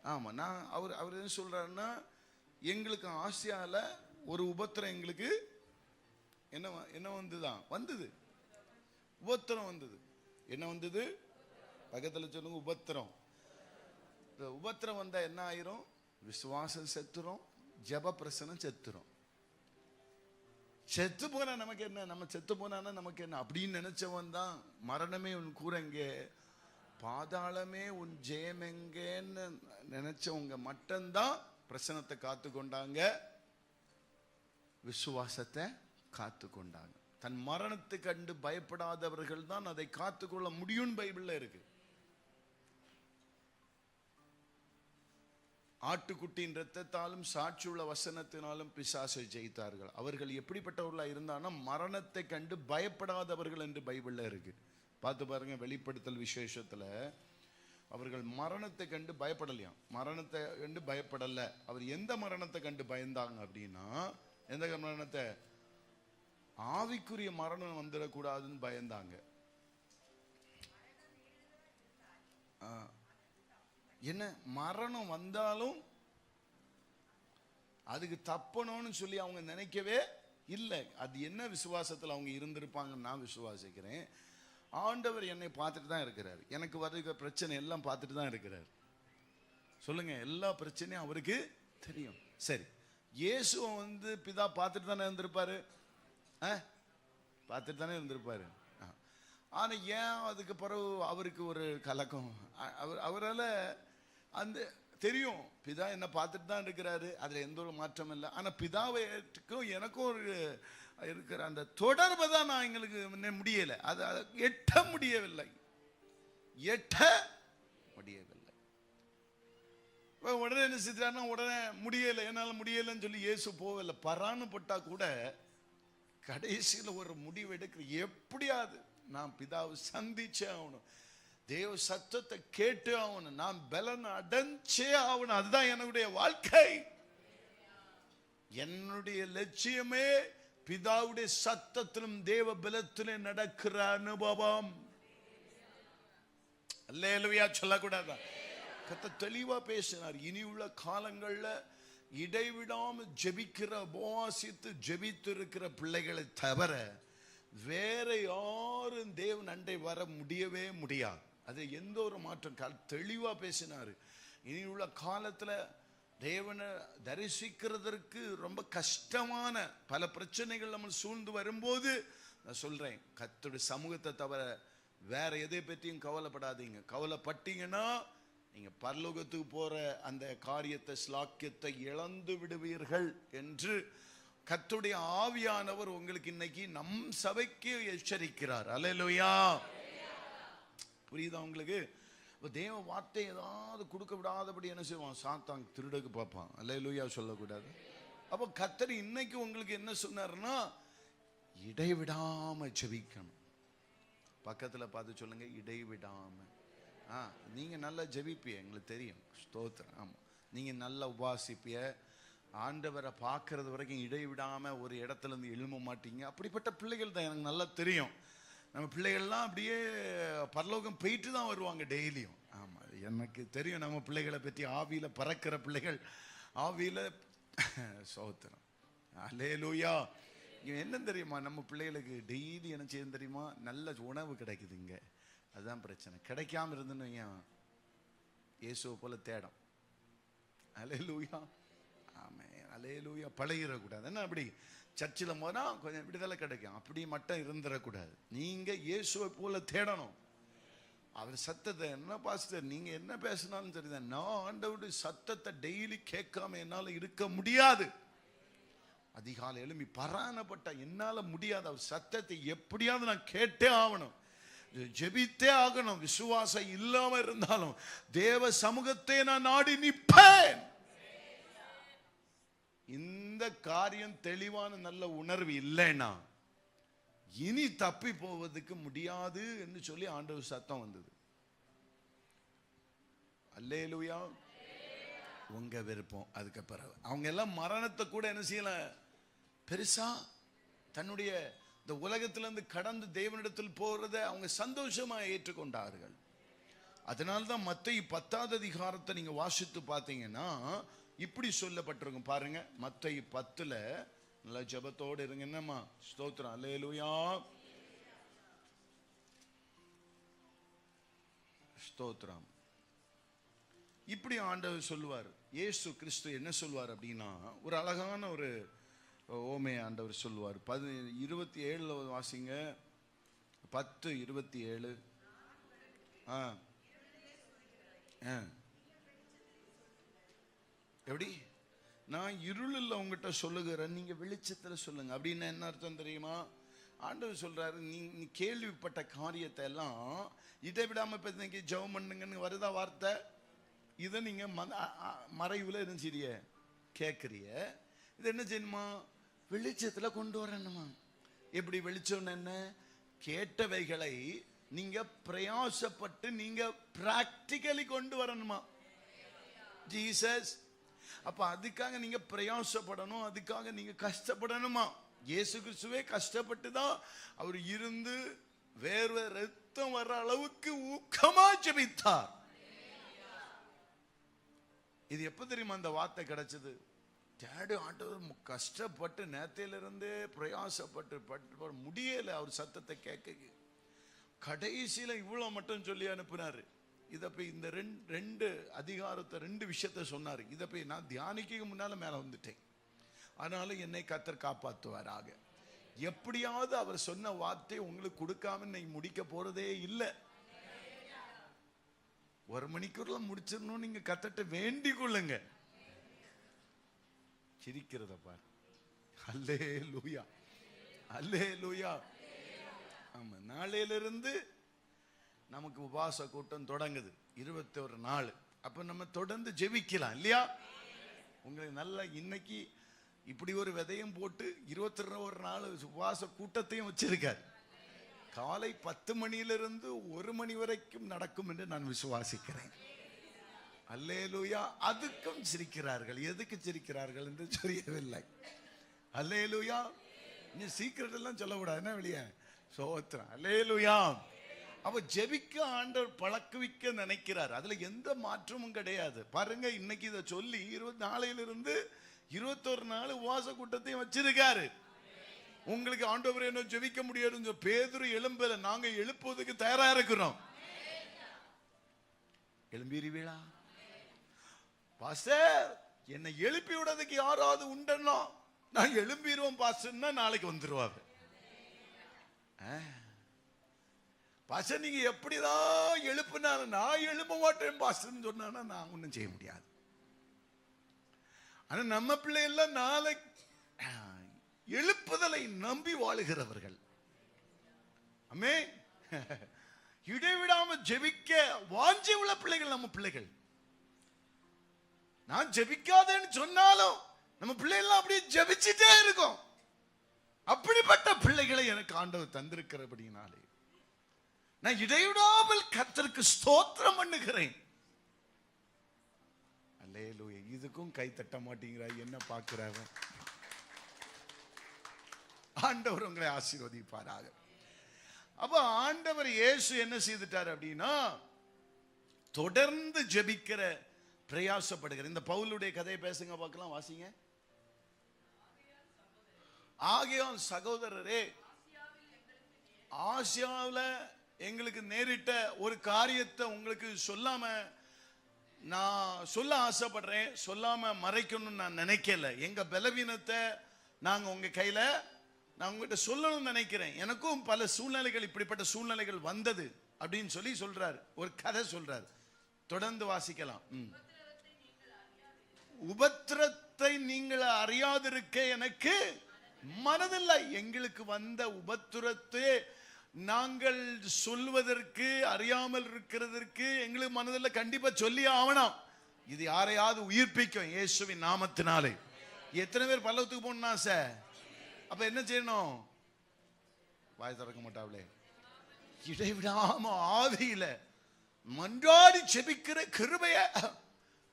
ஆமா, நான் அவர் என்ன சொல்றாருன்னா, எங்களுக்கு ஆசியால ஒரு உபத்திரம் எங்களுக்கு என்ன வந்தது, உபத்திரம் வந்தது. என்ன வந்தது? பக்கத்துல சொல்லுங்க, உபத்திரம். உபத்திரம் வந்தா என்ன ஆயிரும்? விசுவாசம் செத்துரும், ஜெப பிரசனம் செத்துரும். செத்து போனா நமக்கு என்ன, நம்ம செத்து போனா நமக்கு என்ன அப்படின்னு நினைச்சவன் தான் மரணமே உன் கூறங்க, பாதாளமே உன் ஜெயம் எங்கன்னு நினைச்சவங்க மட்டும்தான் பிரசனத்தை காத்து கொண்டாங்க, விசுவாசத்தை காத்து கொண்டாங்க. தன் மரணத்தை கண்டு பயப்படாதவர்கள் தான் அதை காத்துக்கொள்ள முடியும் பைபிள்ல இருக்கு. ஆட்டுக்குட்டியின் இரத்தத்தாலும் சாட்சியுள்ள வசனத்தினாலும் பிசாசை ஜெயித்தார்கள். அவர்கள் எப்படிப்பட்டவர்களா இருந்தாங்கன்னா, மரணத்தை கண்டு பயப்படாதவர்கள் என்று பைபிள்ல இருக்கு. பார்த்து பாருங்க, வெளிப்படுத்தல் விசேஷத்துல அவர்கள் மரணத்தை கண்டு பயப்படலையாம். மரணத்தை கண்டு பயப்படல. அவர் எந்த மரணத்தை கண்டு பயந்தாங்க அப்படின்னா, எந்த மரணத்தை? ஆவிக்குரிய மரணம் வந்துடக்கூடாதுன்னு பயந்தாங்க. என்ன மரணம் வந்தாலும் அதுக்கு தப்பணும்னு சொல்லி அவங்க நினைக்கவே இல்லை. அது என்ன விசுவாசத்தில் அவங்க இருந்திருப்பாங்கன்னு நான் விசுவாசிக்கிறேன். ஆண்டவர் என்னை பார்த்துட்டு தான் இருக்கிறார். எனக்கு வருகிற பிரச்சனை எல்லாம் பார்த்துட்டு தான் இருக்கிறார். சொல்லுங்க, எல்லா பிரச்சனையும் அவருக்கு தெரியும். சரி, இயேசுவை பிதா பார்த்துட்டு தானே இருந்திருப்பாரு, பார்த்துட்டு தானே இருந்திருப்பாரு. ஆனா ஏன் அதுக்கு பிறகு அவருக்கு ஒரு கலக்கம்? அவரால் அந்த தெரியும், பிதா என்ன பார்த்துட்டு தான் இருக்கிறாரு, அதுல எந்த ஒரு மாற்றம் இல்லை. ஆனா பிதாவுக்கும் எனக்கும் ஒரு இருக்கிற அந்த தொடர்பை தான் நான் எங்களுக்கு முடியலை, அது எட்ட முடியவில்லை. உடனே என்ன செஞ்சாருன்னா, உடனே முடியலை, என்னால் முடியலைன்னு சொல்லி இயேசு போகல. பரான்னு பட்டா கூட கடைசியில் ஒரு முடிவு எடுக்கிற, எப்படியாவது நான் பிதாவை சந்திச்சே ஆகணும், தேவ சத்தத்தை கேட்டு ஆகணும், நான் பலன் அடைஞ்சே ஆகணும். அதுதான் என்னுடைய வாழ்க்கை. என்னுடைய லட்சியமே பிதாவுடைய சத்தத்திலும் தேவ பலத்திலே நடக்கிற அனுபவம். அல்லேலூயா சொல்லக்கூடாதா? கர்த்தர் தெளிவா பேசினார். இனி உள்ள காலங்கள்ல இடைவிடாம ஜெபிக்கிற, உபவாசித்து ஜெபித்து இருக்கிற பிள்ளைகளை தவிர வேற யாரும் தேவன் அண்டை வர முடியவே முடியாது. அது எந்த ஒரு மாற்றம். தெளிவா பேசினாரு. இனி உள்ள காலத்துல தேவனை தரிசிக்கிறதற்கு ரொம்ப கஷ்டமான பல பிரச்சனைகள் நம்ம சூழ்ந்து வரும்போது நான் சொல்றேன், கர்த்தருடைய சமூகத்தை தவிர வேற எதை பற்றியும் கவலைப்படாதீங்க. கவலைப்பட்டீங்கன்னா நீங்க பரலோகத்துக்கு போற அந்த காரியத்தை, ஸ்லாக்கியத்தை இழந்து விடுவீர்கள் என்று கர்த்தருடைய ஆவியானவர் உங்களுக்கு இன்னைக்கு நம் சபைக்கு எச்சரிக்கிறார். அல்லேலூயா. புரியுதா உங்களுக்கு? தேவ வார்த்தை ஏதாவது கொடுக்க விடாதபடி என்ன செய்வான்? சாத்தான் திருடக்கு பார்ப்பான். அல்லேலூயா சொல்லக்கூடாது. அப்போ கர்த்தர் இன்னைக்கு உங்களுக்கு என்ன சொன்னார்னா, இடைவிடாம ஜெபிக்கணும். பக்கத்துல பார்த்து சொல்லுங்க, இடைவிடாம. நீங்க நல்லா ஜெபிப்பிய, எங்களுக்கு தெரியும். ஸ்தோத்திரம். ஆமா, நீங்க நல்லா உபாசிப்பிய, ஆண்டவரை பார்க்கறது வரைக்கும் இடைவிடாம ஒரு இடத்துல இருந்து எழும்ப மாட்டீங்க. அப்படிப்பட்ட பிள்ளைகள் தான் எனக்கு நல்லா தெரியும். நம்ம பிள்ளைகள்லாம் அப்படியே பரலோகம் போயிட்டு தான் வருவாங்க டெய்லியும். ஆமா, எனக்கு தெரியும் நம்ம பிள்ளைகளை பற்றி. ஆவியில பறக்கிற பிள்ளைகள், ஆவியில. ஸ்தோத்திரம். அல்லேலூயா. என்ன தெரியுமா, நம்ம பிள்ளைகளுக்கு டெய்லி என்ன செய்ய தெரியுமா? நல்ல உணவு கிடைக்குதுங்க. அதுதான் பிரச்சனை. கிடைக்காம இருந்துன்னு இயேசுவை போல தேடும். அல்லேலூயா. ஆமே, அல்லேலூயா. பழகிடக்கூடாது. என்ன அப்படி சர்ச்சில் போனா கொஞ்சம் விடுதலை கிடைக்கும், அப்படி மட்டும் இருந்துடக்கூடாது. நீங்க இயேசுவை போல தேடணும். அவர் சத்தத்தை. என்ன பாஸ்டர் நீங்க என்ன பேசினாலும் சரிதான், நான் ஆண்டவருடைய சத்தத்தை டெய்லி கேட்காம என்னால இருக்க முடியாது. அதிகாலை எழும்பி பராணப்பட்ட என்னால முடியாது. அவர் சத்தத்தை எப்படியாவது நான் கேட்டே ஆகணும், ஜெபித்தே ஆகணும். விசுவாசம் இல்லாம இருந்தாலும் தேவ சமூகத்தை நான் நாடி நிற்பேன். இந்த காரியம் தெளிவான நல்ல உணர்வு இல்லைன்னா இனி தப்பி போவதுக்கு முடியாது என்று சொல்லி ஆண்டவர் சத்தம் வந்தது. அல்லேலூயா. உங்க விருப்பம். அதுக்கு பிறகு அவங்க எல்லாம் மரணத்தை கூட என்ன செய்யல, பெருசா தன்னுடைய இந்த உலகத்திலிருந்து கடந்து தேவனிடத்தில் போறதை அவங்க சந்தோஷமா ஏற்றுக்கொண்டார்கள். அதனால்தான் மத்தேயு 10வது அதிகாரத்தை நீங்க வாசித்து பார்த்தீங்கன்னா இப்படி சொல்லப்பட்டிருக்கும் பாருங்க. மத்தேயு 10ல நல்ல ஜெபத்தோடு இருங்க. என்னம்மா? ஸ்தோத்திரம், அல்லேலூயா, ஸ்தோத்திரம். இப்படி ஆண்டவர் சொல்லுவார். இயேசு கிறிஸ்து என்ன சொல்வார் அப்படின்னா, ஒரு அழகான ஒரு ஓமை ஆண்டவர் சொல்லுவார். 27 வாசிங்க. 10:27. எப்படி? நான் இருளில் உங்ககிட்ட சொல்லுகிறேன், நீங்க வெளிச்சத்துல சொல்லுங்க. அப்படின்னு என்ன அர்த்தம் தெரியுமா? ஆண்டவர் சொல்றாரு, நீ கேள்விப்பட்ட காரியத்தை எல்லாம் இதை விடாம இப்ப இன்னைக்கு ஜெபம் பண்ணுங்கன்னு வருதா வார்த்தை? இதை நீங்க மறைவுல இருந்துச்சிரிய கேட்கறிய, இது என்ன செய்யணுமா? வெளிச்சத்துல கொண்டு வரணுமா? எப்படி வெளிச்சம்? என்ன? கேட்டவைகளை நீங்க பிரயாசப்பட்டு நீங்க பிராக்டிகலி கொண்டு வரணுமா? ஜீசஸ். அப்ப அதுக்காக நீங்க பிரயாசப்படணும், அதுக்காக நீங்க கஷ்டப்படணுமா? இயேசு கிறிஸ்துவே கஷ்டப்பட்டு தான் அவர் இருந்து வேர்வை ரத்தம் வர்ற அளவுக்கு ஊக்கமா ஜெபித்தார். இது எப்ப தெரியுமா அந்த வார்த்தை கிடைச்சது? டேடு ஆண்டவர் கஷ்டப்பட்டு நேத்திலிருந்து பிரயாசப்பட்டு முடியல அவர் சத்தத்தை கேட்க. கடைசியில இவ்வளவு மட்டும் சொல்லி அனுப்பினாரு. இதை போய் இந்த ரெண்டு அதிகாரத்தை 2 விஷயத்த சொன்னாரு. இதை போய் நான் தியானிக்க முன்னால மேல வந்துட்டேன். அதனால என்னை கர்த்தர் காப்பாற்றுவாராக. எப்படியாவது அவர் சொன்ன வார்த்தை உங்களுக்கு கொடுக்காம நீ முடிக்க போறதே இல்லை. 1 மணிக்குள்ள முடிச்சிடணும். நீங்க கர்த்தர்ட்ட வேண்டிக் கொள்ளுங்க. சிரிக்கிறத பாரு. அல்லேலூயா, அல்லேலூயா. ஆமா, நாளையிலிருந்து நமக்கு உபவாச கூட்டம் தொடங்குது. 21 நாள். அப்ப நம்ம தொடர்ந்து ஜெபிக்கலாம் இல்லையா? உங்களுக்கு நல்ல இன்னைக்கு இப்படி ஒரு விதையும் போட்டு 21 நாள் உபவாச கூட்டத்தையும் வச்சிருக்காரு. காலை 10 மணியிலிருந்து 1 மணி வரைக்கும் நடக்கும் என்று நான் விசுவாசிக்கிறேன். அல்லேலூயா. அதுக்கும் சிரிக்கிறார்கள். எதுக்கு சிரிக்கிறார்கள் என்று தெரியவில்லை. அல்லேலூயா. நீ சீக்கிரம் எல்லாம் சொல்லக்கூடாது, என்ன வெளியே சோத்திரம். அல்லேலூயா. அப்ப ஜெபிக்க ஆண்டவர் பழக்குவிக்க நினைக்கிறார். அதுல எந்த மாற்றமும் கிடையாது. பாருங்க, இன்னைக்கு இதை சொல்லி 20 நாளையிலிருந்து 21 நாள் உபவாச கூட்டத்தையும் வச்சிருக்காரு. உங்களுக்கு ஆண்டவர் என்ன ஜெபிக்க முடியாது. பேதுரு எழும்பல, நாங்க எழுப்புவதற்கு தயாரா இருக்கிறோம். எழும்பிடுவீளா பாஸ்டர்? என்னை எழுப்பி விடுறதுக்கு யாராவது உண்டன்னா நான் எழும்பிடுவோம் பாஸ்டர்னா நாளைக்கு வந்துருவாரு. பாஸ்டர் நீங்க எப்படிதான் எழுப்பினாலும் நான் எழுப்ப மாட்டேன் பாஸ்டர்னு சொன்னா நான் ஒன்றும் செய்ய முடியாது. ஆனா நம்ம பிள்ளை எல்லாம் நாளை எழுப்புதலை நம்பி வாழுகிறவர்கள். ஆமே. இடைவிடாம ஜெபிக்க வாஞ்சி உள்ள பிள்ளைகள் நம்ம பிள்ளைகள். நான் ஜெபிக்காதேன்னு சொன்னாலும் நம்ம பிள்ளைகள் அப்படியே ஜெபிச்சுட்டே இருக்கும். அப்படிப்பட்ட பிள்ளைகளை எனக்கு ஆண்டவர் தந்திருக்கிறபடினாலே நான் இடைவிடாமல் கர்த்தருக்கு ஸ்தோத்திரம் பண்ணுகிறேன். அல்லேலூயா. இதுக்கும் கை தட்ட மாட்டேங்கிறாய், என்ன பார்க்கிறாங்க? ஆண்டவர் உங்களை ஆசீர்வதிப்பாராக. அப்ப ஆண்டவர் இயேசு என்ன செய்துட்டார் அப்படின்னா, தொடர்ந்து ஜெபிக்கிற பிரயாசப்படுகிற இந்த பவுலுடைய கதையை பேசுங்க பார்க்கலாம். வாசிங்க. ஆகையால் சகோதரரே, ஆசியாவில் எங்களுக்கு நேரிட்ட ஒரு காரியத்தை உங்களுக்கு சொல்லாம நான் சொல்ல ஆசைப்படுறேன். சொல்லாம மறைக்கணும்னு நான் நினைக்கல. எங்க பலவீனத்தை நாங்க உங்க கையில நான் உங்ககிட்ட சொல்லணும்னு நினைக்கிறேன். எனக்கும் பல சூழ்நிலைகள், இப்படிப்பட்ட சூழ்நிலைகள் வந்தது அப்படின்னு சொல்லி சொல்றாரு. ஒரு கதை சொல்றாரு. தொடர்ந்து வாசிக்கலாம். உபத்திரத்தை நீங்கள் அறியாதிருக்க எனக்கு மனதில்லை. எங்களுக்கு வந்த உபத்திரத்தை நாங்கள் சொல்வதற்கு, அறியாமல் இருக்கிறதற்கு எங்களுக்கு மனதில்லை. கண்டிப்பா சொல்லி ஆகணும். இது யாரையாவது உயிர்ப்பிக்கும் இயேசுவின் நாமத்தினாலே. எத்தனை பேர் பல்லவத்துக்கு போகணும்னா சார்? அப்ப என்ன செய்யணும்? வாய் திறக்க மாட்டாங்களே. இடைவிடாம ஆவியில மன்றாடி ஜெபிக்கிற கிருபைய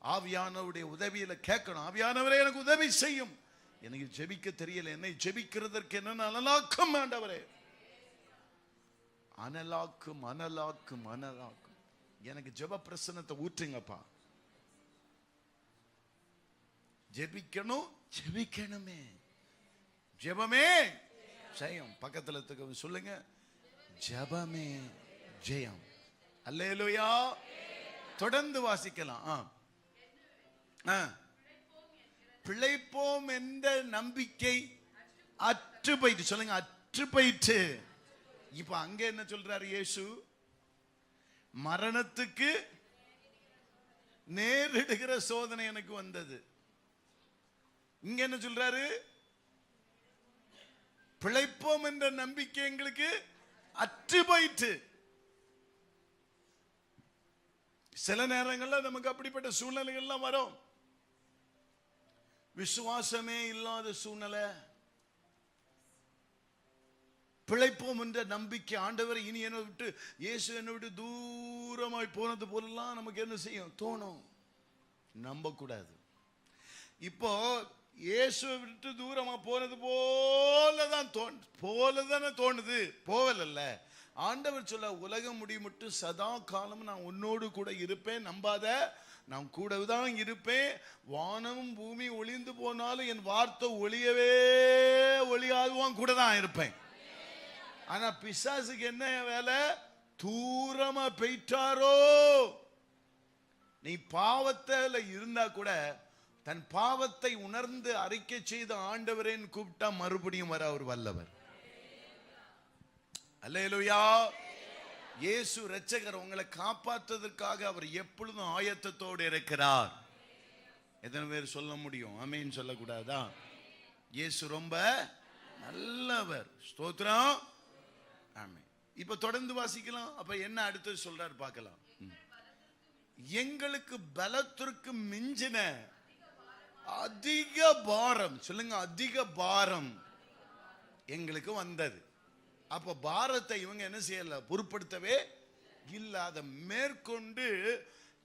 ஆவியானவருடைய உதவியில கேட்கணும். ஆவியானவரே எனக்கு உதவி செய்யும், எனக்கு ஜெபிக்க தெரியல, என்னை ஜெபிக்கிறதற்கு என்ன அனலாக்கும் ஆண்டவரே, அனலாக்கும் அனலாக்கும் அனலாக்கும். எனக்கு ஜெப பிரசன்னத்தை ஊற்றுங்கப்பா. ஜெபிக்கணும், ஜெபிக்கணுமே. ஜெபமே ஜெயம். பக்கத்துல சொல்லுங்க, ஜெபமே ஜெயம். அல்லேலூயா. தொடர்ந்து வாசிக்கலாம். பிழைப்போம் என்ற நம்பிக்கை அற்று போயிட்டு. சொல்லுங்க, அற்று போயிட்டு. இப்ப அங்க என்ன சொல்றாரு இயேசு? மரணத்துக்கு நேரிடுகிற சோதனை எனக்கு வந்தது. இங்க என்ன சொல்றாரு? பிழைப்போம் என்ற நம்பிக்கை எங்களுக்கு அற்று போயிட்டு. சில நேரங்கள்ல நமக்கு அப்படிப்பட்ட சூழ்நிலைகள்லாம் வரும். விசுவாசமே இல்லாத சூழ்நிலை. பிழைப்போம் என்ற நம்பிக்கை, ஆண்டவர் இனி என்னை விட்டு, இயேசு என்னை விட்டு தூரமாய் போனது போலலாம் நமக்கு என்ன செய்யும்? தோணும். நம்ப கூடாது. இப்போ இயேசு விட்டு தூரமா போனது போலதான் போலதானே தோணுது, போவல. ஆண்டவர் சொல்ல, உலகம் முடியும் மட்டும் சதா காலம் நான் உன்னோடு கூட இருப்பேன், நம்பாத, நான் கூட தான் இருப்பேன். வானமும் பூமி ஒளிந்து போனாலும் என் வார்த்தை ஒளியவே ஒளியாதுவான், கூட தான் இருப்பேன். ஆனா பிசாசுக்கு என்ன வேலை? தூரமா போயிட்டாரோ. நீ பாவத்துல இருந்தா கூட தன் பாவத்தை உணர்ந்து அறிக்கை செய்த ஆண்டவரேன்னு கூப்பிட்டா மறுபடியும் வர அவர் வல்லவர். அல்லேலூயா. இயேசு இரட்சகர். உங்களை காப்பாற்றுவதற்காக அவர் எப்பொழுதும் ஆயத்தத்தோடு இருக்கிறார். எத்தனை பேர் சொல்ல முடியும்? ஆமென் சொல்லக்கூடாதா? இயேசு ரொம்ப நல்லவர். ஸ்தோத்திரம். ஆமென். இப்ப தொடர்ந்து வாசிக்கலாம். அப்ப என்ன அடுத்து சொல்றாரு பார்க்கலாம். எங்களுக்கு பலத்திற்கு மிஞ்சின அதிக பாரம். சொல்லுங்க, அதிக பாரம் எங்களுக்கு வந்தது. அப்ப பாரத்தை இவங்க என்ன செய்யல? பொருட்படுத்தவே இல்லாத மேற்கொண்டு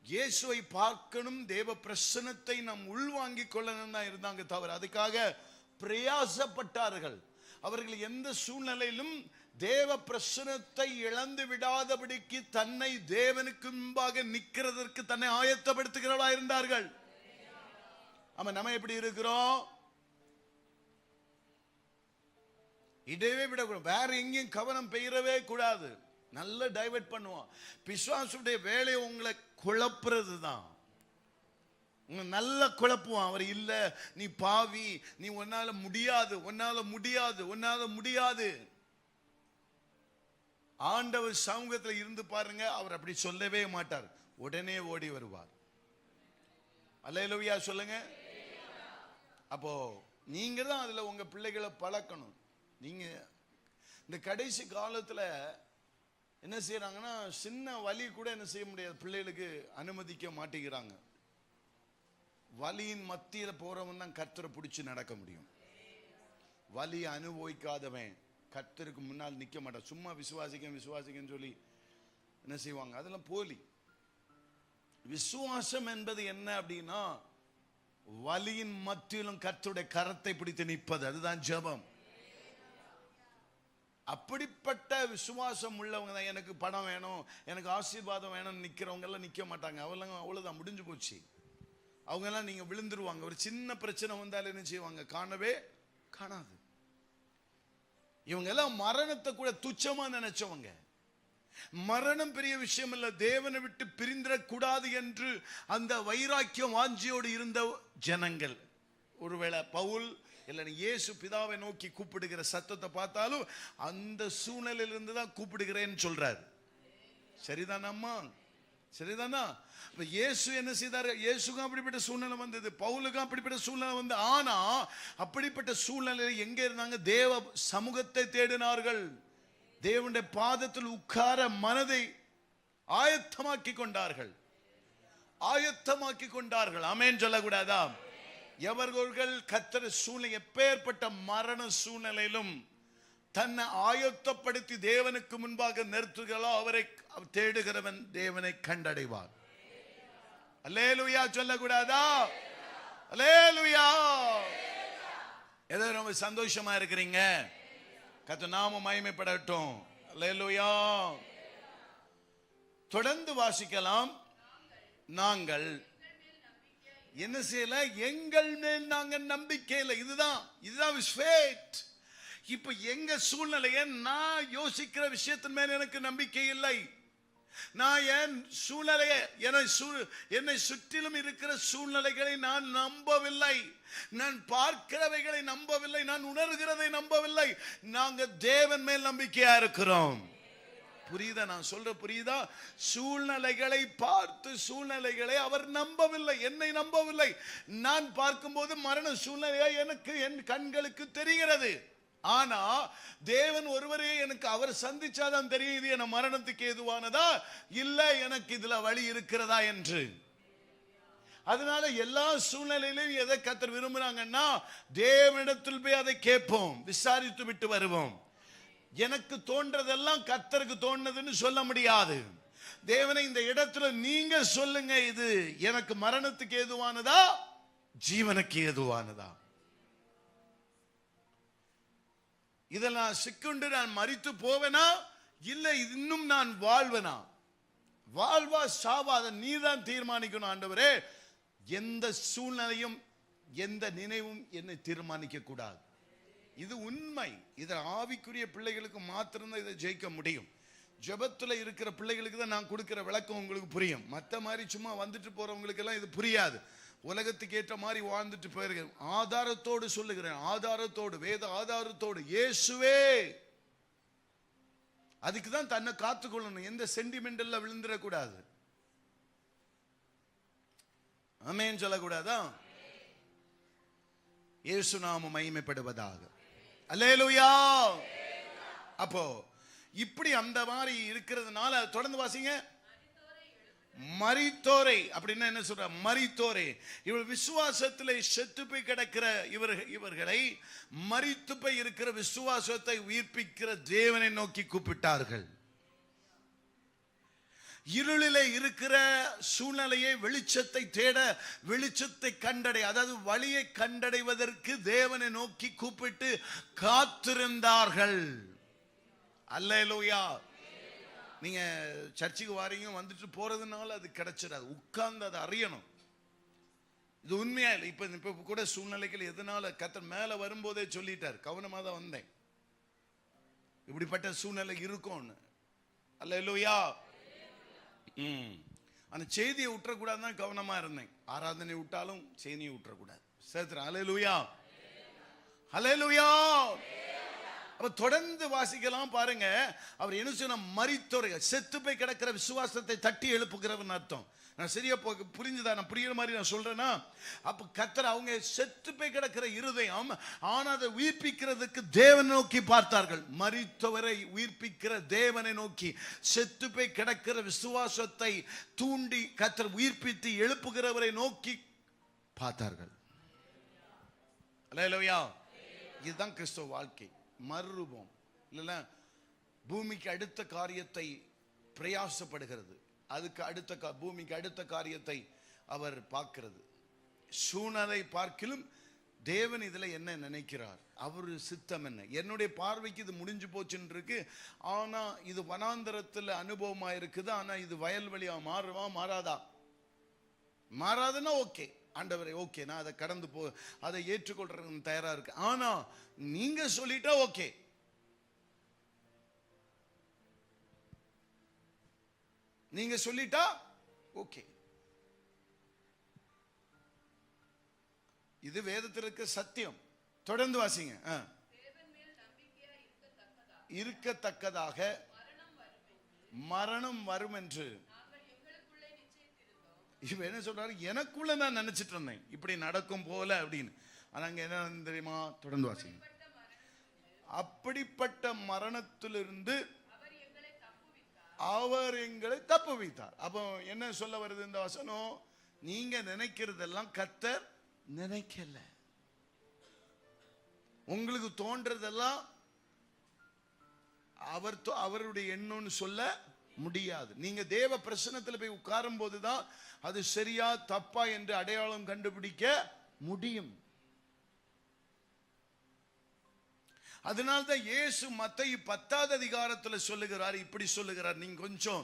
இயேசுவை பார்க்கணும், தேவ பிரசன்னத்தை நாம் உள்வாங்கிக் கொள்ளணும் தான் இருந்தாங்க தவிர அதுக்காக பிரயாசப்பட்டார்கள். அவர்கள் எந்த சூழ்நிலையிலும் தேவ பிரசன்னத்தை இழந்து விடாதபடிக்கு தன்னை தேவனுக்கு முன்பாக நிற்கிறதற்கு தன்னை ஆயத்தப்படுத்துகிறவர்களா இருந்தார்கள். ஆமா, நம்ம எப்படி இருக்கிறோம்? இடவே விடக்கூடாது, வேற எங்கேயும் கவனம் பெயரவே கூடாது. நல்ல டைவர்ட் பண்ணுவான் பிசாசுடைய வேலையை. உங்களை குழப்புறது தான். நல்ல குழப்புவான். அவர் இல்ல, நீ பாவி, நீ உன்னால முடியாது, உன்னால முடியாது, உன்னால முடியாது. ஆண்டவர் சமூகத்தில் இருந்து பாருங்க, அவர் அப்படி சொல்லவே மாட்டார், உடனே ஓடி வருவார். அல்லேலூயா சொல்லுங்க. அப்போ நீங்க தான் அதுல உங்க பிள்ளைகளை பழக்கணும். நீங்க இந்த கடைசி காலத்துல என்ன செய்யறாங்கன்னா, சின்ன வலி கூட என்ன செய்ய முடியாது, பிள்ளைகளுக்கு அனுமதிக்க மாட்டேங்கிறாங்க. வலியின் மத்தியில போறவன் தான் கர்த்தரை பிடிச்சு நடக்க முடியும். வலி அனுபவிக்காதவன் கர்த்தருக்கு முன்னால் நிக்க மாட்டான். சும்மா விசுவாசிக்கன்னு சொல்லி என்ன செய்வாங்க, அதெல்லாம் போலி. விசுவாசம் என்பது என்ன அப்படின்னா, வலியின் மத்தியிலும் கர்த்தருடைய கரத்தை பிடித்து நிற்பது. அதுதான் ஜெபம். அப்படிப்பட்ட விசுவாசம் உள்ளவங்க தான் எனக்கு பணம் வேணும், எனக்கு ஆசீர்வாதம் வேணும்னு நிக்கிறவங்க எல்லாம் நிக்க மாட்டாங்க. அவ்வளவுதான், முடிஞ்சு போச்சு. அவங்க எல்லாம் நீங்க விழுந்துருவாங்க. ஒரு சின்ன பிரச்சனை வந்தாலும் என்ன செய்வாங்க, காணவே காணாது. இவங்க எல்லாம் மரணத்தை கூட துச்சமா நினைச்சவங்க. மரணம் பெரிய விஷயம் இல்ல, தேவனை விட்டு பிரிந்திடக்கூடாது என்று அந்த வைராக்கியம் வாஞ்சியோடு இருந்த ஜனங்கள். ஒருவேளை பவுல் இல்ல இயேசு பிதாவை நோக்கி கூப்பிடுகிற சத்தத்தை பார்த்தாலும் அந்த சூழ்நிலையிலிருந்து தான் கூப்பிடுகிறேன்னு சொல்றாரு. சரிதானா அம்மா? சரிதானா? இயேசு என்ன செய்தாரு? இயேசுக்கும் அப்படிப்பட்ட சூழ்நிலை வந்தது, பவுலுக்கும் அப்படிப்பட்ட சூழ்நிலை வந்து. ஆனா அப்படிப்பட்ட சூழ்நிலையில் எங்க இருந்தாங்க? தேவ சமூகத்தை தேடினார்கள். தேவனுடைய பாதத்தில் உட்கார மனதை ஆயத்தமாக்கி கொண்டார்கள். ஆயத்தமாக்கி கொண்டார்கள். ஆமென் சொல்லக்கூடாதா? எவர்கள் கர்த்தர் சூழ்நிலை, எப்பேற்பட்ட மரண சூழ்நிலையிலும் தன்னை ஆயத்தப்படுத்தி தேவனுக்கு முன்பாக நிறுத்துகளோ அவரை தேடுகிறவன் தேவனை கண்டடைவார். அல்லேலூயா சொல்லக்கூடாதா? அல்லேலூயா. ஏதோ ரொம்ப சந்தோஷமா இருக்கிறீங்க, கர்த்தர் நாம மகிமைப்படட்டும். அல்லேலூயா. தொடர்ந்து வாசிக்கலாம். நாங்கள் என்ன செய்யல? எங்கள் மேல் நாங்கள் நம்பிக்கை இல்லை. இதுதான் faith. இப்ப எங்க சூழ்நிலையை நான் யோசிக்கிற விஷயத்தின் மேல எனக்கு நம்பிக்கை இல்லை. நான் என் சூழ்நிலையை, என்னை சுற்றிலும் இருக்கிற சூழ்நிலைகளை நான் நம்பவில்லை. நான் பார்க்கிறவைகளை நம்பவில்லை. நான் உணர்கிறதை நம்பவில்லை. நாங்க தேவன் மேல் நம்பிக்கையா இருக்கிறோம். புரியுதா? நான் சொல்ற புரியுதா? சூழ்நிலைகளை பார்த்து சூழ்நிலைகளை அவர் நம்பவில்லை, என்னை நம்பவில்லை. நான் பார்க்கும்போது மரண சூழ்நிலையா எனக்கு என் கண்களுக்கு தெரிகிறது. ஆனா தேவன் ஒருவரே எனக்கு அவர் சந்திச்சாதான் தெரியுது என மரணத்துக்கு ஏதுவானதா இல்ல எனக்கு இதுல வழி இருக்கிறதா என்று. அதனால எல்லா சூழ்நிலையிலும் எதை கர்த்தர் விரும்புறாங்கன்னா தேவனிடத்தில் போய் அதை கேட்போம், விசாரித்து விட்டு வருவோம். எனக்கு தோன்றதெல்லாம் கர்த்தருக்கு தோன்றதுன்னு சொல்ல முடியாது. தேவனை இந்த இடத்துல நீங்க சொல்லுங்க, இது எனக்கு மரணத்துக்கு ஏதுவானதா ஜீவனுக்கு ஏதுவானதா? இதில் நான் சிக்குண்டு நான் மரித்து போவேனா இல்லை இன்னும் நான் வாழ்வேனா? வாழ்வா சாவா அதை நீதான் தீர்மானிக்கணும் ஆண்டவரே. எந்த சூழ்நிலையும் எந்த நினைவும் என்னை தீர்மானிக்க கூடாது. இது உண்மை. இதில் ஆவிக்குரிய பிள்ளைகளுக்கு மாத்திரம்தான் இதை ஜெயிக்க முடியும். ஜெபத்தில் இருக்கிற பிள்ளைகளுக்கு தான் நான் கொடுக்கிற விளக்கம் உங்களுக்கு புரியும். மற்ற மாதிரி சும்மா வந்துட்டு போறவங்களுக்கு எல்லாம் இது புரியாது. உலகத்துக்கு ஏற்ற மாதிரி வாழ்ந்துட்டு போயிருக்கேன். ஆதாரத்தோடு சொல்லுகிறேன், ஆதாரத்தோடு, வேத ஆதாரத்தோடு. இயேசுவே அதுக்கு தான் தன்னை காத்துக்கொள்ளணும். எந்த சென்டிமெண்டல்ல விழுந்துடக்கூடாது. ஆமென் சொல்லக்கூடாதா? இயேசு நாமம் மகிமைப்படுவதாக. அல்லேலூயா. அப்போ இப்படி அந்த மாதிரி இருக்கிறதுனால தொடர்ந்து வாசிங்க. மரித்தோரை அப்படின்னா என்ன சொல்ற? மரித்தோரை, இவர் விசுவாசத்திலே செத்து போய் கிடக்கிற இவர்களை மரித்து போய் இருக்கிற விசுவாசத்தை உயிர்ப்பிக்கிற தேவனை நோக்கி கூப்பிட்டார்கள். இருளிலே இருக்கிற சூழ்நிலையை வெளிச்சத்தை தேட, வெளிச்சத்தை கண்டடை, அதாவது வழியை கண்டடைவதற்கு தேவனை நோக்கி கூப்பிட்டு காத்திருந்தார்கள். அல்லேலூயா. நீங்க சர்ச்சுக்கு வாரீங்க, வந்துட்டு போறதுனால அது கிடைச்சிடாது. உட்கார்ந்து அதை அறியணும். இது உண்மையா இல்லை. இப்ப கூட சூழ்நிலைகள் எதனால கர்த்தர் மேல வரும்போதே சொல்லிட்டார், கவனமா தான் வந்தேன், இப்படிப்பட்ட சூழ்நிலை இருக்கும்னு. அல்லேலூயா. அந்த செய்தியை விட்டுறக்கூடாதுதான் கவனமா இருந்தேன். ஆராதனை விட்டாலும் செய்தியை விட்டுறக்கூடாது. சேர்த்துறேன். அல்லேலூயா. அல்லேலூயா. அப்ப தொடர்ந்து வாசிக்கலாம் பாருங்க. அவர் என்ன சொன்ன? மரித்தோரை, செத்து போய் கிடக்கிற விசுவாசத்தை தட்டி எழுப்புகிறவன் அர்த்தம். நான் சரியா புரிஞ்சுதா? நான் புரியுற மாதிரி நான் சொல்றேன்னா, அப்ப கர்த்தர் அவங்க செத்து போய் கிடக்கிற இருதயம், ஆனா அதை உயிர்ப்பிக்கிறதுக்கு தேவனை நோக்கி பார்த்தார்கள். மரித்தவரை உயிர்ப்பிக்கிற தேவனை நோக்கி, செத்து போய் கிடக்கிற விசுவாசத்தை தூண்டி கர்த்தர் உயிர்ப்பித்து எழுப்புகிறவரை நோக்கி பார்த்தார்கள். அல்லேலூயா. இதுதான் கிறிஸ்தவ வாழ்க்கை. மறுரூபம் இல்ல, பூமிக்கு அடுத்த காரியத்தை பிரயாசப்படுகிறது, அதுக்கு அடுத்த பூமிக்கு அடுத்த காரியத்தை அவர் பார்க்கிறது. சூழ்நிலை பார்க்கிலும் தேவன் இதுல என்ன நினைக்கிறார், அவர் சித்தம் என்ன. என்னுடைய பார்வைக்கு இது முடிஞ்சு போச்சுன்னு இருக்கு, ஆனா இது வனாந்தரத்துல அனுபவமா இருக்குது. ஆனா இது வயல்வெளியா மாறுவா மாறாதா? மாறாதுன்னா ஓகே ஆண்டவரே, ஓகே, நான் அதை கடந்து அதை ஏற்றுக்கொள்றதுக்கு தயாரா இருக்கு. ஆனா நீங்க சொல்லிட்டா ஓகே. நீங்க சொல்லிட்டா ஓகே. இது வேதத்தில் இருக்க சத்தியம். தொடர்ந்து வாசிங்க. இருக்கத்தக்கதாக மரணம் வரும் என்று இப்ப என்ன சொல்றாரு? எனக்குள்ள நான் நினைச்சிட்டு இருந்தேன் இப்படி நடக்கும் போல அப்படின்னு. ஆனா அங்க என்ன தெரியுமா? தொடர்ந்து வாசிங்க. அப்படிப்பட்ட மரணத்திலிருந்து அவர் எங்களை தப்புவித்தார். அப்போ என்ன சொல்ல வருது இந்த வசனம்? நீங்க நினைக்கிறதெல்லாம் கர்த்தர் நினைக்கல. உங்களுக்கு தோன்றதெல்லாம் அவருடைய எண்ணம்னு சொல்ல முடியாது. நீங்க தேவ பிரசன்னத்தில் போய் உட்காரும் போதுதான் அது சரியா தப்பா என்று அடையாளம் கண்டுபிடிக்க முடியும். அதனால்தான் இயேசு மத்தேயு 10வது அதிகாரத்துல சொல்லுகிறார், இப்படி சொல்லுகிறார், நீங்க கொஞ்சம்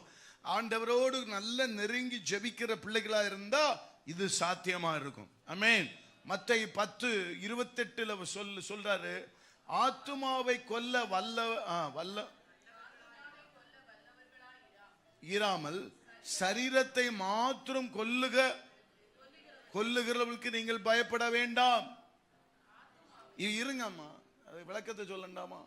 ஆண்டவரோடு நல்ல நெருங்கி ஜெபிக்கிற பிள்ளைகளா இருந்தா இது சாத்தியமா இருக்கும். ஆமென். மத்தேயு 10:28 சொல்றாரு, ஆத்துமாவை கொல்ல வல்ல இராமல் சரீரத்தை மாத்திரம் கொல்லுகிறவர்களுக்கு நீங்கள் பயப்பட வேண்டாம். இருங்கம்மா, விளக்கத்தை சொல்லண்டாமா?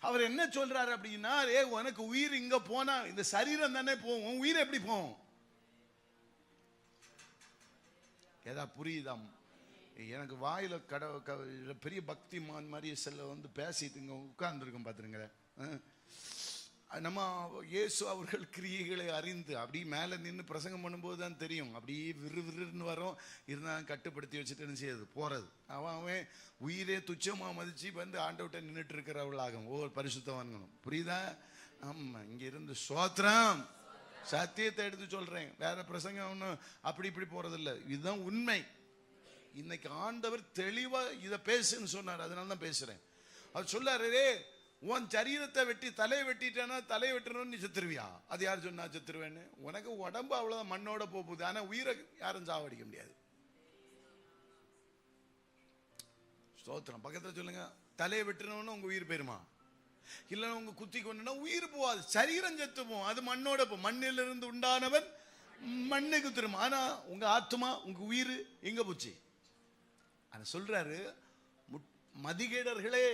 அவர் என்ன சொல்றாரு அப்படின்னா, உனக்கு உயிர் இங்க போனா இந்த சரீரம் தானே போகும், உயிர் எப்படி போகும்? ஏதா புரியுதா? எனக்கு வாயில பெரிய பக்திமான் மாதிரி சில பேசிட்டு இங்க உட்கார்ந்துருக்கோம் பாத்துருங்க. நம்ம இயேசு அவர்கள் கிரியைகளை அறிந்து அப்படி மேலே நின்று பிரசங்கம் பண்ணும்போது தான் தெரியும், அப்படியே விறுவிறுன்னு வரும். இருந்தாலும் கட்டுப்படுத்தி வச்சுட்டு என்ன செய்யுது, போறது. அவன் உயிரே துச்சமா மதிச்சு ஆண்டவட்ட நின்றுட்டு இருக்கிறவர்களாகும் ஒவ்வொரு பரிசுத்தவான்களும். புரியுதா? ஆமா, இங்க இருந்து சோத்திரம், சத்தியத்தை எடுத்து சொல்றேன், வேற பிரசங்கம் ஒன்றும் அப்படி இப்படி போறது இல்லை. இதுதான் உண்மை. இன்னைக்கு ஆண்டவர் தெளிவா இதை பேசுன்னு சொன்னார், அதனால தான் பேசுறேன். அவர் சொல்லாரு, உன் சரீரத்தை வெட்டி தலையை வெட்டிட்டேன்னா தலையை வெட்டணும்னு நீ செத்துருவியா? அது யார் சொன்னா செத்துருவேன்னு? உனக்கு உடம்பு அவ்வளவுதான் மண்ணோட போகுது, ஆனா உயிரை யாரும் சாவடிக்க முடியாது. ஸ்தோத்திரம். பக்கத்துல சொல்லுங்க, தலையை வெட்டணும்னு உங்க உயிர் போயிருமா? இல்லைன்னா உங்க குத்தி கொண்டுனா உயிர் போவாது, சரீரம் செத்து போகும். அது மண்ணோட போகும். மண்ணிலிருந்து உண்டானவன் மண்ணுக்கு திரும்ப. ஆனா உங்க ஆத்மா, உங்க உயிர் எங்க போச்சு? அதை சொல்றாரு, மதிகேடர்களே,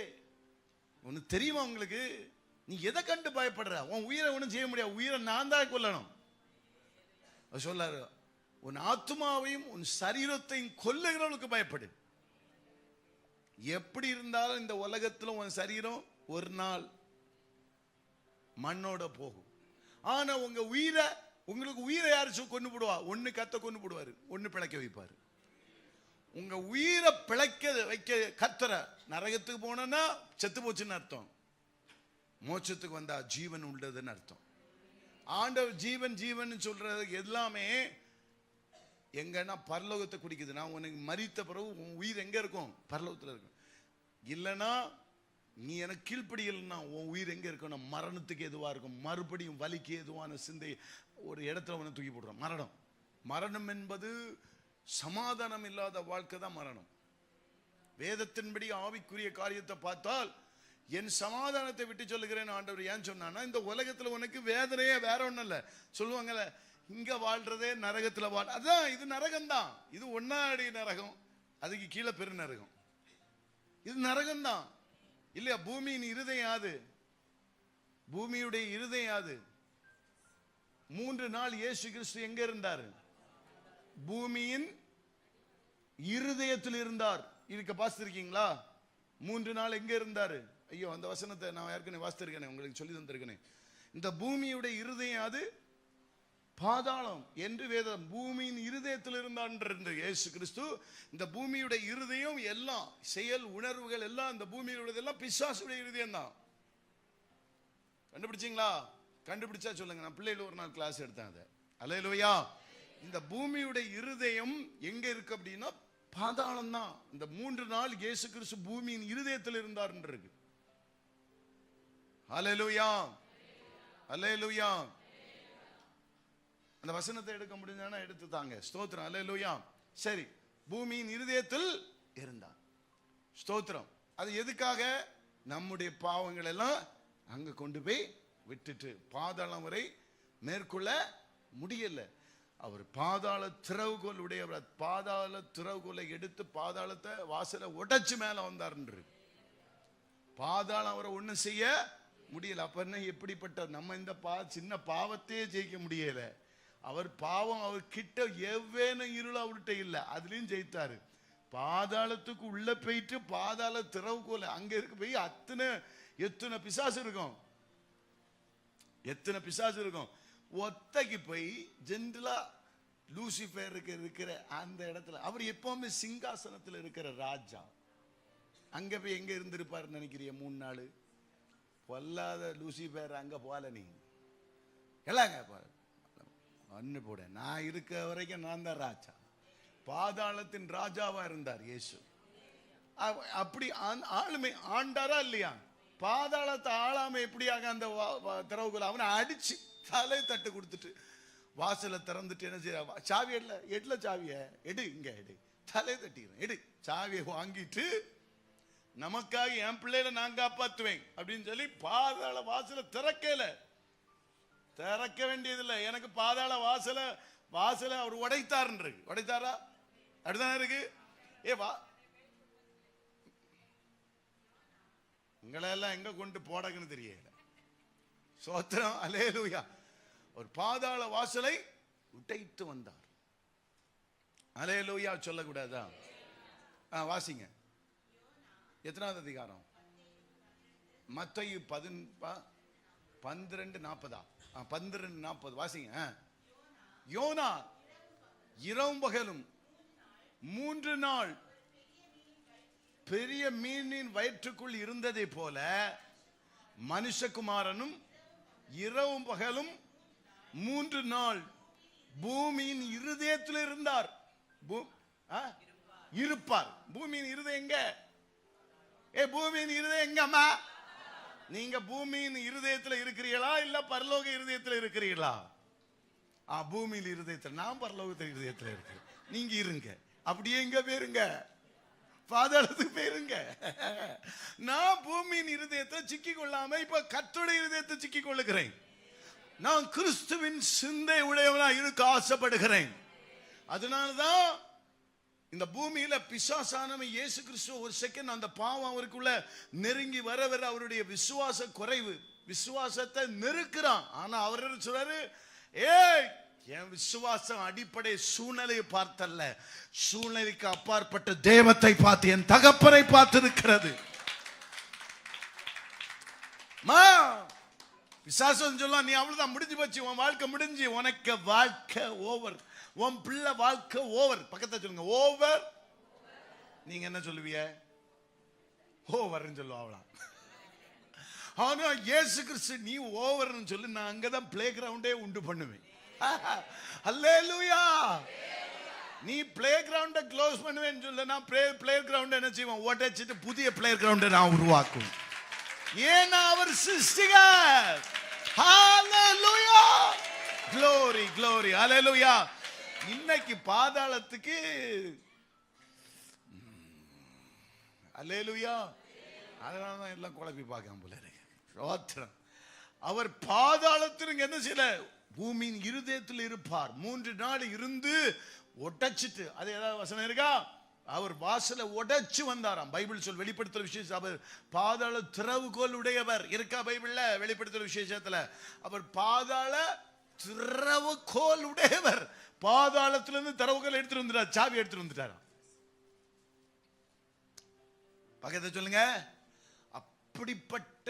உனக்கு தெரியுமா? உங்களுக்கு நீ எதை கண்டு பயப்படுற? உன் உயிரை ஒன்றும் செய்ய முடியாது, உயிரை நான் தான் கொல்லணும். சொல்லாரு, உன் ஆத்மாவையும் உன் சரீரத்தையும் கொல்லுகிறவளுக்கு பயப்படு. எப்படி இருந்தாலும் இந்த உலகத்துல உன் சரீரம் ஒரு நாள் மண்ணோட போகும். ஆனா உங்க உயிரை, உங்களுக்கு உயிரை யாரும் கொண்டு போடுவா? ஒன்னு கத்த கொண்டு போடுவாரு, ஒன்னு பிழைக்க வைப்பாரு. உங்க உயிரை பிழைக்க வைக்க கத்தர. நரகத்துக்கு போனா செத்து போச்சுன்னு அர்த்தம், மோட்சத்துக்கு வந்தா ஜீவன் உள்ளதுன்னு அர்த்தம். ஆண்டவர் ஜீவன் ஜீவன் சொல்றது எல்லாமே எங்கன்னா பரலோகத்தை குடிக்குது. நான் உனக்கு மரித்த பிறகு உன் உயிர் எங்க இருக்கும்? பரலோகத்தில் இருக்கும். இல்லைன்னா நீ எனக்கு கீழ்ப்படியல்னா உன் உயிர் எங்க இருக்கும்? மரணத்துக்கு எதுவா இருக்கும், மறுபடியும் வலிக்கு எதுவான சிந்தை ஒரு இடத்துல உன்னை தூக்கி போடுறான். மரணம். மரணம் என்பது சமாதானம் இல்லாத வாழ்க்கை தான் மரணம். வேதத்தின்படி ஆவிக்குரிய காரியத்தை பார்த்தால், என் சமாதானத்தை விட்டு சொல்லுகிறேன் ஆண்டவர் ஏன் சொன்னான்னா, இந்த உலகத்துல உனக்கு வேதனையே வேற ஒண்ணும் இல்ல. சொல்லுவாங்கல்ல, இங்க வாழ்றதே நரகத்துல அதான் இது நரகம்தான். இது ஒன்னாடி நரகம், அதுக்கு கீழே பெரு நரகம். இது நரகம்தான் இல்லையா? பூமியின் இருதயம் யாது? பூமியுடைய இருதயம் யாது? 3 நாள் இயேசு கிறிஸ்து எங்க இருந்தாரு? பூமியின் இருதயத்தில் இருந்தார். இதுக்கு பார்த்திருக்கீங்களா? 3 நாள் எங்க இருந்தாரு? ஐயோ, அந்த வசனத்தை நான் ஏற்கனவே வாசித்திருக்கேனே, உங்களுக்கு சொல்லி தந்திருக்கேனே. இந்த பூமியுடைய இருதயம் அது பாதாளம் என்று வேதம். பூமியின் இருதயத்தில் இருந்தான் இயேசு கிறிஸ்து. இந்த பூமியுடைய இருதயம் எல்லாம் செயல் உணர்வுகள் எல்லாம் இந்த பூமியுடைய எல்லாம் பிசாசுடைய இருதயம் தான். கண்டுபிடிச்சீங்களா? கண்டுபிடிச்சா சொல்லுங்க. நான் பிள்ளைகள் ஒரு நாள் கிளாஸ் எடுத்தேன் அதை. அல்லேலூயா. இந்த பூமியுடைய இருதயம் எங்க இருக்கு அப்படின்னா பாதாளம் தான். இந்த 3 நாள் இயேசு கிறிஸ்து பூமியின் இருதயத்தில் இருந்தார் இருக்கு. அல்லேலூயா, அல்லேலூயா. அந்த வசனத்தை எடுக்க முடிஞ்சா எடுத்து தாங்க. ஸ்தோத்திரம், அல்லேலூயா. சரி, பூமியின் இருதயத்தில் இருந்தார். ஸ்தோத்திரம். அது எதுக்காக? நம்முடைய பாவங்கள் எல்லாம் அங்க கொண்டு போய் விட்டுட்டு பாதாளம் வரை மேற்கொள்ள முடியல. அவர் பாதாள திறவுகோல் உடையவர். பாதாள திறவுகோலை எடுத்து பாதாளத்தை வாசலை உடைச்சு மேல வந்தார். பாதாளம் அவரை ஒண்ணும் செய்ய முடியல. அப்ப என்ன, எப்படிப்பட்ட நம்ம இந்த சின்ன பாவத்தையே ஜெயிக்க முடியல. அவர் பாவம் அவர் கிட்ட எவ்வேனும் இருள் அவர்கிட்ட இல்ல, அதுலயும் ஜெயித்தாரு. பாதாளத்துக்கு உள்ள போயிட்டு பாதாள திறவுகோல அங்க இருக்கு போய் எத்தனை பிசாசு இருக்கும், எத்தனை பிசாசு இருக்கும். ஒத்தைக்கு போய் ஜென்ரலா லூசிஃபர் இருக்கிற அந்த இடத்துல அவர் எப்பவுமே சிங்காசனத்தில் இருக்கிற ராஜா. அங்க போய் எங்க இருந்திருப்பாரு நினைக்கிறீங்க? 3 நாள். பொல்லாத லூசிஃபர் அங்க போல. நீ எல்லாங்க ஒன்னு போட, நான் இருக்க வரைக்கும் நான் தான் ராஜா. பாதாளத்தின் ராஜாவா இருந்தார் இயேசு. அப்படி ஆளுமை ஆண்டாரா இல்லையா? பாதாளத்தை ஆளாம எப்படியாக அந்த திறவுகோல் அவனை அடிச்சு தலை தட்டு கொடுத்துட்டு வாசலை திறந்துட்டு என்ன செய்ய, சாவி எட்ல சாவிய எடு, இங்க எடு, தலை தட்டிடுறேன், எடு சாவியை வாங்கிட்டு நமக்காக என் பிள்ளைகளை நான் காப்பாத்துவேன் அப்படின்னு சொல்லி பாதாள வாசலை திறக்க வேண்டியதில்லை. எனக்கு பாதாள வாசலை அவர் உடைத்தாரா அப்படிதான் இருக்கு. உங்களை எல்லாம் எங்க கொண்டு போடக்குன்னு தெரியல. சோத்திரம், அல்லேலூயா. ஒரு பாதாள வாசலை உடைத்து வந்தார். அல்லேலூயா சொல்லக்கூடாதா? வாசிங்க. எத்தனாவது அதிகாரம்? மத்தேயு 12:40 வாசிங்க. யோனா இரவும் பகலும் 3 நாள் பெரிய மீனின் வயிற்றுக்குள் இருந்ததை போல மனுஷகுமாரனும் இரவும் பகலும் 3 நாள் பூமியின் இருதயத்தில் இருந்தார். இருப்பார். பூமியின் இருதயம் எங்க? பூமியின் இருதயம் எங்கம்மா? நீங்க பூமியின் இருதயத்தில் இருக்கிறீர்களா இல்ல பரலோக இருதயத்தில் இருக்கிறீர்களா? பூமியின் இருதயத்தில். நான் பரலோகத்தில் இருதயத்தில் இருக்கிறேன். நீங்க இருங்க. அப்படியே எங்க பேருங்க? பாதாளத்துக்கு போயிருங்க. நான் பூமியின் இருதயத்தை சிக்கி கொள்ளாம இப்ப கர்த்தருடைய இருதயத்தை சிக்கி கொள்ளுகிறேன். நான் கிறிஸ்துவின் சிந்தை உடையவனா இருக்க ஆசைப்படுகிறேன். அதனாலதான் இந்த பூமியில பிசாசானவன் இயேசு கிறிஸ்து ஒரு செகண்ட் அந்த பாவம் அவருக்குள்ள நெருங்கி வர அவருடைய விசுவாச குறைவு, விசுவாசத்தை நெருக்கிறான். ஆனா அவர் சொல்றாரு, என் விசுவாசம் அடிப்படை சூழ்நிலையை பார்த்தல்ல, சூழ்நிலைக்கு அப்பாற்பட்ட தேவத்தை பார்த்து, என் தகப்பனை பார்த்து இருக்கிறது. விசுவாசம் சொல்லலாம், நீ அவ்வளவுதான், முடிஞ்சு போச்சு, உன் வாழ்க்கை முடிஞ்சு, உனக்கு வாழ்க்கை ஓவர், உன் பிள்ளை வாழ்க்கை ஓவர். பக்கத்தை சொல்லுங்க, ஓவர். நீங்க என்ன சொல்லுவீங்க? ஓவர்ன்னு சொல்லுவாங்களா? ஆனா இயேசு கிறிஸ்து நீ ஓவர்ன்னு சொல்லி நான் அங்கதான் பிளே கிரவுண்டே உண்டு பண்ணுவேன். அல்லேலூயா. நீ பிளே கிரவுண்ட க்ளோஸ் பண்ணுவேன்னு சொல்ல, நான் பிளே கிரவுண்ட் என்ன செய்வேன்? ஓட்டச்சிட்டு புதிய பிளே கிரவுண்டை நான் உருவாக்கும். ஏன்னா அவர் சிருஷ்டிகர். ஹalleluya, glory glory, ஹalleluya. இன்னைக்கு பாதாளத்துக்கு ஹalleluya, அதனால தான் எல்லாம் குழப்பி பார்க்காம போல இருக்கு. ஸ்தோத்திரம். அவர் பாதாளத்திற்கு என்ன செய்யல? பூமியின் இருதயத்தில் இருப்பார். 3 நாள் இருந்து உடைச்சிட்டு, அது ஏதாவது வசனம் இருக்கா? அவர் வாசலை உடைச்சு வந்தாராம். பைபிள் சொல் வெளிப்படுத்துற விசேஷம். அவர் பாதாள திறவுகோல் உடையவர். இருக்கா பைபிள்ல? வெளிப்படுத்துற விசேஷத்துல அவர் பாதாள திறவுகோல் உடையவர். பாதாளத்திலிருந்து திறவுகோல் எடுத்துட்டு வந்துட்டார், சாவி எடுத்துட்டு வந்துட்டார். பக்கத்தை சொல்லுங்க. அப்படிப்பட்ட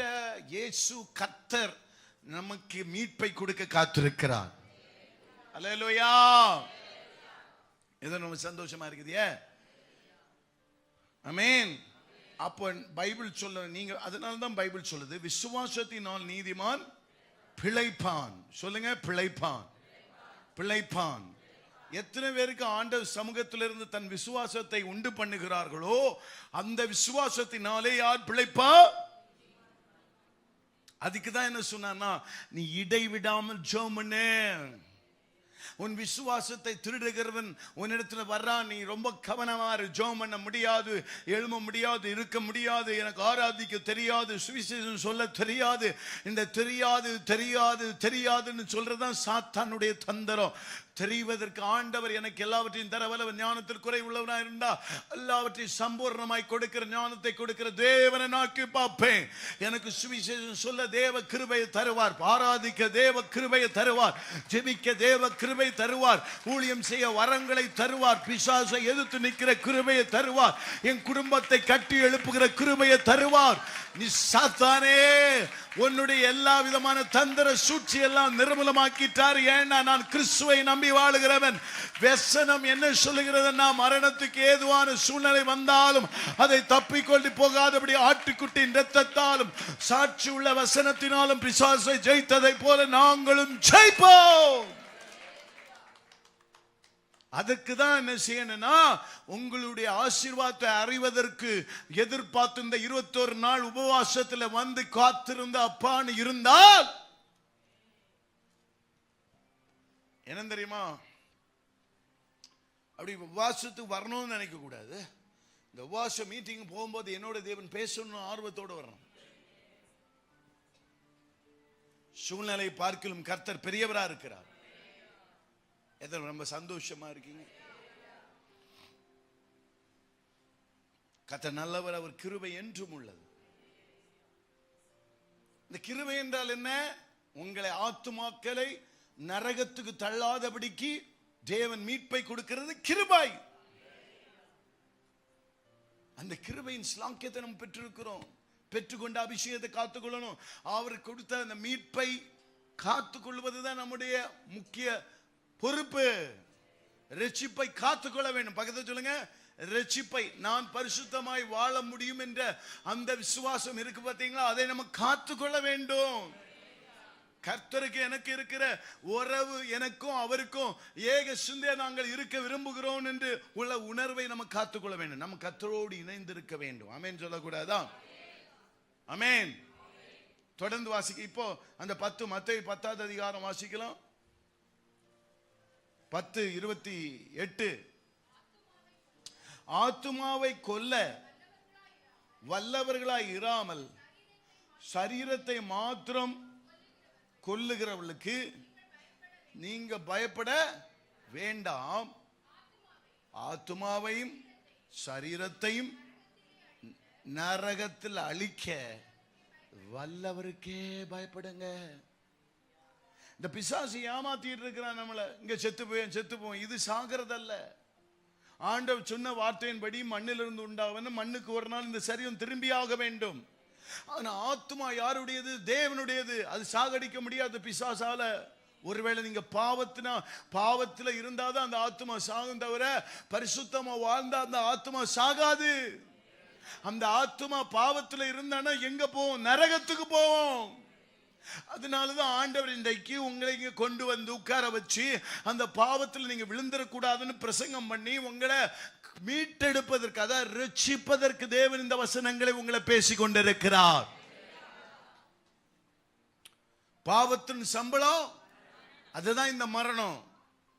இயேசு கர்த்தர் நமக்கு மீட்பை கொடுக்க காத்திருக்கிறார். அல்லேலூயா. இது நம்ம சந்தோஷமா இருக்குது. ஆமென். அப்போ பைபிள் சொல்ல, நீங்க அதனால தான் பைபிள் சொல்லுது, விசுவாசத்தினால் நீதிமான் பிழைப்பான். சொல்லுங்க, பிழைப்பான். பிழைப்பான். எத்தனை பேருக்கு ஆண்டவர் சமூகத்திலிருந்து தன் விசுவாசத்தை உண்டு பண்ணுகிறார்களோ அந்த விசுவாசத்தினாலே யார் பிழைப்பா? அதுக்கு தான் என்ன சொன்னா, நீ இடைவிடாமல் ஜெபம் பண்ணு. உன் விசுவாசத்தை திருடுகிறவன் உன்னிடத்துல வர்றான், நீ ரொம்ப கவனமா இரு. ஜெபம் பண்ண முடியாது, எழும முடியாது, இருக்க முடியாது, எனக்கு ஆராதிக்க தெரியாது, சுவிசேஷம் சொல்ல தெரியாது, இந்த தெரியாதுன்னு சொல்றதுதான் சாத்தானுடைய தந்திரம். தெரிவதற்கு ஆண்டவர் எனக்கு எல்லாவற்றையும் தர வல்லவர். ஞானத்தில் குறை உள்ளவனா இருந்தா எல்லாவற்றையும் சம்பூர்ணமாய் கொடுக்கிற ஞானத்தை கொடுக்கிற தேவனை நோக்கி பார்ப்பேன். எனக்கு சுவிசேஷம் சொல்ல தேவ கிருபையை தருவார், ஆராதிக்க தேவ கிருபையை தருவார், ஜெபிக்க தேவ கிருபை தருவார், ஊழியம் செய்ய வரங்களை தருவார், பிசாசை எதிர்த்து நிற்கிற கிருபையை தருவார், என் குடும்பத்தை கட்டி எழுப்புகிற கிருபையை தருவார். நீ சாத்தானே, உன்னுடைய எல்லா விதமான தந்திர சூழ்ச்சி எல்லாம் நிர்மூலமாக்கிட்டார். ஏன்னா நான் கிறிஸ்துவை நம்பி வாழுகிறவன். வெசனம் என்ன சொல்லுகிறதுன்னா, மரணத்துக்கு ஏதுவான சூழ்நிலை வந்தாலும் அதை தப்பிக்கொண்டு போகாதபடி ஆட்டுக்குட்டியின் இரத்தத்தாலும் சாட்சி உள்ள வசனத்தினாலும் பிசாசை ஜெயித்ததை போல நாங்களும் ஜெயிப்போம். அதுக்கு தான் என்ன செய்யணும்னா, உங்களுடைய ஆசீர்வாதத்தை அறிவதற்கு எதிர்பார்த்து இந்த 21 நாள் உபவாசத்துல வந்து காத்திருந்த அப்பான்னு இருந்தால் என்ன தெரியுமா, அப்படி உபவாசத்துக்கு வரணும்னு நினைக்க கூடாது. இந்த உபவாச மீட்டிங் போகும்போது என்னோட தேவன் பேசணும் ஆர்வத்தோடு வரணும். சூழ்நிலை பார்க்கலும் கர்த்தர் பெரியவரா இருக்கிறார். எதில் ரொம்ப சந்தோஷமா இருக்கீங்க? கர்த்தர் நல்லவர், அவர் கிருபை என்றும் உள்ளது. இந்த கிருபை என்றால் என்ன? உங்களை ஆத்துமாக்களை நரகத்துக்கு தள்ளாதபடிக்கு தேவன் மீட்பை கொடுக்கிறது கிருபை. அந்த கிருபையின் ஸ்லாக்கியத்தை நம்ம பெற்றிருக்கிறோம். பெற்றுக்கொண்ட அபிஷேகத்தை காத்துக்கொள்ளணும். அவர் கொடுத்த அந்த மீட்பை காத்துக்கொள்வதுதான் நம்முடைய முக்கிய பொறுப்பு. ரட்சிப்பை காத்துக்கொள்ள வேண்டும். பக்கத்துல சொல்லுங்க, ரட்சிப்பை. நான் பரிசுத்தமாய் வாழ முடியும் என்ற அந்த விசுவாசம் இருக்கு பார்த்தீங்களா, அதை நம்ம காத்துக்கொள்ள வேண்டும். கர்த்தருக்கு எனக்கு இருக்கிற உறவு, எனக்கும் அவருக்கும் ஏக சிந்தையா நாங்கள் இருக்க விரும்புகிறோம் என்று உள்ள உணர்வை நம்ம காத்துக்கொள்ள வேண்டும். நம்ம கர்த்தரோடு இணைந்து இருக்க வேண்டும். ஆமென் சொல்லக்கூடாதா? ஆமென். தொடர்ந்து வாசிக்க. இப்போ அந்த 10 மத்தேயு 10வது அதிகாரம் வாசிக்கலாம். 10:28. ஆத்துமாவை கொல்ல வல்லவர்களாய் இராமல் சரீரத்தை மாத்திரம் கொல்லுகிறவர்களுக்கு நீங்க பயப்பட வேண்டாம். ஆத்துமாவையும் சரீரத்தையும் நரகத்தில் அழிக்க வல்லவருக்கே பயப்படுங்க. இந்த பிசாசு ஏமாத்திட்டு இருக்கிறான் நம்மளை. இங்க செத்து போய் இது சாகிறதல்ல. ஆண்டவர் சொன்ன வார்த்தையின்படி மண்ணிலிருந்து உண்டாவன மண்ணுக்கு ஒரு நாள் இந்த சரீரம் திரும்பியாக வேண்டும். ஆனா ஆத்மா யாருடையது? தேவனுடையது. அது சாகடிக்க முடியாது பிசாசால. ஒருவேளை நீங்க பாவத்துல இருந்தாதான் அந்த ஆத்மா சாகும், தவிர பரிசுத்தமா வாழ்ந்தா அந்த ஆத்மா சாகாது. அந்த ஆத்மா பாவத்துல இருந்தானா எங்க போவோம்? நரகத்துக்கு போவோம். அதனாலதான் ஆண்டவர் இன்றைக்கு உங்களை இங்க கொண்டு வந்து உட்கார வச்சு அந்த பாவத்தில் நீங்க விழுந்துடக்கூடாதுன்னு பிரசங்கம் பண்ணி உங்களை மீட்டெடுப்பதற்கு, அதாவது ரட்சிப்பதற்கு தேவன் இந்த வசனங்களை உங்களை பேசிக் கொண்டிருக்கிறார். பாவத்தின் சம்பளம் அதுதான் இந்த மரணம்.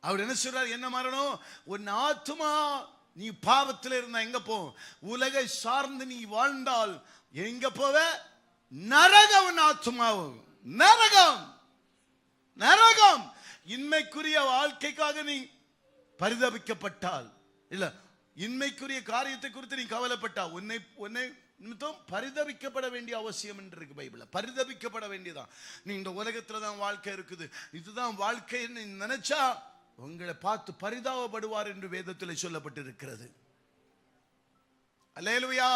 அவர் என்ன சொல்றார்? என்ன மரணம்? உன் ஆத்துமா நீ பாவத்தில் இருந்தா எங்க போ? உலகை சார்ந்து நீ வாழ்ந்தால் எங்க போவ? நரகம். ஆத்துமாவும் நரகம். நரகம். இன்மைக்குரிய வாழ்க்கைக்காக நீ பரிதபிக்கப்பட்டால், இல்ல இன்மைக்குரிய காரியத்தை குறித்து நீ கவலைப்பட்டா, உன்னை நிமித்தம் பரிதபிக்கப்பட வேண்டிய அவசியம் என்று இருக்கு பைபிள்ல. பரிதபிக்கப்பட வேண்டியதான். நீ இந்த உலகத்துல தான் வாழ்க்கை இருக்குது, இதுதான் வாழ்க்கைன்னு நினைச்சா உங்களை பார்த்து பரிதாபப்படுவார் என்று வேதத்தில் சொல்லப்பட்டிருக்கிறது. அல்லேலூயா.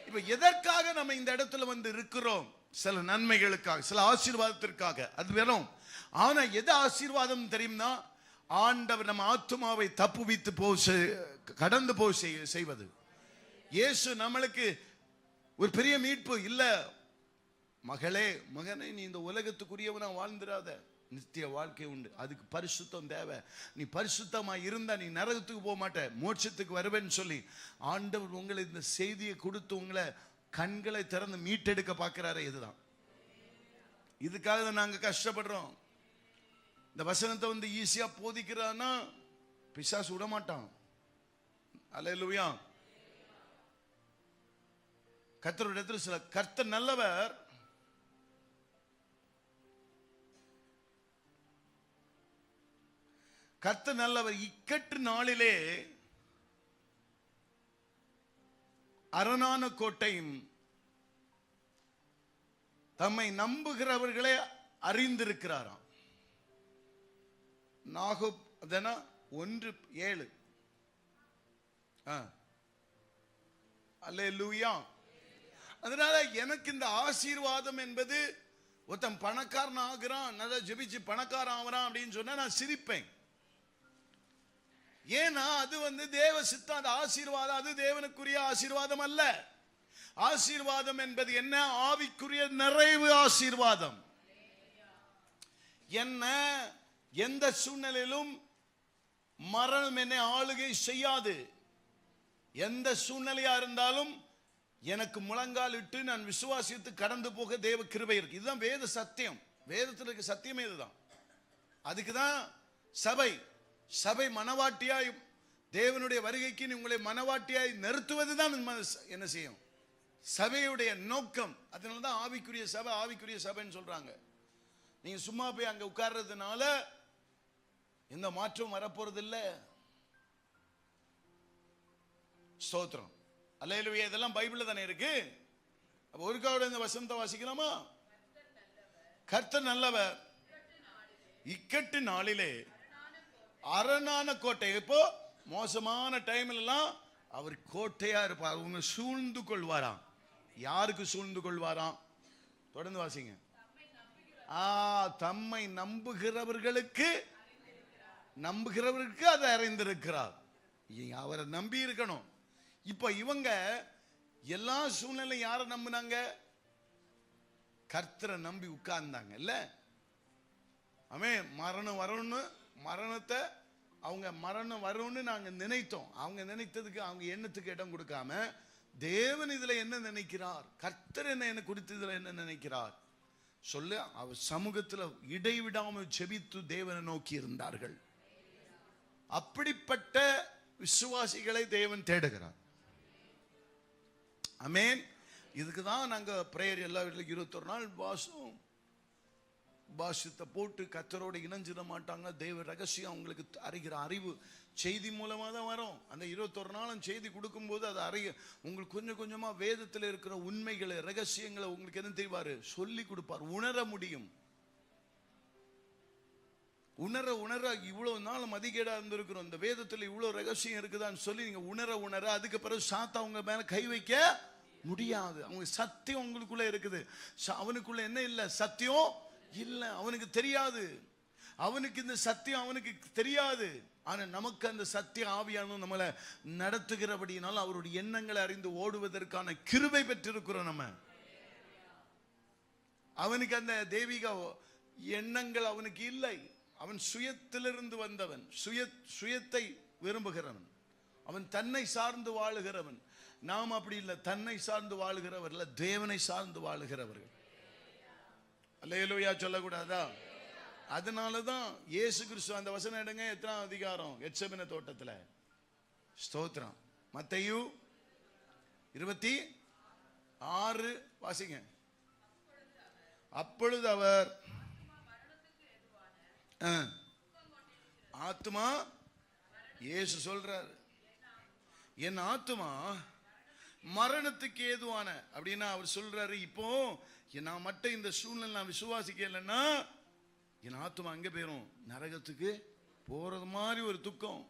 இப்ப எதற்காக நம்ம இந்த இடத்துல வந்து இருக்கிறோம்? சில நன்மைகளுக்காக, சில ஆசீர்வாதத்திற்காக. அது வேணும். ஆனா எது ஆசீர்வாதம் தெரியும்னா, ஆண்டவர் நம்ம ஆத்துமாவை தப்புவித்து கடந்து செய்வது. இயேசு நம்மளுக்கு ஒரு பெரிய மீட்பு இல்ல. மகளே மகனே, நீ இந்த உலகத்துக்குரியவனா வாழ்ந்துடாத, நித்திய வாழ்க்கை உண்டு. அதுக்கு பரிசுத்தம் தேவை. நீ பரிசுத்தமா இருந்தா நீ நரகத்துக்கு போக மாட்ட, மோட்சத்துக்கு வருவேன்னு சொல்லி ஆண்டவர் உங்களை இந்த செய்தியை கொடுத்து உங்களை கண்களை திறந்து மீட்டெடுக்க பார்க்கிறாரு. இதுதான், இதுக்காக தான் நாங்க கஷ்டப்படுறோம். இந்த வசனத்தை வந்து ஈஸியா போதிக்கிறான்னா பிசாசு விட மாட்டான். அல்லேலூயா. கர்த்தருடைய இடத்துல சில கர்த்தர் நல்லவர். கர்த்தர் நல்லவர். இக்கட்டு நாளிலே அரணான கோட்டையும் தம்மை நம்புகிறவர்களே அறிந்திருக்கிறாராம். நாகூப் 1:7. அல்லேலூயா. அதனால எனக்கு இந்த ஆசீர்வாதம் என்பது, ஒருத்தன் பணக்காரன் ஆகிறான், நல்லா ஜெபிச்சு பணக்காரன் ஆகிறான் அப்படின்னு சொன்னா நான் சிரிப்பேன். ஏன்னா அது வந்து தேவ சித்தம். அது ஆசீர்வாதம், அது தேவனுக்குரிய ஆசீர்வாதம் அல்ல. ஆசீர்வாதம் என்பது என்ன? ஆவிக்குரிய நிறைவு ஆசீர்வாதம். என்ன எந்த சூழ்நிலையிலும் மரணம் என்னை ஆளுகை செய்யாது. எந்த சூழ்நிலையா இருந்தாலும் எனக்கு முழங்கால் இட்டு நான் விசுவாசித்து கடந்து போக தேவ கிருபை இருக்கு. இதுதான் வேத சத்தியம். வேதத்தில் இருக்க சத்தியமே இதுதான். அதுக்குதான் சபை. சபை மனவாட்டியாய் தேவனுடைய வருகைக்கு உங்களை மனவாட்டியாய் நிறுத்துவதுதான் என்ன செய்யும்? சபையுடைய நோக்கம். அதனாலதான் ஆவிக்குரிய சபை, ஆவிக்குரிய சபைன்னு சொல்றாங்க. நீங்க சும்மா போய் அங்க உட்கார்றதுனால எந்த மாற்றம் வரப்போறது இல்லை. ஸ்தோத்திரம், அல்லேலூயா. இதெல்லாம் பைபிள்ல தானே இருக்கு. ஒருக்காவோட இந்த வசனத்தை வாசிக்கலாமா? கர்த்தர் நல்லவர், இக்கட்டு நாளிலே அரணான கோட்டை. இப்போ மோசமான டைம்ல எல்லாம் அவர் கோட்டையா இருப்பார். அவங்க சூழ்ந்து கொள்வாராம். யாருக்கு சூழ்ந்து கொள்வாராம்? தொடர்ந்து வாசிங்க. தம்மை நம்புகிறவர்களுக்கு அதை அறிந்திருக்கிறார். அவரை நம்பி இருக்கணும். இப்ப இவங்க எல்லா சூழ்நிலையும் யாரை நம்பினாங்க? கர்த்தரை நம்பி உட்கார்ந்தாங்க இல்ல? அவன் மரணம் வரணும்னு, மரணத்தை அவங்க மரணம் வரும்னு நாங்க நினைத்தோம். அவங்க நினைத்ததுக்கு, அவங்க எண்ணத்துக்கு இடம் கொடுக்காம தேவன் இதுல என்ன நினைக்கிறார், கர்த்தர் என்ன குறித்து இதுல என்ன நினைக்கிறார் சொல்லு. அவர் சமூகத்துல இடைவிடாமல் செபித்து தேவனை நோக்கி இருந்தார்கள். அப்படிப்பட்ட விசுவாசிகளை தேவன் தேடுகிறார். ஆமென். இதுக்கு தான் நாங்க பிரேயர் எல்லா வீட்டிலும் 21 நாள் பாஷத்தை போட்டு கர்த்தரோட இணைஞ்சிட மாட்டாங்க. தேவ ரகசியம் அவங்களுக்கு அறிகிற அறிவு செய்தி மூலமா தான் வரும். அந்த 21 நாளும் செய்தி கொடுக்கும்போது அது உங்களுக்கு கொஞ்சம் கொஞ்சமா வேதத்தில் இருக்கிற உண்மைகளை, ரகசியங்களை உங்களுக்கு என்ன செய்வாரு? சொல்லி கொடுப்பார். உணர முடியும். உணர உணர இவ்வளவு நாள் மதிகேடா இருந்திருக்கிறோம், இந்த வேதத்தில் இவ்வளவு ரகசியம் இருக்குதான்னு சொல்லி நீங்க உணர உணர அதுக்கு பிறகு சாத்தா அவங்க மேல கை வைக்க முடியாது. அவங்க சத்தியம் உங்களுக்குள்ள இருக்குது. அவனுக்குள்ள என்ன இல்லை? சத்தியம் இல்ல. அவனுக்கு தெரியாது. அவனுக்கு இந்த சத்தியம் அவனுக்கு தெரியாது. ஆனா நமக்கு அந்த சத்திய ஆவியானவர் நம்மளை நடத்துகிறபடியினால் அவருடைய எண்ணங்களை அறிந்து ஓடுவதற்கான கிருபை பெற்றிருக்கிறோம் நம்ம. அவனுக்கு அந்த தெய்வீக எண்ணங்கள் அவனுக்கு இல்லை. அவன் சுயத்திலிருந்து வந்தவன், சுயத்தை விரும்புகிறவன், அவன் தன்னை சார்ந்து வாழுகிறவன். நாம் அப்படி இல்லை. தன்னை சார்ந்து வாழுகிறவர்கள், தேவனை சார்ந்து வாழுகிறவர்கள். அல்லேலூயா சொல்லக்கூடாதா? அதனாலதான் இயேசு கிறிஸ்து அந்த வசனம் எடுங்க. எத்தனாம் அதிகாரம்? கெத்செமனே தோட்டத்துல. ஸ்தோத்திரம். மத்தேயு 26 வாசிங்க. அப்பொழுது அவர் ஆத்மா, இயேசு சொல்றார், என் ஆத்மா மரணத்துக்கு ஏதுவான அப்படின்னா அவர் சொல்றாரு. இப்போ நான் மட்டும் இந்த சூழ்நிலை நான் விசுவாசிக்கலைன்னா என் ஆத்மா அங்கே போயிடும், நரகத்துக்கு போறது மாதிரி ஒரு துக்கம்.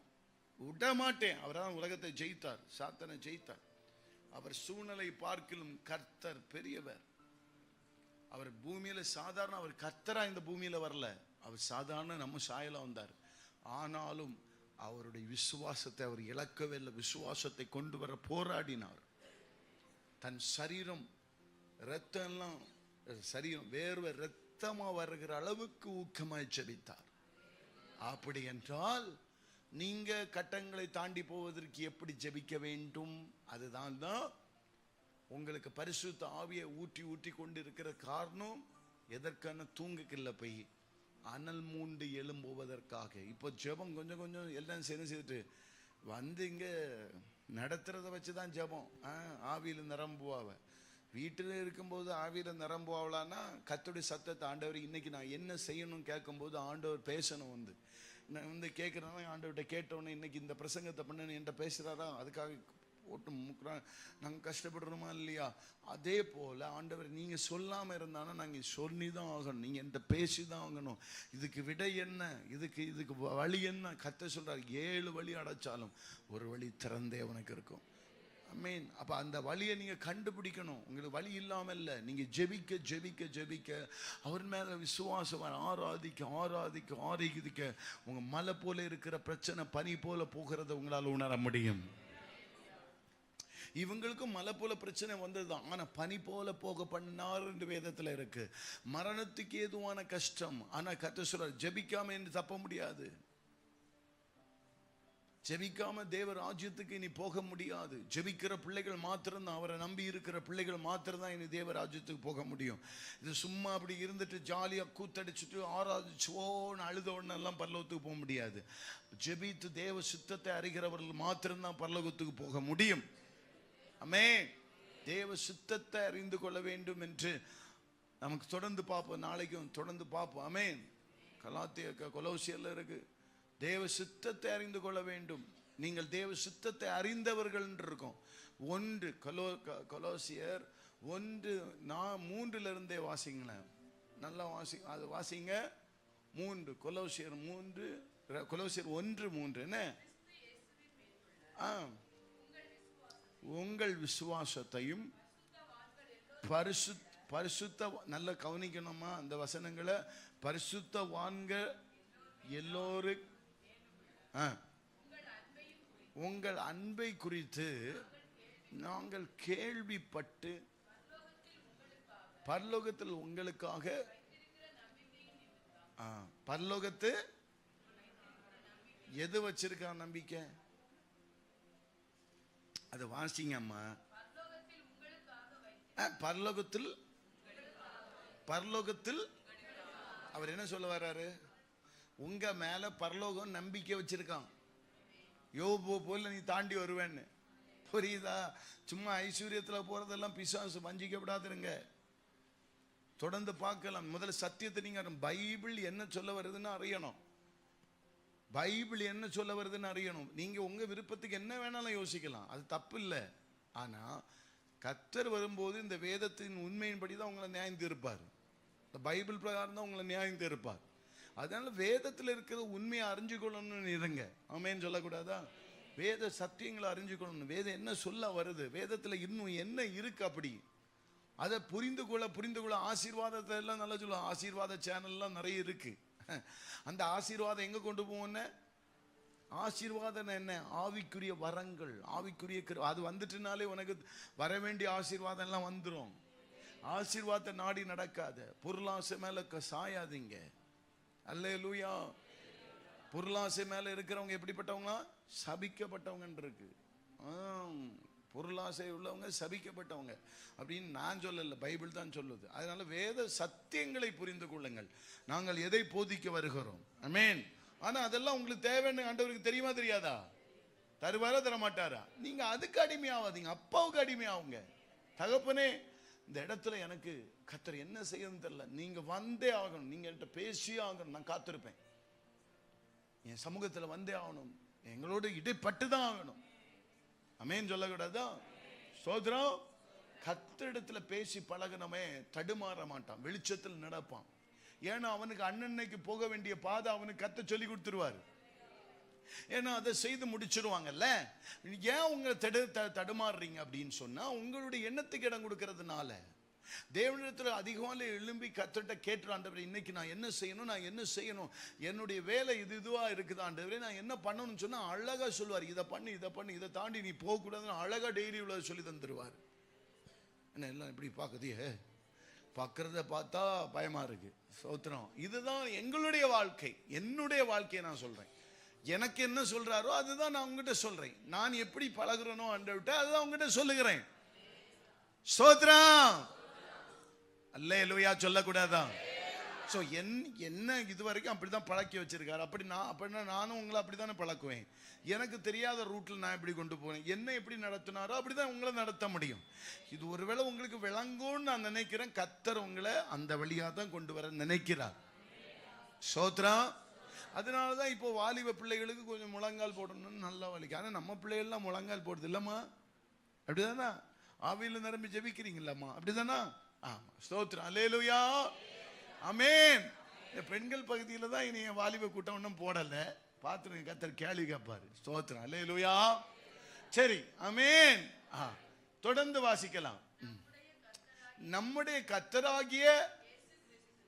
விட மாட்டேன். அவர்தான் உலகத்தை ஜெயித்தார், சாத்தானை ஜெயித்தார். அவர் சூழ்நிலை பார்க்கிலும் கர்த்தர் பெரியவர். அவர் பூமியில சாதாரண, அவர் கர்த்தரா இந்த பூமியில வரல, அவர் சாதாரண நம்ம சாயலா வந்தார். ஆனாலும் அவருடைய விசுவாசத்தை அவர் இழக்கவே இல்லை. விசுவாசத்தை கொண்டு வர போராடினார். தன் சரீரம் ரத்தம் எல்லாம், சரீரம் வேர்வை ரத்தமா வருகிற அளவுக்கு ஊக்கமாய் ஜெபித்தார். அப்படி என்றால் நீங்க கட்டங்களை தாண்டி போவதற்கு எப்படி ஜெபிக்க வேண்டும்? அதுதான் தான் உங்களுக்கு பரிசுத்த ஆவியை ஊற்றி ஊற்றி கொண்டு இருக்கிற காரணம். எதற்கான? தூங்குக்கில்ல போய் அனல் மூண்டு எழும்புவதற்காக. இப்போ ஜெபம் கொஞ்சம் கொஞ்சம் எல்லாம் செய்துட்டு வந்து இங்க நடத்துறத வச்சுதான் ஜெபம். ஆவியில நிரம்புவாவ. வீட்டில் இருக்கும்போது ஆவியில நிரம்புவாவலான்னா கர்த்தருடைய சத்தத்தை, ஆண்டவர் இன்னைக்கு நான் என்ன செய்யணும் கேட்கும்போது ஆண்டவர் பேசணும். நான் கேட்குறேன்னா ஆண்டவர்கிட்ட கேட்டோன்னே இன்னைக்கு இந்த பிரசங்கத்தை பண்ணு என்கிட்ட பேசுகிறாரா, அதுக்காக போட்டு முக்குறான். நாங்கள் கஷ்டப்படுறோமா இல்லையா? அதே போல் ஆண்டவர் நீங்கள் சொல்லாமல் இருந்தானா நாங்கள் சொல்லி தான் ஆகணும். நீங்கள் என்கிட்ட பேசி தான் ஆகணும். இதுக்கு விடை என்ன, இதுக்கு வழி என்ன? கர்த்தர் சொல்கிறார், 7 வழி அடைச்சாலும் ஒரு வழி திறந்தே உனக்கு இருக்கும். மீன் அப்போ அந்த வழியை நீங்கள் கண்டுபிடிக்கணும். உங்களுக்கு வழி இல்லாமல் இல்லை. நீங்கள் ஜெபிக்க ஜெபிக்க ஜெபிக்க அவர் மேலே விசுவாசம் ஆராதிக்க உங்கள் மலை போல இருக்கிற பிரச்சனை பனி போல போகிறத உங்களால் உணர முடியும். இவங்களுக்கும் மலை போல பிரச்சனை வந்ததுதான், ஆனா பனி போல போக பண்ணார் என்று வேதத்துல இருக்கு. மரணத்துக்கு ஏதுவான கஷ்டம், ஆனா கர்த்தர் சொல்றார் ஜெபிக்காம என்று தப்ப முடியாது. ஜெபிக்காம தேவ ராஜ்யத்துக்கு இனி போக முடியாது. ஜெபிக்கிற பிள்ளைகள் மாத்திரம்தான், அவரை நம்பி இருக்கிற பிள்ளைகள் மாத்திரம்தான் இனி தேவ ராஜ்யத்துக்கு போக முடியும். இது சும்மா அப்படி இருந்துட்டு ஜாலியா கூத்தடிச்சுட்டு ஆராதிச்சோன்னு அழுதோன்னு எல்லாம் பரலோகத்துக்கு போக முடியாது. ஜெபித்து தேவ சித்தத்தை அறிகிறவர்கள் மாத்திரம்தான் பரலோகத்துக்கு போக முடியும். ஆமென். தேவ சித்தத்தை அறிந்து கொள்ள வேண்டும் என்று நமக்கு தொடர்ந்து பார்ப்போம், நாளைக்கும் தொடர்ந்து பார்ப்போம். ஆமென். கொலோசியர்ல இருக்கு, தேவ சித்தத்தை அறிந்து கொள்ள வேண்டும். நீங்கள் தேவ சித்தத்தை அறிந்தவர்கள் என்று இருக்கும். 1 கொலோசியர் 1:3 வாசிங்களேன். நல்லா அது வாசிங்க. 3 கொலோசியர் 1:3 என்ன? உங்கள் விசுவாசத்தையும் பரிசுத்த நல்ல கவனிக்கணுமா அந்த வசனங்களை. பரிசுத்தவான்கள் எல்லோரும் உங்கள் அன்பை குறித்து நாங்கள் கேள்விப்பட்டு பரலோகத்தில் உங்களுக்காக பரலோகத்து எது வச்சிருக்கா நம்பிக்கை? அது வாசிங்க அம்மா. பரலோகத்தில் அவர் என்ன சொல்ல வர்றாரு? உங்க மேல பரலோகம் நம்பிக்கை வச்சிருக்கான். யோபு போல நீ தாண்டி வருவேன்னு. புரியுதா? சும்மா ஐஸ்வர்யத்துல போறதெல்லாம் பிசாசு, வஞ்சிக்கப்படாதுங்க. தொடர்ந்து பார்க்கலாம். முதல்ல சத்தியத்தை நீங்க பைபிள் என்ன சொல்ல வருதுன்னு அறியணும். பைபிள் என்ன சொல்ல வருதுன்னு அறியணும். நீங்க உங்க விருப்பத்துக்கு என்ன வேணாலும் யோசிக்கலாம், அது தப்பு இல்லை. ஆனா கர்த்தர் வரும்போது இந்த வேதத்தின் உண்மையின்படி தான் உங்களை நியாயம் தீர்ப்பார். இந்த பைபிள் பிரகாரம் தான் உங்களை நியாயம் தீர்ப்பார். அதனால வேதத்தில் இருக்கிற உண்மையை அறிஞ்சுக்கொள்ளணும்னு இருங்க. ஆமேன்னு சொல்லக்கூடாதா? வேத சத்தியங்களை அறிஞ்சுக்கொள்ளணும். வேதம் என்ன சொல்ல வருது, வேதத்தில் இன்னும் என்ன இருக்கு, அப்படி அதை புரிந்து கொள்ள ஆசீர்வாதத்தை எல்லாம் நல்லா சொல்லுவோம். ஆசீர்வாத சேனல்லாம் நிறைய இருக்கு. அந்த ஆசீர்வாதம் எங்க கொண்டு போவோன்னு? ஆசீர்வாதம் என்ன? ஆவிக்குரிய வரங்கள், ஆவிக்குரிய அது வந்துட்டுனாலே உனக்கு வர வேண்டிய ஆசீர்வாதம் எல்லாம் வந்துடும். ஆசீர்வாதத்தை நாடி நடக்காத, பொருளாசை மேல சாயாதீங்க. அல்லேலூயா. பொருளாசை மேல இருக்கிறவங்க எப்படிப்பட்டவங்க? சபிக்கப்பட்டவங்க இருக்கு. பொருளாசை உள்ளவங்க சபிக்கப்பட்டவங்க அப்படின்னு நான் சொல்லல, பைபிள் தான் சொல்லுது. அதனால வேத சத்தியங்களை புரிந்து கொள்ளுங்கள். நாங்கள் எதை போதிக்க வருகிறோம். ஆமென். ஆனா அதெல்லாம் உங்களுக்கு தேவைன்னு ஆண்டவருக்கு தெரியுமா தெரியாதா? தருவாரா தர மாட்டாரா? நீங்க அதுக்கு அடிமையாவாதீங்க, அப்பாவுக்கு அடிமையாவுங்க. தகப்பனே, இந்த இடத்துல எனக்கு கர்த்தர் என்ன செய்யணும்னு தெரியல, நீங்க வந்தே ஆகணும், நீங்க என்கிட்ட பேசியே ஆகணும், நான் காத்திருப்பேன். என் சமூகத்துல வந்தே ஆகணும், எங்களோட இடைப்பட்டு தான் ஆகணும். ஆமென் சொல்லக்கூடாதா? சோதரம். கர்த்தரிடத்துல பேசி பழகனமே தடுமாற மாட்டான், வெளிச்சத்தில் நடப்பான். ஏன்னா அவனுக்கு அண்ணன்னைக்கு போக வேண்டிய பாதை அவனுக்கு கர்த்தர் சொல்லி கொடுத்துருவாரு. ஏன்னா அதை செய்து முடிச்சிருவாங்கல்ல. ஏன் உங்க தடுமாறுறீங்க அப்படின்னு சொன்னா, உங்களுடைய எண்ணத்துக்கு இடம் கொடுக்கறதுனால. தேவனிடத்துல அதிகமாக எழும்பி கர்த்தர்ட்ட கேட்டு, ஆண்டவரே இன்னைக்கு நான் என்ன செய்யணும், என்னுடைய வேலை இதுவா இருக்குது ஆண்டவரே, நான் என்ன பண்ணணும்னு சொன்னா அழகா சொல்லுவார். இதை பண்ணு, இதை தாண்டி நீ போக கூடாதுன்னு அழகா டெய்லி உள்ள சொல்லி தந்துருவார். என்ன எல்லாம் இப்படி பார்க்குதே, பார்க்கறத பார்த்தா பயமா இருக்கு. சோத்திரம். இதுதான் எங்களுடைய வாழ்க்கை, என்னுடைய வாழ்க்கையை நான் சொல்றேன். எனக்கு என்ன சொல்றாரோ அதுதான் நான் உங்ககிட்ட சொல்றேன். நான் எப்படி பழகுறனோ ஆண்டவர்ட்ட அதுதான் உங்ககிட்ட சொல்லுகிறேன். ஸ்தோத்திரம். அல்லேலூயா சொல்லக்கூடாதா? ஸோ என்ன இது வரைக்கும் அப்படிதான் பழக்கி வச்சிருக்காரு. அப்படின்னா நானும் உங்களை அப்படித்தானே பழக்குவேன். எனக்கு தெரியாத ரூட்ல நான் எப்படி கொண்டு போனேன், என்ன எப்படி நடத்தினாரோ அப்படிதான் உங்களை நடத்த முடியும். இது ஒருவேளை உங்களுக்கு விளங்கும்னு நான் நினைக்கிறேன். கர்த்தர் உங்களை அந்த வழியா தான் கொண்டு வர நினைக்கிறார். ஸ்தோத்திரம். அதனாலதான் இப்போ வாலிப பிள்ளைகளுக்கு கொஞ்சம் முழங்கால் போடணும்னு நல்லா வலிக்கு. ஆனா நம்ம பிள்ளைகள்லாம் முழங்கால் போடுது இல்லம்மா, அப்படிதானா? ஆவியில நிரம்பி ஜெபிக்கிறீங்களம்மா, அப்படிதானா? ஆமா. ஸ்தோத்திரம். அல்லேலூயா. ஆமென். பெண்கள் பகுதியில தான் இனி வாலிப கூட்டம் ஒன்றும் போடல. பார்த்துருங்க, கர்த்தர் கேள்வி கேட்பாரு. ஸ்தோத்திரம். அல்லேலூயா. சரி, ஆமென். தொடர்ந்து வாசிக்கலாம். நம்முடைய கர்த்தராகிய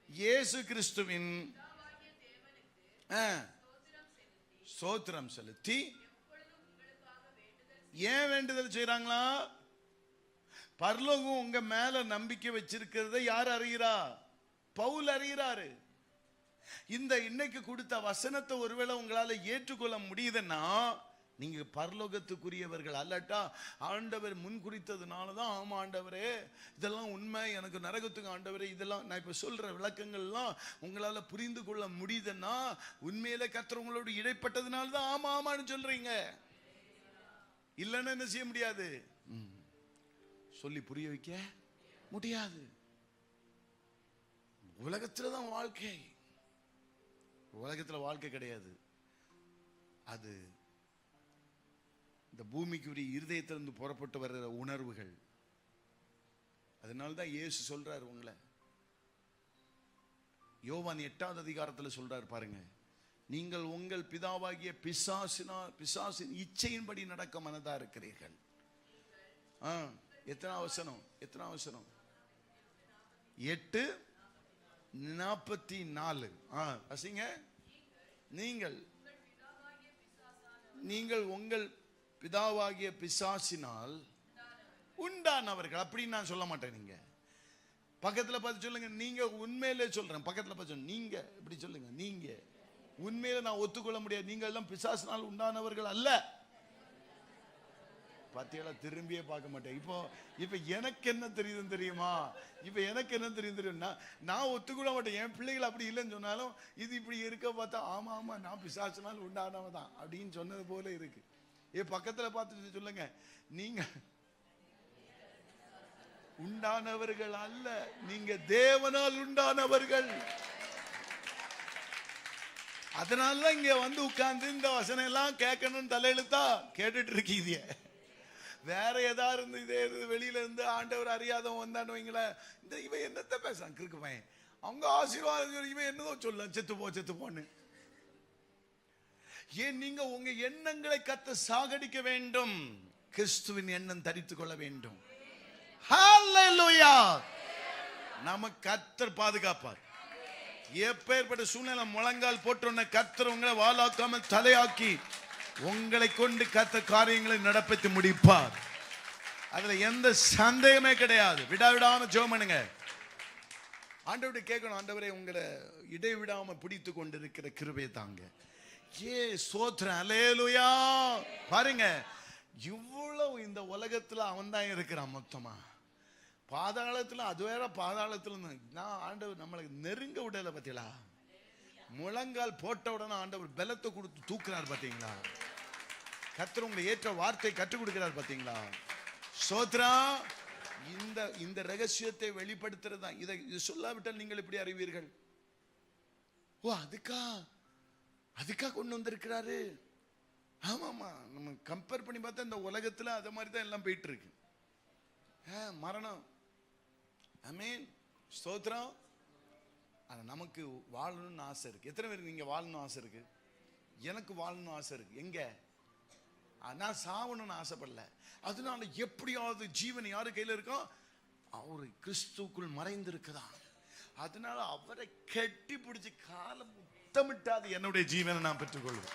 இயேசு கிறிஸ்துவின் ஸ்தோத்திரம் செலுத்தி ஏன் வேண்டுதல் செய்றாங்களா? பரலோகம் உங்க மேல நம்பிக்கை வச்சிருக்கிறத யார் அறிகிறா? பவுல் அறிகிறாரு. இந்த இன்னைக்கு கொடுத்த வசனத்தை ஒருவேளை உங்களால ஏற்றுக்கொள்ள முடியுதுன்னா நீங்க பரலோகத்துக்குரியவர்கள் அல்லட்டா ஆண்டவர் முன் குறித்ததுனாலதான் ஆமா ஆண்டவரே இதெல்லாம் உண்மை, எனக்கு நரகத்துக்கு ஆண்டவரே இதெல்லாம் நான் இப்ப சொல்ற விளக்கங்கள்லாம் உங்களால புரிந்து கொள்ள முடியுதுன்னா உண்மையில கர்த்தர் உங்களோடு இடைப்பட்டதுனாலதான் ஆமா ஆமான்னு சொல்றீங்க. இல்லைன்னா என்ன செய்ய முடியாது, சொல்லி புரிய வைக்க முடியாது. உலகத்துலதான் வாழ்க்கை, உலகத்துல வாழ்க்கை கிடையாது. அது இந்த பூமிக்குரிய இருதயத்திலிருந்து புறப்பட்டு வர்ற உணர்வுகள். அதனால்தான் இயேசு சொல்றாரு, உங்களை யோவான் 8வது அதிகாரத்தில் சொல்றாரு பாருங்க, நீங்கள் உங்கள் பிதாவாகிய பிசாசின் இச்சையின்படி நடக்க மனதா இருக்கிறீர்கள். எத்தனாவது வசனம் 8:44. வசிங்க. நீங்கள் உங்கள் பிதாவாகிய பிசாசினால் உண்டானவர்கள் அப்படின்னு நான் சொல்ல மாட்டேன். நீங்க பக்கத்துல பார்த்து சொல்லுங்க, நீங்க உண்மையிலே சொல்றேன். பக்கத்துல பார்த்து சொல்லுங்க, நீங்க இப்படி சொல்லுங்க, நீங்க உண்மையில நான் ஒத்துக்கொள்ள முடியாது, நீங்கள் எல்லாம் பிசாசினால் உண்டானவர்கள் அல்ல. பத்தியெல்லாம் திரும்பியே பார்க்க மாட்டேன். இப்போ எனக்கு என்ன தெரியுதுன்னு தெரியுமா, இப்போ எனக்கு என்ன தெரியும், நான் ஒத்துக்கொள்ள மாட்டேன். என் பிள்ளைகள் அப்படி இல்லைன்னு சொன்னாலும் இது இப்படி இருக்க பார்த்தா ஆமா ஆமா நான் பிசாசினால் உண்டானவன் தான் அப்படின்னு சொன்னது போல இருக்கு. பக்கத்துல பார்த்துட்டு சொல்லுங்க, நீங்க உண்டானவர்கள் அல்ல, நீங்க தேவனால் உண்டானவர்கள். அதனால இங்க வந்து உட்கார்ந்து இந்த வசனம் எல்லாம் கேட்கணும்னு தலையெழுத்தா கேட்டுட்டு இருக்கீங்க. வேற ஏதாவது இருந்து இதே வெளியில இருந்து ஆண்டவர் அறியாதவன் வந்தான்னு வைங்களேன், இந்த இவன் என்னத்த பேசுறான் கிறுக்கு பையன், அவங்க ஆசீர்வாதம் இவன் என்னதோ சொல்ல செத்து போன்னு. ஏன் நீங்க உங்க எண்ணங்களை கத்த சாகடிக்க வேண்டும், கிறிஸ்துவின் எண்ணம் தரித்துக் கொள்ள வேண்டும். ஹல்லேலூயா. நம்ம கர்த்தர் பாதுகாப்பார். எப்பேற்பட்ட சூழ்நிலை முழங்கால் போட்டு கர்த்தர் உங்களை வாளாக்காமல் தலையாக்கி உங்களை கொண்டு கர்த்தர் காரியங்களை நடப்பித்து முடிப்பார். அதுல எந்த சந்தேகமே கிடையாது. விடாம ஜெபம் பண்ணுங்க. ஆண்டவரை கேட்கணும், ஆண்டவரே உங்களை இடைவிடாம பிடித்து கொண்டிருக்கிற கிருபை தாங்க. ஸ்தோத்திரம், அல்லேலூயா. பாருங்க, இவ்வளவு இந்த உலகத்துல அவன் தான் இருக்கிறான். மொத்தமா பாதாளத்துல, அது வேற பாதாளத்துல நான் ஆண்டவர் நம்மளை நெருங்க விடல. பாத்தீங்களா, முழங்கால் போட்ட உடனே ஆண்டவர் பலத்தை கொடுத்து தூக்குறார். பாத்தீங்களா, கர்த்தர் உங்களை ஏற்ற வார்த்தை கற்றுக் கொடுக்கிறார். பாத்தீங்களா, ஸ்தோத்திரம். இந்த ரகசியத்தை வெளிப்படுத்துறது தான். இதை சொல்லாவிட்டால் நீங்கள் எப்படி அறிவீர்கள்? ஓ, அதுக்கா கொண்டு வந்திருக்கிறாரு. ஆமாமா, நம்ம கம்பேர் பண்ணி பார்த்தா இந்த உலகத்துல அது மாதிரி தான் எல்லாம் போயிட்டு இருக்கு. மரணம், ஆமென், ஸ்தோத்திரம். ஆனா நமக்கு வாழணும்னு ஆசை இருக்கு. எத்தனை பேருக்கு நீங்க வாழணும் ஆசை இருக்கு? எனக்கு வாழணும் ஆசை இருக்கு. எங்க நான் சாவணும்னு ஆசைப்படல. அதனால எப்படியாவது ஜீவன் யாரு கையில இருக்கும்? அவரு கிறிஸ்துக்குள் மறைந்திருக்குதான். அதனால அவரை கட்டி பிடிச்சு காலம் முத்தமிட்டாது என்னுடைய ஜீவனை நான் பெற்றுக்கொள்வேன்.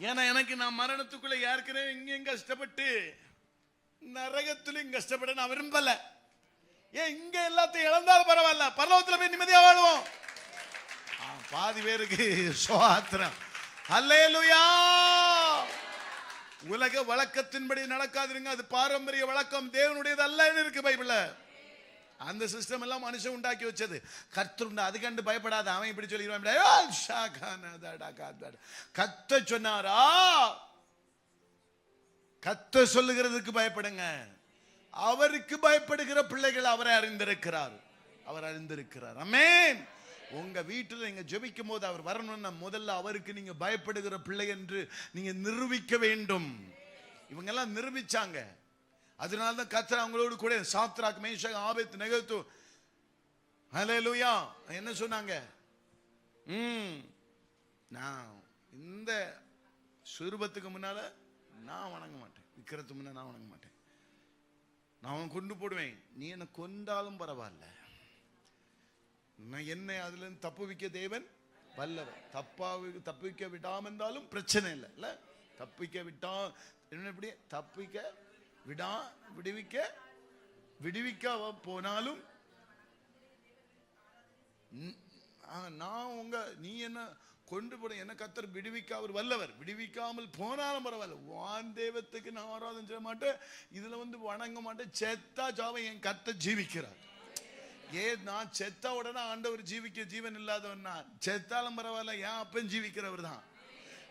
ஏன்னா எனக்கு நான் மரணத்துக்குள்ள ஏற்கனவே இங்கேயும் கஷ்டப்பட்டு நரகத்திலும் கஷ்டப்பட நான் விரும்பல. ஏன் இங்க எல்லாத்தையும் இழந்தாலும் பரவாயில்ல, பரலோகத்துல போய் நிம்மதியா வாழுவோம். பாதி பேருக்கு ஸ்தோத்திரம், அல்லேலூயா. உலக வழக்கத்தின்படி நடக்காதுங்க, அது பாரம்பரிய வழக்கம், தேவனுடையது அல்லன்னு இருக்கு பைபிள்ல. அந்த சிஸ்டம் எல்லாம் மனுஷன் உண்டாக்கி வச்சது. கர்த்தர் உண்டு, அது கண்டு பயப்படாத. அவன் இப்படி சொல்லிடுவான். கர்த்தர் சொன்னாரா, கர்த்தர் சொல்லுகிறதுக்கு பயப்படுங்க. அவருக்கு பயப்படுகிற பிள்ளைகள் அவரை அறிந்திருக்கிறார். ஆமென். உங்க வீட்டில் நீங்க ஜெபிக்கும் போது அவர் வரணும்னா முதல்ல அவருக்கு நீங்க பயப்படுகிற பிள்ளை என்று நீங்க நிரூபிக்க வேண்டும். இவங்க எல்லாம் நிரூபிச்சாங்க. அதனாலதான் கர்த்தர் அவங்களோடு கூட சாத்ராக், மேஷாக், ஆபேத்நேகோ, ஹல்லேலூயா, என்ன சொன்னாங்க? நான் இந்த சுரூபத்துக்கு முன்னால நான் வணங்க மாட்டேன், விக்கிரத்துக்கு முன்னால நான் வணங்க மாட்டேன், நான் அவன் கொண்டு போடுவேன், நீ என்ன கொண்டாலும் பரவாயில்ல, என்னை அதுல இருந்து தப்புவிக்க தேவன் வல்லவர். தப்புவிக்க விடாம இருந்தாலும் பிரச்சனை இல்லை. இல்ல தப்பிக்க விட்டா என்ன, இப்படி தப்பிக்க விடுவிக்க போனாலும் நீ என்ன கொண்டு போட என்ன கர்த்தர் விடுவிக்க அவர் வல்லவர். விடுவிக்காமல் போனாலும் பரவாயில்ல, வான் தெய்வத்துக்கு நான் ஆராதனை செய்ய மாட்டேன், இதுல வணங்க மாட்டேன், செத்தா சாவ என் கர்த்தர் ஜீவிக்கிறார். நான் செத்தா உடனே ஆண்டவர் ஜீவிக்க ஜீவன் இல்லாதவன், நான் செத்தாலும் பரவாயில்ல, என் அப்பன் ஜீவிக்கிறவர் தான்.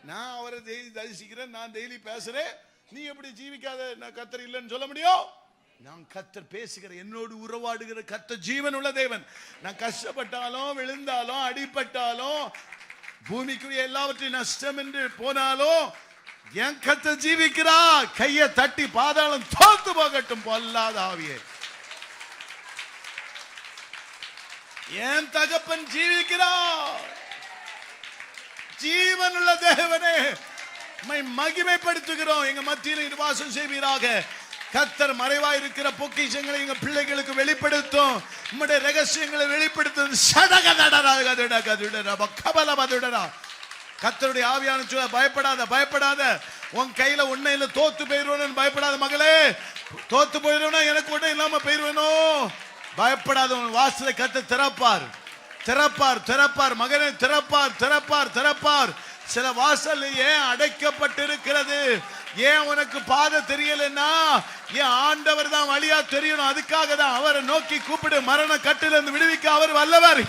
நான் அவரை டெய்லி தரிசிக்கிறேன், நான் டெய்லி பேசுறேன், நீ எப்படி ஜீவிக்காத நான் கர்த்தர் இல்லைன்னு சொல்ல முடியும்? நான் கர்த்தர் பேசுகிற, என்னோடு உறவாடுகிற கர்த்தர் ஜீவன் உள்ள தேவன். நான் கஷ்டப்பட்டாலும் விழுந்தாலும் அடிபட்டாலும் பூமிக்குரிய எல்லாவற்றையும் நஷ்டம் என்று போனாலும் என் கர்த்தர் ஜீவிக்கிறா. கையை தட்டி பாதாளம் தோத்து போகட்டும் பொல்லாத ஆவியே, என் தகப்பன் ஜீவிக்கிறார். ஜீவன் உள்ள தேவனே மகிமைப்படுத்துகிறோம். எங்க மத்தியில் வாசம் செய்வீராக. கர்த்தர் மறைவாய் இருக்கிற பொக்கிஷங்களை எங்க பிள்ளைகளுக்கு வெளிப்படுத்தும். உம்முடைய ரகசியங்களை வெளிப்படுத்தும். கர்த்தருடைய ஆவியான சொல்ல, பயப்படாத பயப்படாத, உன் கையில உன்னையில தோத்து போயிருவேன்னு பயப்படாத மகளே. தோத்து போயிருவேனா, எனக்கு ஒண்ணு இல்லாம போயிருவேனோ, பயப்படாத. உன் வாசலை கர்த்தர் திறப்பார் திறப்பார் திறப்பார் மகனே, திறப்பார் திறப்பார் திறப்பார். சில வாசல் ஏன் அடைக்கப்பட்டிருக்கிறது? ஏன் உனக்கு பாதை தெரியலன்னா, ஏன் ஆண்டவர் தான் வழியா தெரியணும். அதுக்காக தான் அவரை நோக்கி கூப்பிடு. மரண கட்டிலிருந்து விடுவிக்க அவர் வல்லவர்.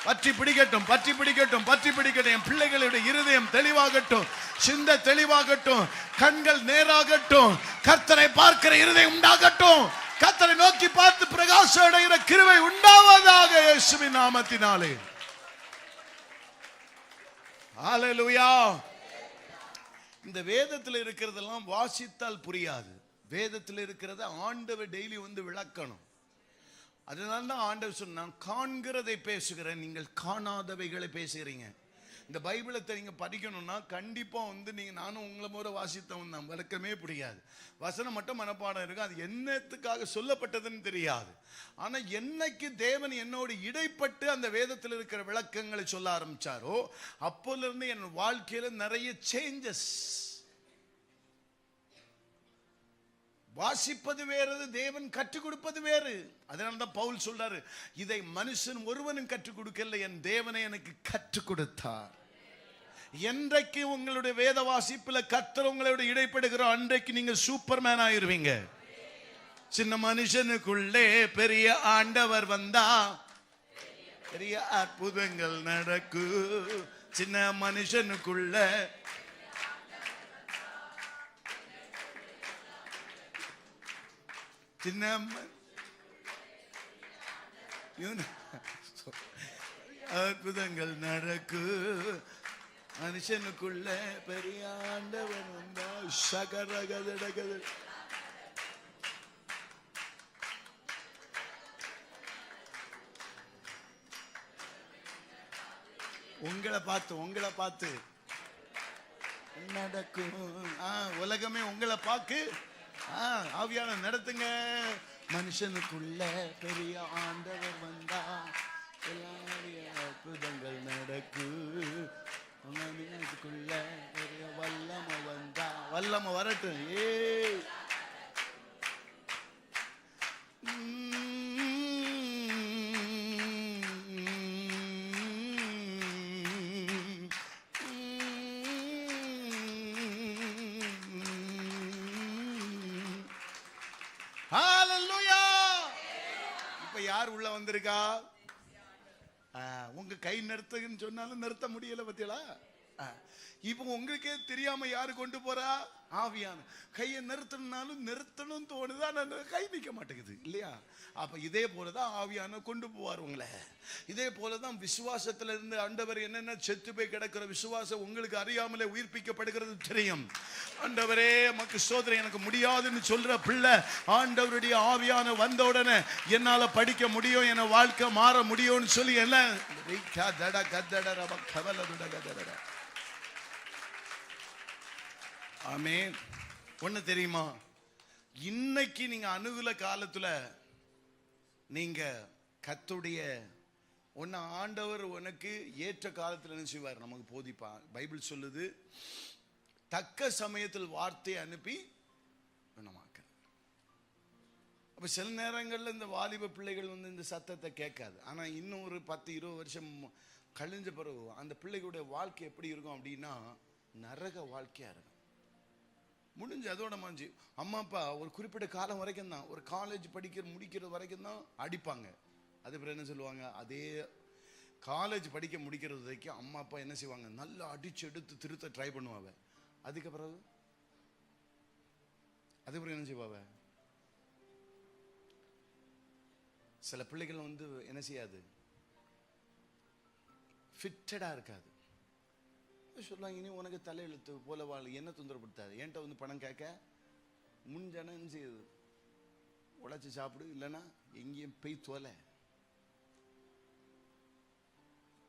பற்றி பிடிக்கட்டும் பற்றி பிடிக்கட்டும் பற்றி பிடிக்கட்டும். என் பிள்ளைகளுடைய இருதயம் தெளிவாகட்டும், சிந்தை தெளிவாகட்டும், கண்கள் நேராகட்டும், கர்த்தரை பார்க்கிற இருதயம் உண்டாகட்டும், கர்த்தரை நோக்கி பார்த்து பிரகாசம் அடைகிற கிருபை உண்டாவதாக இயேசுவின் நாமத்தினாலே. ஹல்லேலூயா. இந்த வேதத்தில் இருக்கிறதெல்லாம் வாசித்தால் புரியாது. வேதத்தில் இருக்கிறத ஆண்டவர் டெய்லி விளக்கணும். அதனால தான் ஆண்டவர் சொன்னான், காண்கிறதை பேசுகிறேன், நீங்கள் காணாதவைகளை பேசுகிறீங்க. இந்த பைபிளை நீங்க படிக்கணும்னா கண்டிப்பா நீங்க, நானும் உங்களை முறை வாசித்தவன் தான், விளக்கமே புரியாது. வசனம் மட்டும் மனப்பாடம் இருக்கு, அது என்னத்துக்காக சொல்லப்பட்டதுன்னு தெரியாது. ஆனா என்னைக்கு தேவன் என்னோடு இடைப்பட்டு அந்த வேதத்தில் இருக்கிற விளக்கங்களை சொல்ல ஆரம்பிச்சாரோ, அப்போல இருந்து என் வாழ்க்கையில நிறைய சேஞ்சஸ். வாசிப்பது வேறு, தேவன் கற்றுக் கொடுப்பது வேறு. அதனால்தான் பவுல் சொல்றாரு, இதை மனுஷன் ஒருவனும் கற்றுக் கொடுக்கல, என் தேவனை எனக்கு கற்றுக் கொடுத்தார். என்றைக்கு உங்களுடைய வேத வாசிப்புல கர்த்தர் உங்களோட இடைப்படுகிறோம், அன்றைக்கு நீங்க சூப்பர்மேன் ஆயிருவீங்க. சின்ன மனுஷனுக்குள்ளே பெரிய ஆண்டவர் வந்தா பெரிய அற்புதங்கள் நடக்கும். சின்ன மனுஷனுக்குள்ள சின்ன அற்புதங்கள் நடக்கும். மனுஷனுக்குள்ள பெரிய ஆண்டவன் வந்தா சகரகதடகத. உங்களை பார்த்து நடக்கும். உலகமே உங்களை பார்க்கு. ஆவியான நடத்துங்க. மனுஷனுக்குள்ள பெரிய ஆண்டவர் வந்தா அற்புதங்கள் நடக்கும். மனுஷனுக்குள்ள பெரிய வல்லமை வந்தா, வல்லமை வரட்டும். இப்ப யார் உள்ள வந்திருக்கா? உங்க கை நிறுத்துன்னு சொன்னாலும் நிறுத்த முடியல பத்தியலா. இப்ப உங்களுக்கே தெரியாம யாரு கொண்டு போறா? ஆவியான. கையை நிறுத்தணும்னாலும் நிறுத்தணும் தோணுதா, கை நிக்க மாட்டேங்குது இல்லையா? அப்ப இதே போலதான் ஆவியான கொண்டு போவார் உங்களை. இதே போலதான் விசுவாசத்துல இருந்து ஆண்டவர் என்னென்ன செத்து போய் கிடக்கிற விசுவாசம் உங்களுக்கு அறியாமலே உயிர்ப்பிக்கப்படுகிறது தெரியும். ஆண்டவரே மக்கு சோதனை, எனக்கு முடியாதுன்னு சொல்ற பிள்ளை ஆண்டவருடைய ஆவியான வந்த உடனே என்னால படிக்க முடியும், என வாழ்க்கை மாற முடியும்னு சொல்லி எல்லாம் ஆமென். ஒண்ணு தெரியுமா, இன்னைக்கு நீங்க அனுகூல காலத்துல நீங்க கர்த்தருடைய ஒன்னு ஆண்டவர் உனக்கு ஏற்ற காலத்தில் என்ன செய்வார்? நமக்கு போதிப்பார். பைபிள் சொல்லுது, தக்க சமயத்தில் வார்த்தை அனுப்பி குணமாக்க. அப்போ சில நேரங்களில் இந்த வாலிப பிள்ளைகள் இந்த சத்தத்தை கேட்காது. ஆனால் இன்னும் ஒரு 10-20 வருஷம் கழிஞ்ச பிறகு அந்த பிள்ளைகளுடைய வாழ்க்கை எப்படி இருக்கும் அப்படின்னா நரக வாழ்க்கையாக இருக்கும். முடிஞ்சு அதோட மாஞ்சி அம்மா அப்பா ஒரு குறிப்பிட்ட காலம் வரைக்கும் தான், ஒரு காலேஜ் முடிக்கிறது வரைக்கும் தான் அடிப்பாங்க. அதுக்கப்புறம் என்ன சொல்லுவாங்க, அதே காலேஜ் படிக்க முடிக்கிறது வரைக்கும் அம்மா அப்பா என்ன செய்வாங்க, நல்லா அடிச்சு எடுத்து திருத்த ட்ரை பண்ணுவாங்க. அதுக்கப்புறம் என்ன செய்வாங்க, சில பிள்ளைகள் என்ன செய்யாது, ஃபிட்டடா இருக்காது. சொல்லுவாங்க, இனி உனக்கு தலையெழுத்து போல வாழ், என்ன தொந்தரப்படுத்தாது, என்கிட்ட பணம் கேட்க முன்ஜன என்ன செய்யுது, உழைச்சி சாப்பிடு, இல்லைன்னா எங்கேயும் போய் தோலை.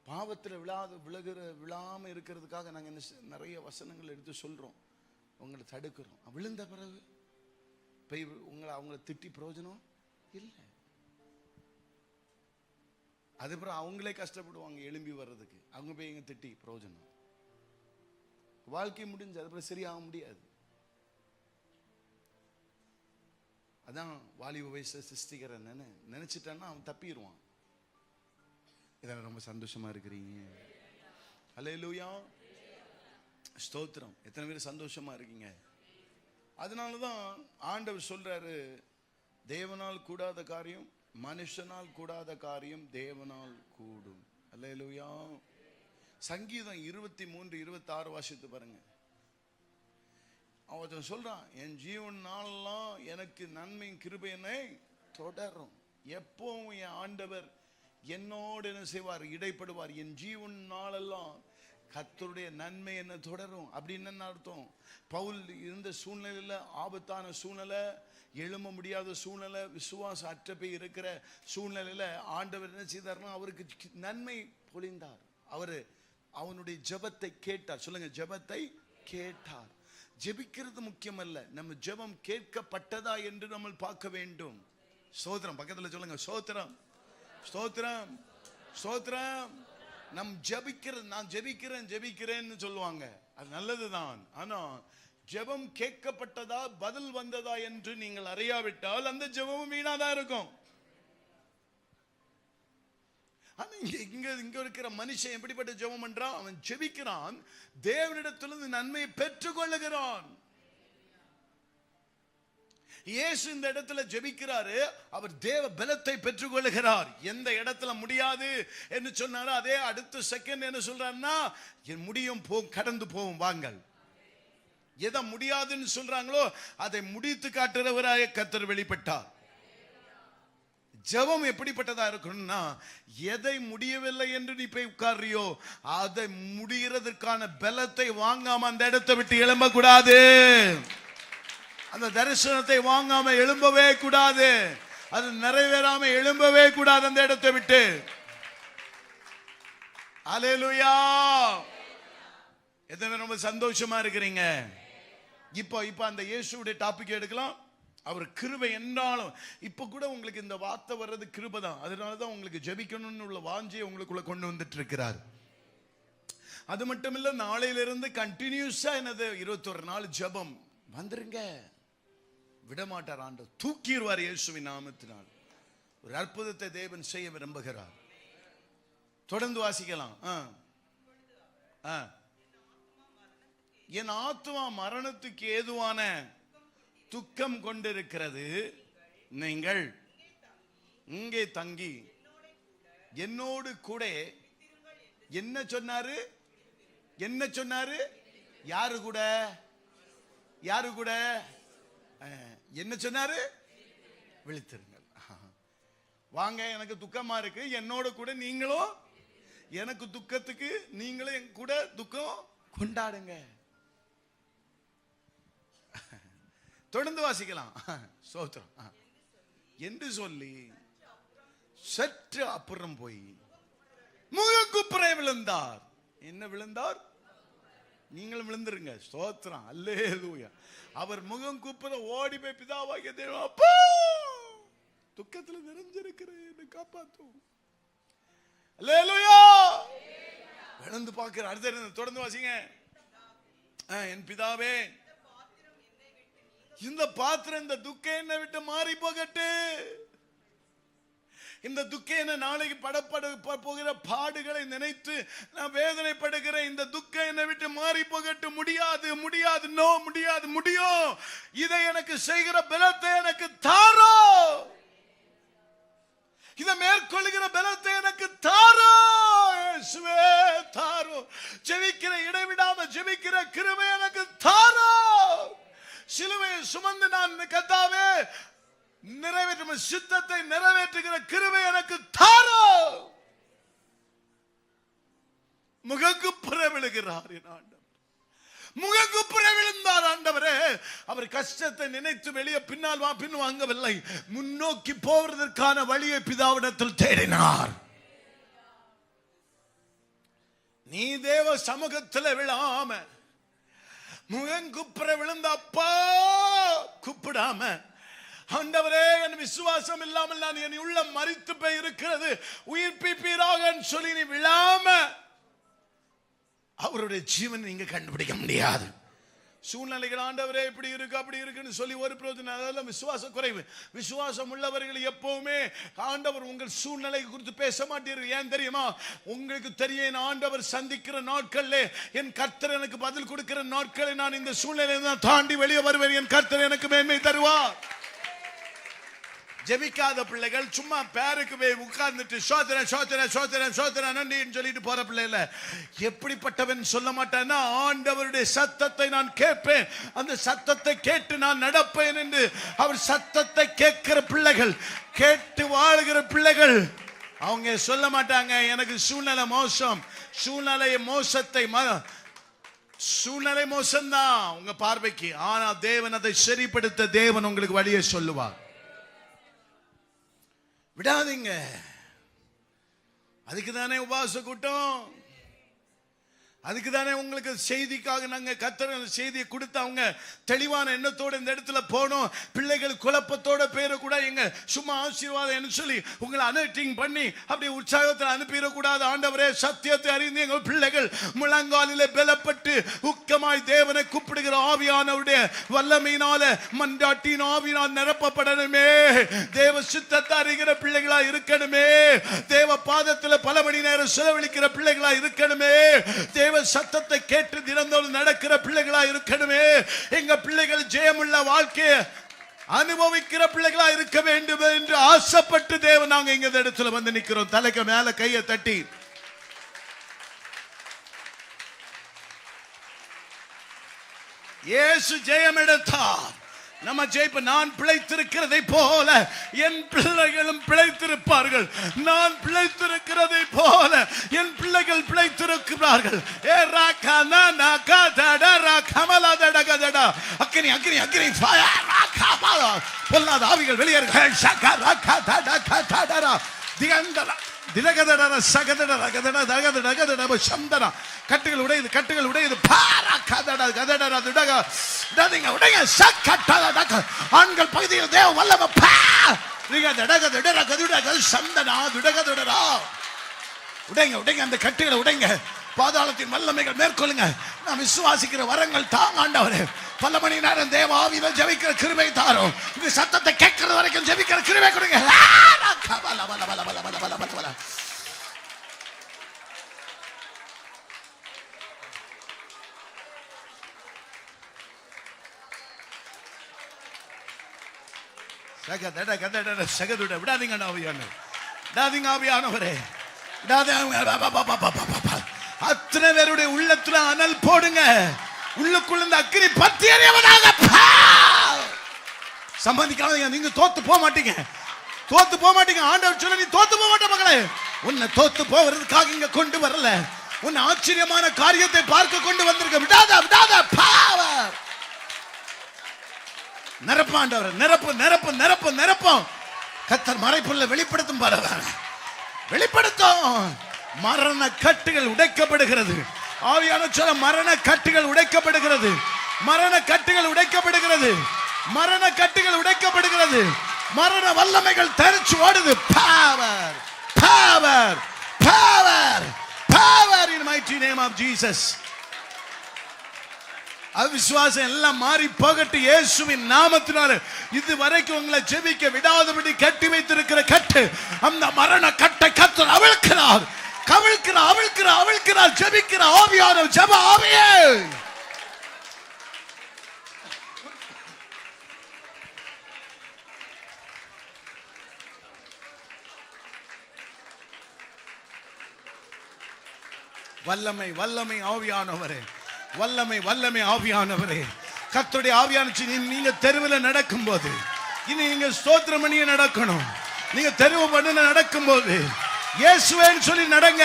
பாவத்தில் விழாம இருக்கிறதுக்காக நாங்கள் என்ன நிறைய வசனங்கள் எடுத்து சொல்றோம், உங்களை தடுக்கிறோம். விழுந்த பிறகு போய் அவங்கள திட்டி பிரயோஜனம் இல்லை. அதுக்கப்புறம் அவங்களே கஷ்டப்படுவாங்க எழும்பி வர்றதுக்கு, அவங்க போய் எங்க திட்டி பிரயோஜனம். வாழ்க்கை முடிஞ்சு அதுக்கப்புறம் சரியாக முடியாது. அதான் வாலிப வயசை சிருஷ்டிக்கிறேன் நினைச்சிட்டான்னா அவன் தப்பிடுவான். இதெல்லாம் ரொம்ப சந்தோஷமா இருக்கிறீங்க. அல்லேலூயா, ஸ்தோத்திரம். எத்தனை பேர் சந்தோஷமா இருக்கீங்க? அதனாலதான் ஆண்டவர் சொல்றாரு, தேவனால் கூடாத காரியம், மனுஷனால் கூடாத காரியம் தேவனால் கூடும். அல்லேலூயா. சங்கீதம் 23:26 வாசித்து பாருங்க. அவன் சொல்றான், என் ஜீவன் நாளெல்லாம் எனக்கு நன்மை கிருபையினை தொடரும். எப்பவும் என் ஆண்டவர் என்னோடு என்ன செய்வார், இடைப்படுவார். என் ஜீவன் நாளெல்லாம் கர்த்தருடைய நன்மை என்ன தொடரும். அப்படின்னு என்ன அர்த்தம்? பவுல் இருந்த சூழ்நிலையில, ஆபத்தான சூழ்நிலை, எழும்ப முடியாத சூழ்நிலை, விசுவாசம் அற்ற போய் இருக்கிற சூழ்நிலையில ஆண்டவர் என்ன செய்தார்னா அவருக்கு நன்மை பொழிந்தார். அவனுடைய ஜெபத்தை கேட்டார். சொல்லுங்க, ஜெபத்தை கேட்டார். ஜெபிக்கிறது முக்கியம் அல்ல, நம்ம ஜெபம் கேட்கப்பட்டதா என்று நம்ம பார்க்க வேண்டும். ஸ்தோத்திரம். பக்கத்துல சொல்லுங்க, ஸ்தோத்திரம், ஸ்தோத்திரம், ஸ்தோத்திரம். நம் ஜெபிக்கிறது, நான் ஜெபிக்கிறேன்னு சொல்லுவாங்க, அது நல்லதுதான். ஆனா ஜெபம் கேட்கப்பட்டதா, பதில் வந்ததா என்று நீங்கள் அறியாவிட்டால் அந்த ஜெபமும் வீணாதான் இருக்கும். இங்க இருக்கிற மனுஷன் எப்படிப்பட்ட ஜெபம் பண்றான்? அவன் ஜெபிக்கிறான், தேவனிடத்திலிருந்து நன்மையை பெற்றுக் கொள்ளுகிறான். இயேசு இந்த இடத்துல ஜெபிக்கிறாரு, அவர் தேவ பலத்தை பெற்றுக் கொள்ளுகிறார். எந்த இடத்துல முடியாது என்று சொன்னாரோ அதே அடுத்த செகண்ட் என்ன சொல்றாருன்னா, என் முடியும் கடந்து போகும் வாங்கள். எதை முடியாதுன்னு சொல்றாங்களோ அதை முடித்து காட்டுறவராக கர்த்தர் வெளிப்பட்டார். ஜெபம் எப்படிப்பட்டதா இருக்கணும்னா, எதை முடியவில்லை என்று நீ போய் உட்கார்றியோ அதை முடிகிறதுக்கான பலத்தை வாங்காம அந்த இடத்தை விட்டு எழும்ப கூடாது. அந்த தரிசனத்தை வாங்காம எழும்பவே கூடாது. அது நிறைவேறாம எழும்பவே கூடாது அந்த இடத்தை விட்டு. அல்லேலூயா. எத்தனை ரொம்ப சந்தோஷமா இருக்கிறீங்க? இப்போ அந்த இயேசுடைய டாபிக் எடுக்கலாம். அவர் கிருபை என்றாலும் இப்ப கூட உங்களுக்கு இந்த வார்த்தை வர்றது கிருபை தான். அதனாலதான் உங்களுக்கு ஜெபிக்கணும்னு உள்ள வாஞ்சியை உங்களுக்குள்ள கொண்டு வந்துட்டு இருக்கிறார். அது மட்டும் இல்ல, நாளையிலிருந்து கண்டினியூஸா என்னது 21 நாள் ஜெபம் வந்துருங்க. விடமாட்டார் ஆண்டவர், தூக்கிடுவார் இயேசுவின் நாமத்தினால். ஒரு அற்புதத்தை தேவன் செய்ய விரும்புகிறார். தொடர்ந்து வாசிக்கலாம். என் ஆத்துமா மரணத்துக்கு ஏதுவான துக்கம் கொண்டிருக்கிறது, நீங்கள் இங்கே தங்கி என்னோடு கூட என்ன சொன்னாரு? என்ன சொன்னாரு? யாரு கூட? யாரு கூட? என்ன சொன்னாரு? விழித்திருங்கள். வாங்க, எனக்கு துக்கமா இருக்கு, என்னோட கூட நீங்களும் எனக்கு துக்கத்துக்கு நீங்களும் என் கூட துக்கம் கொண்டாடுங்க. தொடர்ந்து வாசிக்கலாம். ஸ்தோத்திரம் என்று சொல்லி சற்று அப்புறம் போய் முகங்குப்புற விழுந்தார். என்ன விழுந்தார்? நீங்களும் விழுந்துருங்க. ஸ்தோத்திரம், அல்லேலூயா. அவர் முகம் கூப்புற ஓடி போய் பிதாவாகிய தேவன், அப்பா துக்கத்துல நிறைஞ்சிருக்கிறேன், காப்பாத்தும். அல்லேலூயா. விழுந்து பார்க்கிற அடுத்த தொடர்ந்து வாசிங்க. என் பிதாவே, இந்த பாத்திரம், இந்த துக்கம் என்னை விட்டு மாறி போகட்டு. இந்த துக்கம் என்ன நாளைக்கு போகிற பாடுகளை நினைத்து நான் வேதனைப்படுகிறேன். இந்த துக்கம் என்னை விட்டு மாறி போகட்டு. முடியாது, முடியாது, நோ, முடியாது, முடியும். இதை எனக்கு செய்கிற பலத்தை எனக்கு தாரோ. இதை மேற்கொள்ளுகிற பலத்தை எனக்கு தாரோ. தாரோ. ஜெபிக்கிற இடைவிடாம ஜெபிக்கிற கிருபை எனக்கு தாரோ. சிலுவையை சுமந்து நான் கர்த்தாவே நிறைவேற்றும் சித்தத்தை நிறைவேற்றுகிற கிருபை எனக்கு தாரோ. முகங்குப்புற விழுகிறார் என் ஆண்டவர். முகங்குப்புற விழுந்தார் ஆண்டவரே. அவர் கஷ்டத்தை நினைத்து வெளியே பின் வாங்கவில்லை. முன்னோக்கி போவதற்கான வழியை பிதாவிடத்தில் தேடினார். நீ தேவ சமூகத்தில் விழாம முகங்குப்புற விழுந்த அப்பா கூப்பிடாம, ஆண்டவரே என் விசுவாசம் இல்லாமல் நான் என் உள்ளம் மரித்து போய் இருக்கிறது, உயிர்ப்பிப்பீராக சொல்லி நீ விழாம அவருடைய ஜீவன் நீங்க கண்டுபிடிக்க முடியாது. சூழ்நிலைகள் ஆண்டவரே இப்படி இருக்கு அப்படி இருக்குன்னு சொல்லி ஒரு பிரயோஜனம். அதெல்லாம் விசுவாசம் குறைவு. விசுவாசம் உள்ளவர்கள் எப்பவுமே ஆண்டவர் உங்கள் சூழ்நிலை குறித்து பேச மாட்டீர்கள். ஏன் தெரியுமா? உங்களுக்கு தெரியும், ஆண்டவர் சந்திக்கிற நாட்கள்ல என் கர்த்தர் எனக்கு பதில் கொடுக்கிற நாட்களை நான் இந்த சூழ்நிலையை தாண்டி வெளியே வருவேன். என் கர்த்தர் எனக்கு மேன்மை தருவார். ஜெபிக்காத பிள்ளைகள் சும்மா பேருக்கு போய் உட்கார்ந்துட்டு சோதனை சோதனை சோதனை சோதனை நன்றின்னு சொல்லிட்டு போற பிள்ளைல எப்படிப்பட்டவன் சொல்ல மாட்டான்னா, ஆண்டவருடைய சத்தத்தை நான் கேட்பேன், அந்த சத்தத்தை கேட்டு நான் நடப்பேன் என்று அவர் சத்தத்தை கேட்கிற பிள்ளைகள், கேட்டு வாழ்கிற பிள்ளைகள், அவங்க சொல்ல மாட்டாங்க எனக்கு சூழ்நிலை மோசம். சூழ்நிலை மோசம்தான் உங்க பார்வைக்கு. ஆனா தேவன் அதை சரிப்படுத்த தேவன் உங்களுக்கு வழியை சொல்லுவார். விடாதீங்க. அதுக்கு தானே உபவாச கூட்டம். அதுக்கு தானே உங்களுக்கு செய்திக்காக நாங்க கர்த்தர் செய்தியை கொடுத்து அவங்க தெளிவான எண்ணத்தோட இந்த இடத்துல போனோம். பிள்ளைகள் குழப்பத்தோட பேரை கூட எங்க சும்மா ஆசீர்வாதம் சொல்லி உங்களை அனர்ட்டிங் பண்ணி அப்படி உற்சாகத்தில் அனுப்பிடக்கூடாது. ஆண்டவரே சத்தியத்தை அறிந்து எங்கள் பிள்ளைகள் முழங்காலிலே பலப்பட்டு உக்கமாய் தேவனை கூப்பிடுகிற ஆவியானவருடைய வல்லமையினால மன்றாட்டின் ஆவியினால் நிரப்பப்படணுமே. தேவ சித்தத்தை அறிகிற பிள்ளைகளா இருக்கணுமே. தேவ பாதத்தில் பல மணி நேரம் செலவழிக்கிற பிள்ளைகளா இருக்கணுமே. தேவ சத்தத்தை கேட்டு தினந்தோறும் நடக்கிற பிள்ளைகளா இருக்கணுமே. எங்க பிள்ளைகள் ஜெயமுள்ள வாழ்க்கையை அனுபவிக்கிற பிள்ளைகளா இருக்க வேண்டும் என்று ஆசைப்பட்டு தேவன் நாங்க இங்க இடத்துல வந்து நிக்கிறோம். தலைக்கு மேல கையை தட்டி இயேசு ஜெயம் எடுத்தார். நம்ம ஜெயிப்ப நான் பிழைத்திருக்கிறதை போல என் பிள்ளைகளும் பிழைத்திருப்பார்கள். நான் பிழைத்திருக்கிறதை போல என் பிள்ளைகள் பிழைத்திருக்கிறார்கள். ஏ ராகா நானா காதடா ராகமலா தடகடா அக்கினி அக்கினி அக்கினி ஃபயர் ராகமலா பொல்லாத ஆவிகள் வெளியேறுங்கள். ஷகா ராகா தடா தடா திகந்தரா திலகதடா சகதடா கதடா தகதடா கதடா சந்தனா கட்டுகள் உடையது கட்டுகள் உடையது பாரா கதடா கதடா துடகா டதிங்க உடைங்க சக்கட்டடா ஆண்கள் பகுதியில் தேவ வல்லம பா நீங்க தடக தடடா கதுடா சந்தனா துடகதடா உடைங்க உடைங்க அந்த கட்டுகளை உடைங்க. பாதாளத்தின் வல்லமைகள் மேற்கொள்ளுங்க. நான் விசுவாசிக்கிற வரங்கள் தாங்க ஆண்டவரே. பல மணி நேரம் தேவ ஆவியில ஜெபிக்கிற கிருபை தாரும். இந்த சத்தத்தை கேட்கிற வரைக்கும் ஜெபிக்கிற கிருபை கொடுங்க. விடாதீங்க ஆவியானவரே. அத்தனை பேருடைய உள்ளத்துல அனல் போடுங்க. உள்ளுக்குள்ள இந்த அக்கினி பத்தி எறியவதாக சம்பந்திக்காதீங்க. நீங்க தோத்து போக மாட்டீங்க. தோத்து போக மாட்டீங்க. ஆண்டவர் சொல்ல நீ தோத்து போக மாட்ட மகளே. உன்னை தோத்து போவதற்காக இங்க கொண்டு வரல. உன்னை ஆச்சரியமான காரியத்தை பார்க்க கொண்டு வந்திருக்க. விடாத விடாத பவர் நிரப்ப ஆண்டவர் நிரப்பு நிரப்பு நிரப்பு நிரப்பும். கர்த்தர் மறைப்புள்ள வெளிப்படுத்தும் பாருங்க. வெளிப்படுத்தும். மரண கட்டுகள் உடைக்கப்படுகிறது. ஆவியான சொல்ல மரண கட்டுகள் உடைக்கப்படுகிறது. மரண கட்டுகள் உடைக்கப்படுகிறது. மரண கட்டுகள் உடைக்கப்படுகிறது. மரண வல்லமைகள் தெரிச்சு ஓடுது. Power power power power in mighty name of Jesus. அவிசுவாசம் எல்லாம் மாறி போகட்டும் இயேசுவின் நாமத்தினால. இதுவரைக்கும் உங்களை ஜெபிக்க விடாதபடி கட்டி வைத்திருக்கிற கட்டு, அந்த மரண கட்டை கர்த்தர் அவிழ்க்கிறார், கவிழ்க்கிறார், அவிழ்க்கிறார், அவிழ்க்கிறார். ஜெபிக்கிற ஆவியான ஜெப ஆவியே, வல்லமை வல்லமை ஆவியானவரே, வல்லமை வல்லமை ஆவியானவரே, கர்த்தருடைய ஆவியான நீங்க தெருவில் நடக்கும் போது, இனி நீங்க ஸ்தோத்திரம் பண்ணியே நடக்கணும். நீங்க தெருவு பண்ண நடக்கும் போது இயேசுவேன்னு சொல்லி நடங்க.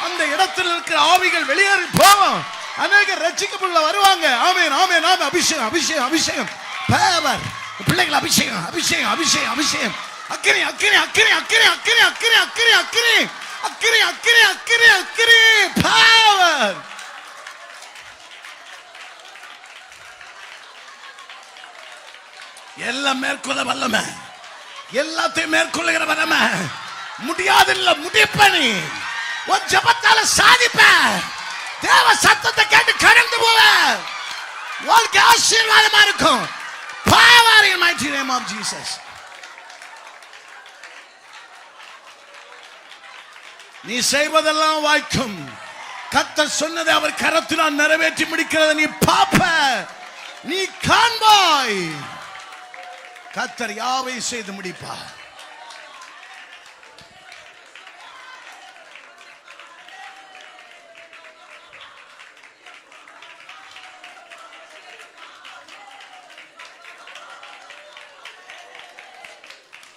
அந்த இடத்தில் இருக்கிற ஆவிகள் வெளியேறி போவோம். அநேக ரட்சிக்கப்பட வருவாங்க. ஆமென் ஆமென் ஆமென். அபிஷேகம் அபிஷேகம் அபிஷேகம், பவர், பிள்ளைகள் அபிஷேகம் அபிஷேகம் அபிஷேகம் அபிஷேகம், அக்கினி அக்கினி அக்கினி அக்கினி அக்கினி அக்கினி அக்கினி அக்கினி அக்கினி அக்கினி அக்கினி அக்கினி, பவர். எல்லாம் மேற்கொள்ள வல்லமை, எல்லாத்தையும் மேற்கொள்ளுகிற வல்லமை. முடியாதில்ல, முடிப்பனி உன் ஜெபத்தால சாதிப்ப. தேவ சத்தத்தை கேட்டு கடந்து போவ. வாழ்க்கை ஆசீர்வாதமா இருக்கும். Power in mighty name of Jesus. நீ செய்வதெல்லாம் வாய்க்கும். கர்த்தர் சொன்னதை அவர் கரத்தினால் நிறைவேற்றி முடிக்கிறதை நீ பாப்ப, நீ காண்பாய். கர்த்தர் யாவை செய்து முடிப்பார்.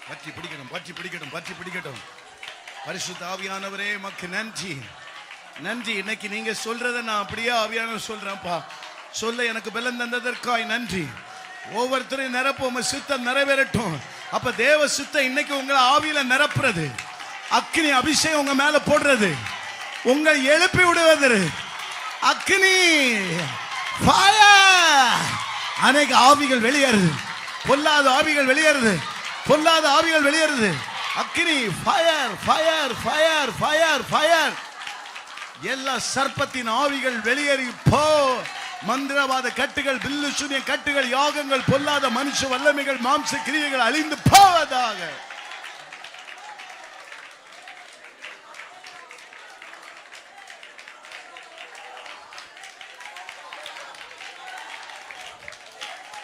பற்றி பிடிக்கணும், பற்றி பிடிக்கட்டும், பற்றி பிடிக்கட்டும். பரிசுத்த ஆவியானவரே மக்கு நன்றி, நன்றி. இன்னைக்கு நீங்க சொல்றதை நான் அப்படியே ஆவியானவர் சொல்றேன்ப்பா. சொல்ல எனக்கு பலம் தந்ததற்காய் நன்றி. ஒவ்வொருத்தரையும் நிரப்ப உங்க சித்தம் நிறைவேறட்டும். அப்ப தேவ சித்தம் இன்னைக்கு உங்களை ஆவியில நிரப்புறது, அக்கினி அபிஷேகம் உங்க மேல போடுறது, உங்களை எழுப்பி விடுவது, அக்கினி ஃபயர். அநேக ஆவிகள் வெளியேறுது, பொல்லாத ஆவிகள் வெளியேறுது, பொல்லாத ஆவிகள் வெளியேறுது. அக்கினி fire fire fire fire fire. எல்லா சர்ப்பத்தின் ஆவிகள் வெளியேறி போ. மந்திரவாத கட்டுகள், பில்லு சூனிய கட்டுகள், யாகங்கள், பொல்லாத மனுஷ வல்லமைகள், மாம்ச கிரியைகள் அழிந்து போவதாக.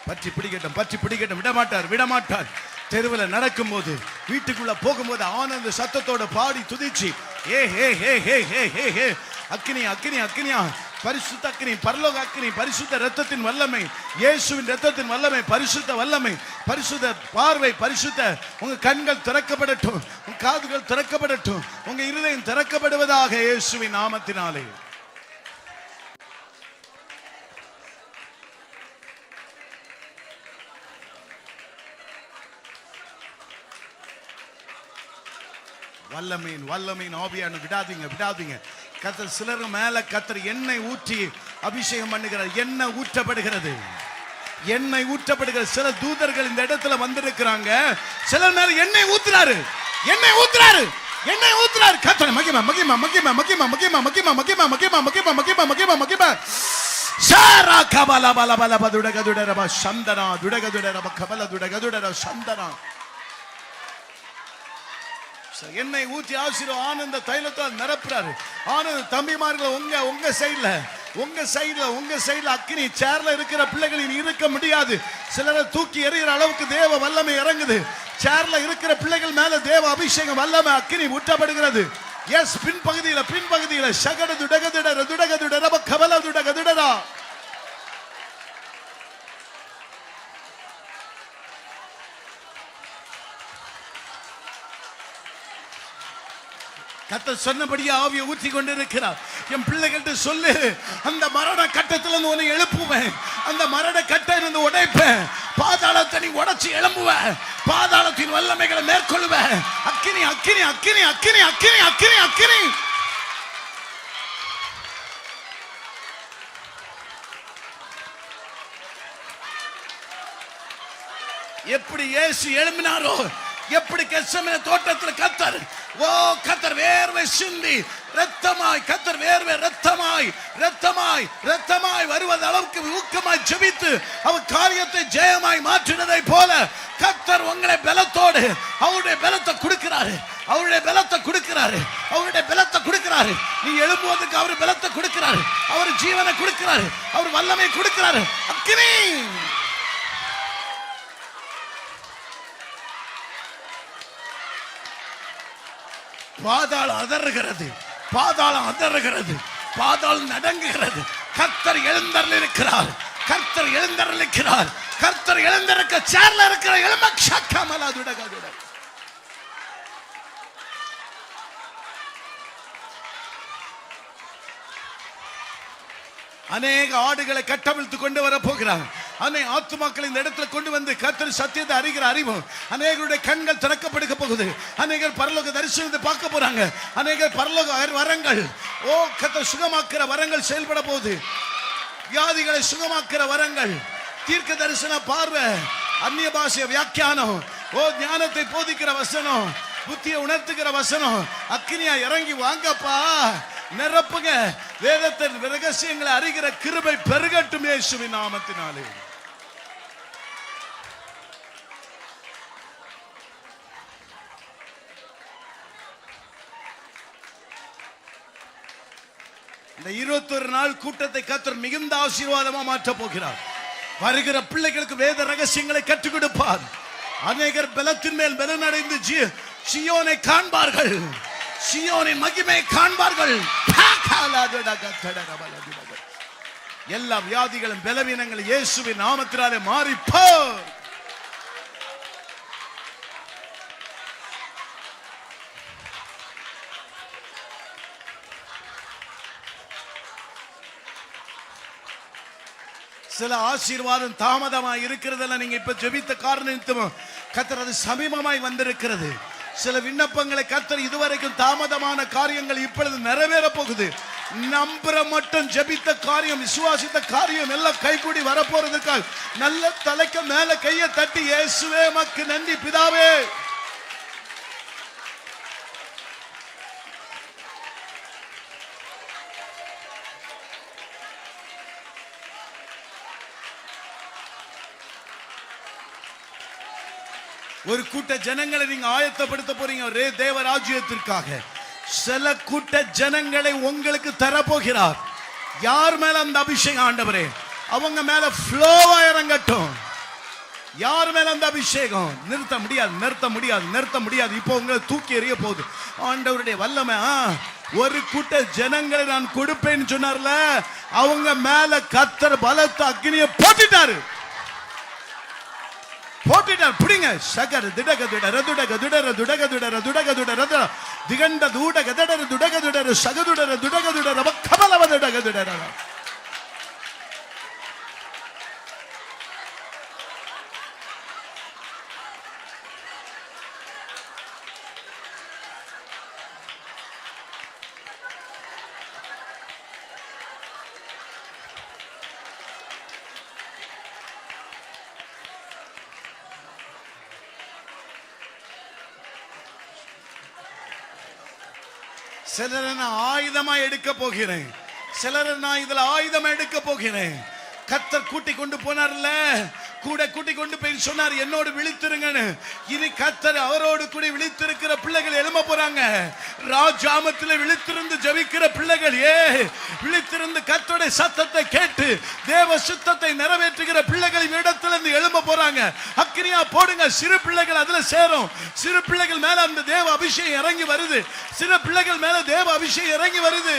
பற்றி பிடிக்கட்டும், பற்றி பிடிக்கட்டும். விடமாட்டார், விடமாட்டார். தெருவில் நடக்கும் போது, வீட்டுக்குள்ள போகும்போது ஆனந்த சத்தத்தோட பாடி துதிச்சு ஏ ஹே ஹே ஹே ஹே ஹே ஹே. அக்கினி அக்கினி அக்கினியா, பரிசுத்த அக்கினி, பரலோக அக்கினி, பரிசுத்த இரத்தத்தின் வல்லமை, இயேசுவின் இரத்தத்தின் வல்லமை, பரிசுத்த வல்லமை, பரிசுத்த பார்வை, பரிசுத்த. உங்க கண்கள் திறக்கப்படட்டும், உங்க காதுகள் திறக்கப்படட்டும், உங்க இருதயம் திறக்கப்படுவதாக இயேசுவின் நாமத்தினாலே. வல்லமையின் வல்லமையின் ஆவியான விடாதீங்க, விடாதீங்க. கர்த்தர் சிலர் மேல கர்த்தர் எண்ணெய் ஊற்றி அபிஷேகம் பண்ணுகிறார். எண்ணெய் ஊற்றப்படுகிறது, எண்ணெய் ஊற்றப்படுகிறது. சில தூதர்கள் இந்த இடத்துல வந்திருக்கிறாங்க. சிலர் மேல எண்ணெய் ஊத்துறாரு, எண்ணெய் ஊத்துறாரு, எண்ணெய் ஊத்துறாரு. கர்த்தர் மகிமை மகிமை மகிமை மகிமை மகிமை மகிமை மகிமை மகிமை மகிமை மகிமை மகிமை மகிமை. சாரா கபல பல பல பதுடக துடரப சந்தனா துடக துடரப கபல துடக துடர சந்தனா. என்னை ஊற்றி ஆசீர்வாத ஆனந்த தைலத்தால் நிரப்புறாரு. ஆனந்த தம்பிமார்கள் உங்க சைடுல, உங்க சைடுல அக்கினி. சேர்ல இருக்கிற பிள்ளைகள் இருக்க முடியாது. சிலரை தூக்கி எறிகிற அளவுக்கு தேவ வல்லமை இறங்குது. சேர்ல இருக்கிற பிள்ளைகள் மேல தேவ அபிஷேகம் வல்லமை அக்கினி ஊற்றப்படுகிறது. எஸ், பின்பகுதியில சகட துடகதுடர துடகதுடர கபல துடகதுடரா. கர்த்தர் சொன்னபடியே ஆவியை ஊற்றி கொண்டிருக்கிறார். என் பிள்ளைகள்ட்ட சொல்லு, அந்த மரண கட்டத்துல இருந்து உன்னை எழுப்புவேன், அந்த மரண கட்டை இருந்து உடைப்பேன், பாதாளத்தை நீ உடைச்சு எழும்புவேன், பாதாளத்தின் வல்லமைகளை மேற்கொள்ளுவேன். அக்கினி அக்கினி அக்கினி அக்கினி அக்கினி அக்கினி அக்கினி. எப்படி இயேசு எழும்பினாரோ, எப்படி கெத்செமனே தோட்டத்தில் கர்த்தர் வேர்வை சிந்தி ரத்தமாய், கர்த்தர் வேர்வை ரத்தமாய் ரத்தமாய் ரத்தமாய் ரத்தமாய் வருவது அளவுக்கு ஊக்கமாய் ஜெபித்து அவர் காரியத்தை ஜெயமாய் மாற்றினதை போல கர்த்தர் உங்களை பலத்தோடு அவருடைய பலத்தை கொடுக்கிறாரு. அவருடைய பலத்தை கொடுக்கிறாரு. அவருடைய பலத்தை கொடுக்கிறாரு. நீ எழும்புவதற்கு அவர் பலத்தை கொடுக்கிறாரு. அவர் ஜீவனை கொடுக்கிறாரு. அவர் வல்லமை கொடுக்கிறாரு. அக்கினி பாதாளம் அதறுகிறது. பாதாளம் அதறுகிறது. பாதாளம் நடுங்குகிறது. கர்த்தர் எழுந்தருளிருக்கிறார். கர்த்தர் எழுந்தருளிருக்கிறார். கர்த்தர் எழுந்திருக்க சேர்ல இருக்கிற எழுமக்ஷக்கமலதுடகதுட அநேக ஆடுகளை கட்டவிழ்த்து கொண்டு வர போகிறார். அநேக ஆத்துமாக்களை இந்த இடத்துல கொண்டு வந்து கர்த்தர் சத்தியத்தை அறிகிற அறிவு அநேகருடைய கண்கள் திறக்கப்படுக போகுது. அநேகர் பரலோக தரிசனத்தை பார்க்க போறாங்க. அநேகர் பரலோக வரங்கள் கர்த்தர் சுகமாக்குற வரங்கள் செயல்பட போகுது. வியாதிகளை சுகமாக்குற வரங்கள், தீர்க்க தரிசன பார்வை, அந்நிய பாஷை வியாக்கியானம், ஞானத்தை போதிக்கிற வசனம், புத்தியை உணர்த்துகிற வசனம், அக்கினியா இறங்கி வாங்கப்பா, நிரப்புங்க. வேதத்தின் ரகசியங்களை அறிகிற கிருபை பெருகட்டும் இயேசுவின் நாமத்தினாலே. இந்த 21 நாள் கூட்டத்தை கர்த்தர் மிகுந்த ஆசீர்வாதமா மாற்ற போகிறார். வருகிற பிள்ளைகளுக்கு வேத ரகசியங்களை கற்றுக் கொடுப்பார். அநேகர் பலத்தின் மேல் பலனடைந்து சீயோனை காண்பார்கள். சீயோனின் மகிமையை காண்பார்கள். எல்லா வியாதிகளும் பலவீனங்களும் இயேசுவின் நாமத்தினாலே மாறிப்போ. சில ஆசீர்வாதம் தாமதமாய் இருக்கிறதுல நீங்க இப்ப ஜெபித்த காரணம் கர்த்தர் அது சமீபமாய் வந்திருக்கிறது. சில விண்ணப்பங்களை கர்த்தர் இதுவரைக்கும் தாமதமான காரியங்கள் இப்பொழுது நிறைவேற போகுது. நம்புற மட்டும் ஜெபித்த காரியம், விசுவாசித்த காரியம் எல்லாம் கைகூடி வரப்போறதுக்காக நல்ல தலைக்க மேல கையை தட்டி இயேசுவே மக்கு நன்றி பிதாவே. ஒரு கூட்ட ஜனங்களை நீங்க ஆயத்தப்படுத்த போறீங்க தேவ ராஜ்யத்திற்காக. சில கூட்ட ஜனங்களை உங்களுக்கு தரப்போகிறார். யார் மேல அந்த அபிஷேகம் ஆண்டவரே அவங்க மேல ஃப்ளோவா இறங்கட்டும். யார் மேல அந்த அபிஷேகம் நிறுத்த முடியாது, நிறுத்த முடியாது, நிறுத்த முடியாது. இப்போ உங்களை தூக்கி எறிய போகுது ஆண்டவருடைய வல்லமை. ஒரு கூட்ட ஜனங்களை நான் கொடுப்பேன்னு சொன்னார்ல, அவங்க மேல கர்த்தர் பலத்த அக்னியை போட்டுட்டாரு. போட்டுட்டார். பிடிங்க. சகர் திடக திட ரதுடக துடர துடக துடர துடக துட ரத திகண்ட தூடக தடர துடக துடர சகதுடர துடக துடர கபலவ துடக துடர. சிலரை நான் ஆயுதமா எடுக்க போகிறேன். சிலரை நான் இதுல ஆயுதமா எடுக்க போகிறேன். கர்த்தர் கூட்டி கொண்டு போனார்ல, கூட கூட்டி கொண்டு போய் சொன்னார் என்னோடு விழித்திருங்கன்னு. இனி கர்த்தர் அவரோடு கூட விழித்திருக்கிற பிள்ளைகள் எழும்ப போறாங்க. ராஜாமத்தில் விழித்திருந்து ஜெபிக்கிற பிள்ளைகள், விழித்திருந்து கர்த்தருடைய சத்தத்தை கேட்டு தேவ சித்தத்தை நிறைவேற்றுகிற பிள்ளைகள் இடத்திலிருந்து எழும்ப போறாங்க. அக்கினியா போடுங்க. சிறு பிள்ளைகள் அதுல சேரும். சிறு பிள்ளைகள் மேல அந்த தேவ அபிஷேகம் இறங்கி வருது. சிறு பிள்ளைகள் மேல தேவ அபிஷேகம் இறங்கி வருது.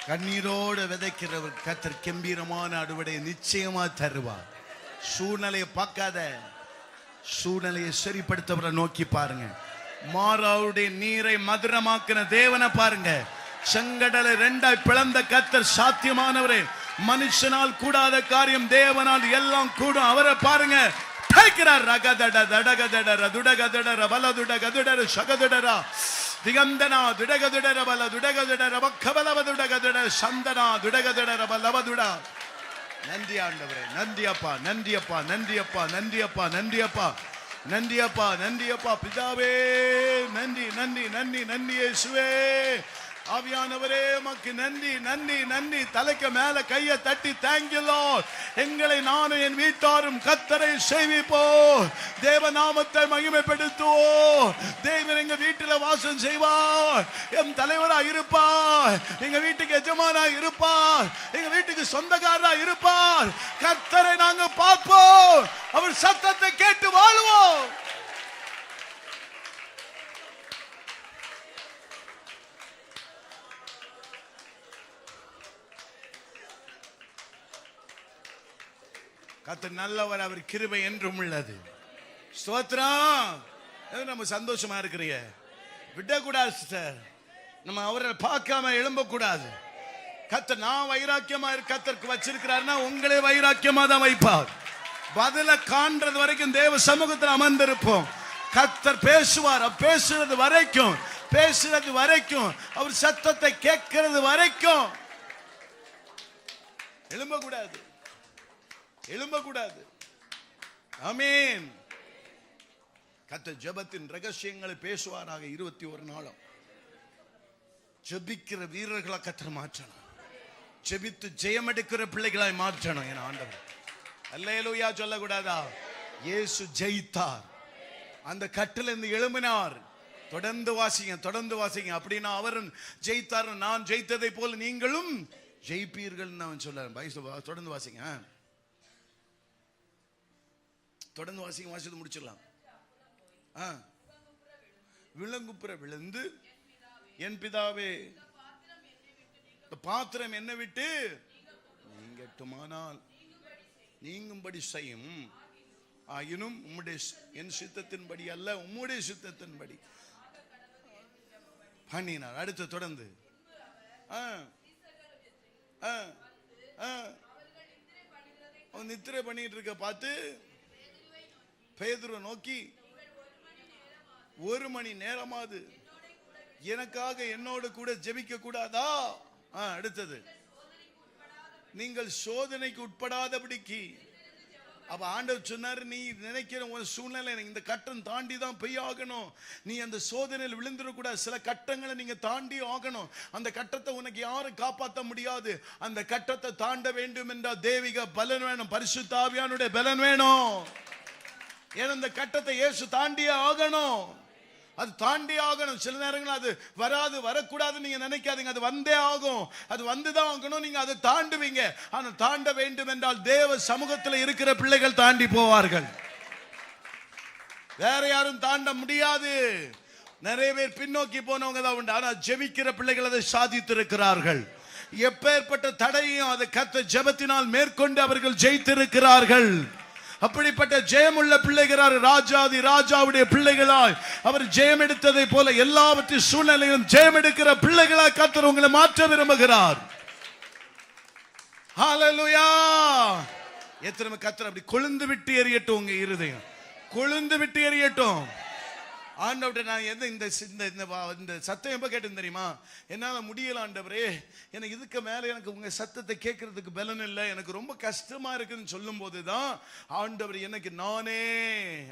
கண்ணீரோடு விதைக்கிறவர் கர்த்தர் கம்பீரமான அறுவடை நிச்சயமா தருவார். சூழ்நிலையை பார்க்காத, சூழ்நிலையை சரிப்படுத்தவரை நோக்கி பாருங்க. மாறாவுடைய நீரை மதுரமாக்கின தேவனை பாருங்க. செங்கடலை ரெண்டாய் பிளந்த கர்த்தர் சாத்தியமானவரே. மனுஷனால் கூடாத காரியம் தேவனால் எல்லாம் கூடும். அவரை பாருங்க. ரகதட தடகதட துடகதட பலதுடகதுடர சகதுடரா திகந்தனா துடகதுடர பல துடகதுடர பக்கபலவ துடகதுட சந்தனா துடகதுடர பலவதுடா. நன்றி ஆண்டவரே, நன்றி அப்பா, நன்றி அப்பா, நன்றி அப்பா, நன்றி அப்பா, நன்றி அப்பா, நன்றி அப்பா, நன்றி அப்பா பிதாவே. நன்றி நன்றி நன்றி நன்றி இயேசுவே. ஆவியானவரே உமக்கு நன்றி நன்றி நன்றி. தலைக்கு மேல கையை தட்டி தேங்க்யூ லார்ட். எங்களை நானும் என் வீட்டாரும் கர்த்தரை சேவிப்போம், தேவ நாமத்தை மகிமைப்படுத்துவோம். தேவன் எங்க வீட்டில் வாசம் செய்வார், என் தலைவரா இருப்பார், எங்க வீட்டுக்கு எஜமானா இருப்பார், எங்க வீட்டுக்கு சொந்தக்காரரா இருப்பார். கர்த்தரை நாங்க பார்ப்போம், அவர் சத்தத்தை கேட்டு வாழ்வோம். கர்த்தர் நல்லவர், அவர் கிருபை என்றும் உள்ளது. ஸ்தோத்திரம். நம்ம சந்தோஷமா இருக்கிறீங்க. விடக்கூடாது சிஸ்டர், நம்ம அவரை பார்க்காம எழும்பக்கூடாது. கர்த்தர் நான் வைராக்கியமா கர்த்தருக்கு வச்சிருக்கிறாருன்னா உங்களே வைராக்கியமா தான் வைப்பார். பதில காண்றது வரைக்கும் தேவ சமூகத்தில் அமர்ந்திருப்போம். கர்த்தர் பேசுவார். பேசுறது வரைக்கும், பேசுறது வரைக்கும், அவர் சத்தத்தை கேட்கிறது வரைக்கும் எழும்பக்கூடாது, எழும்பக்கூடாது. ஆமென். கர்த்தர் ஜெபத்தின் ரகசியங்களை பேசுவாராக. 21 நாளும் ஜெபிக்கிற வீரர்களை கர்த்தர் மாற்றணும். ஜெபித்து ஜெயம் எடுக்கிற பிள்ளைகளாய் மாற்றணும். என் ஆண்டவர் அல்லேலூயா சொல்லக்கூடாதா? இயேசு ஜெயித்தார், அந்த கட்டில இருந்து எழும்பினார். தொடர்ந்து வாசிங்க, தொடர்ந்து வாசிங்க. அப்படின்னா அவர் ஜெயித்தார், நான் ஜெயித்ததை போல நீங்களும் ஜெயிப்பீர்கள் நான் சொல்ல. தொடர்ந்து வாசிங்க, தொடர்ந்து வாசிங்க. வாசித்து முடிச்சிடலாம். விலங்குப்புற விழுந்து என் பிதாவே பாத்திரம் என்ன விட்டு நீங்கட்டுமானால் நீங்கும்படி செய்யும். ஆயினும் உம்முடைய என் சித்தத்தின்படி அல்ல, உம்முடைய சித்தத்தின்படி பண்ணினார். அடுத்து தொடர்ந்து நித்திரை பண்ணிட்டு இருக்க பார்த்து பேதுருவை நோக்கி 1 மணி நேரமாவது எனக்காக என்னோடு கூட ஜெபிக்க கூடாதா? அடுத்தது நீங்கள் சோதனைக்கு உட்படாதபடிக்கு. அப்ப ஆண்டவர் சொன்னாரு, நீ நினைக்கிற ஒரு சூழ்நிலை இந்த கட்டம் தாண்டி தான் போய் ஆகணும். நீ அந்த சோதனையில் விழுந்துடக்கூடாது. சில கட்டங்களை நீங்க தாண்டி ஆகணும். அந்த கட்டத்தை உனக்கு யாரும் காப்பாற்ற முடியாது. அந்த கட்டத்தை தாண்ட வேண்டும் என்றால் தெய்வீக பலன் வேணும், பரிசுத்த ஆவியானுடைய பலன் வேணும். ஏன்னா இந்த கட்டத்தை இயேசு தாண்டியே ஆகணும். அது தாண்டி ஆகணும். சில நேரங்கள் அது வராது, வரக்கூடாது நீங்க நினைக்காதீங்க. அது வந்தே ஆகும், அது வந்துதான் ஆகணும். நீங்க அதை தாண்டுவீங்க. ஆனால் தாண்ட வேண்டும் என்றால் தேவ சமூகத்தில் இருக்கிற பிள்ளைகள் தாண்டி போவார்கள். வேற யாரும் தாண்ட முடியாது. நிறைய பேர் பின்னோக்கி போனவங்க தான் உண்டு. ஆனால் ஜெபிக்கிற பிள்ளைகள் அதை சாதித்திருக்கிறார்கள். எப்பேற்பட்ட தடையும் அதை கர்த்தர் ஜெபத்தினால் மேற்கொண்டு அவர்கள் ஜெயித்திருக்கிறார்கள். அப்படிப்பட்ட ஜெயமுள்ள பிள்ளைகிறார். ராஜாதி ராஜாவுடைய பிள்ளைகளாய் அவர் ஜெயம் எடுத்ததை போல எல்லாவற்றையும் சூழ்நிலையிலும் ஜெயம் எடுக்கிற பிள்ளைகளாய் கர்த்தர் உங்களை மாற்ற விரும்புகிறார். ஹல்லேலூயா. எத்தனை கர்த்தர் அப்படி கொழுந்து விட்டு எரியட்டும். உங்க இருதயம் கொழுந்து விட்டு எரியட்டும். ஆண்டவரே, நான் இந்த சத்தம் எப்ப கேட்டேன் தெரியுமா? என்னால முடியல ஆண்டவரே, எனக்கு இதுக்கு மேல எனக்கு உங்க சத்தத்தை கேட்கறதுக்கு பலன் இல்லை, எனக்கு ரொம்ப கஷ்டமா இருக்குன்னு சொல்லும் போதுதான் ஆண்டவர் எனக்கு நானே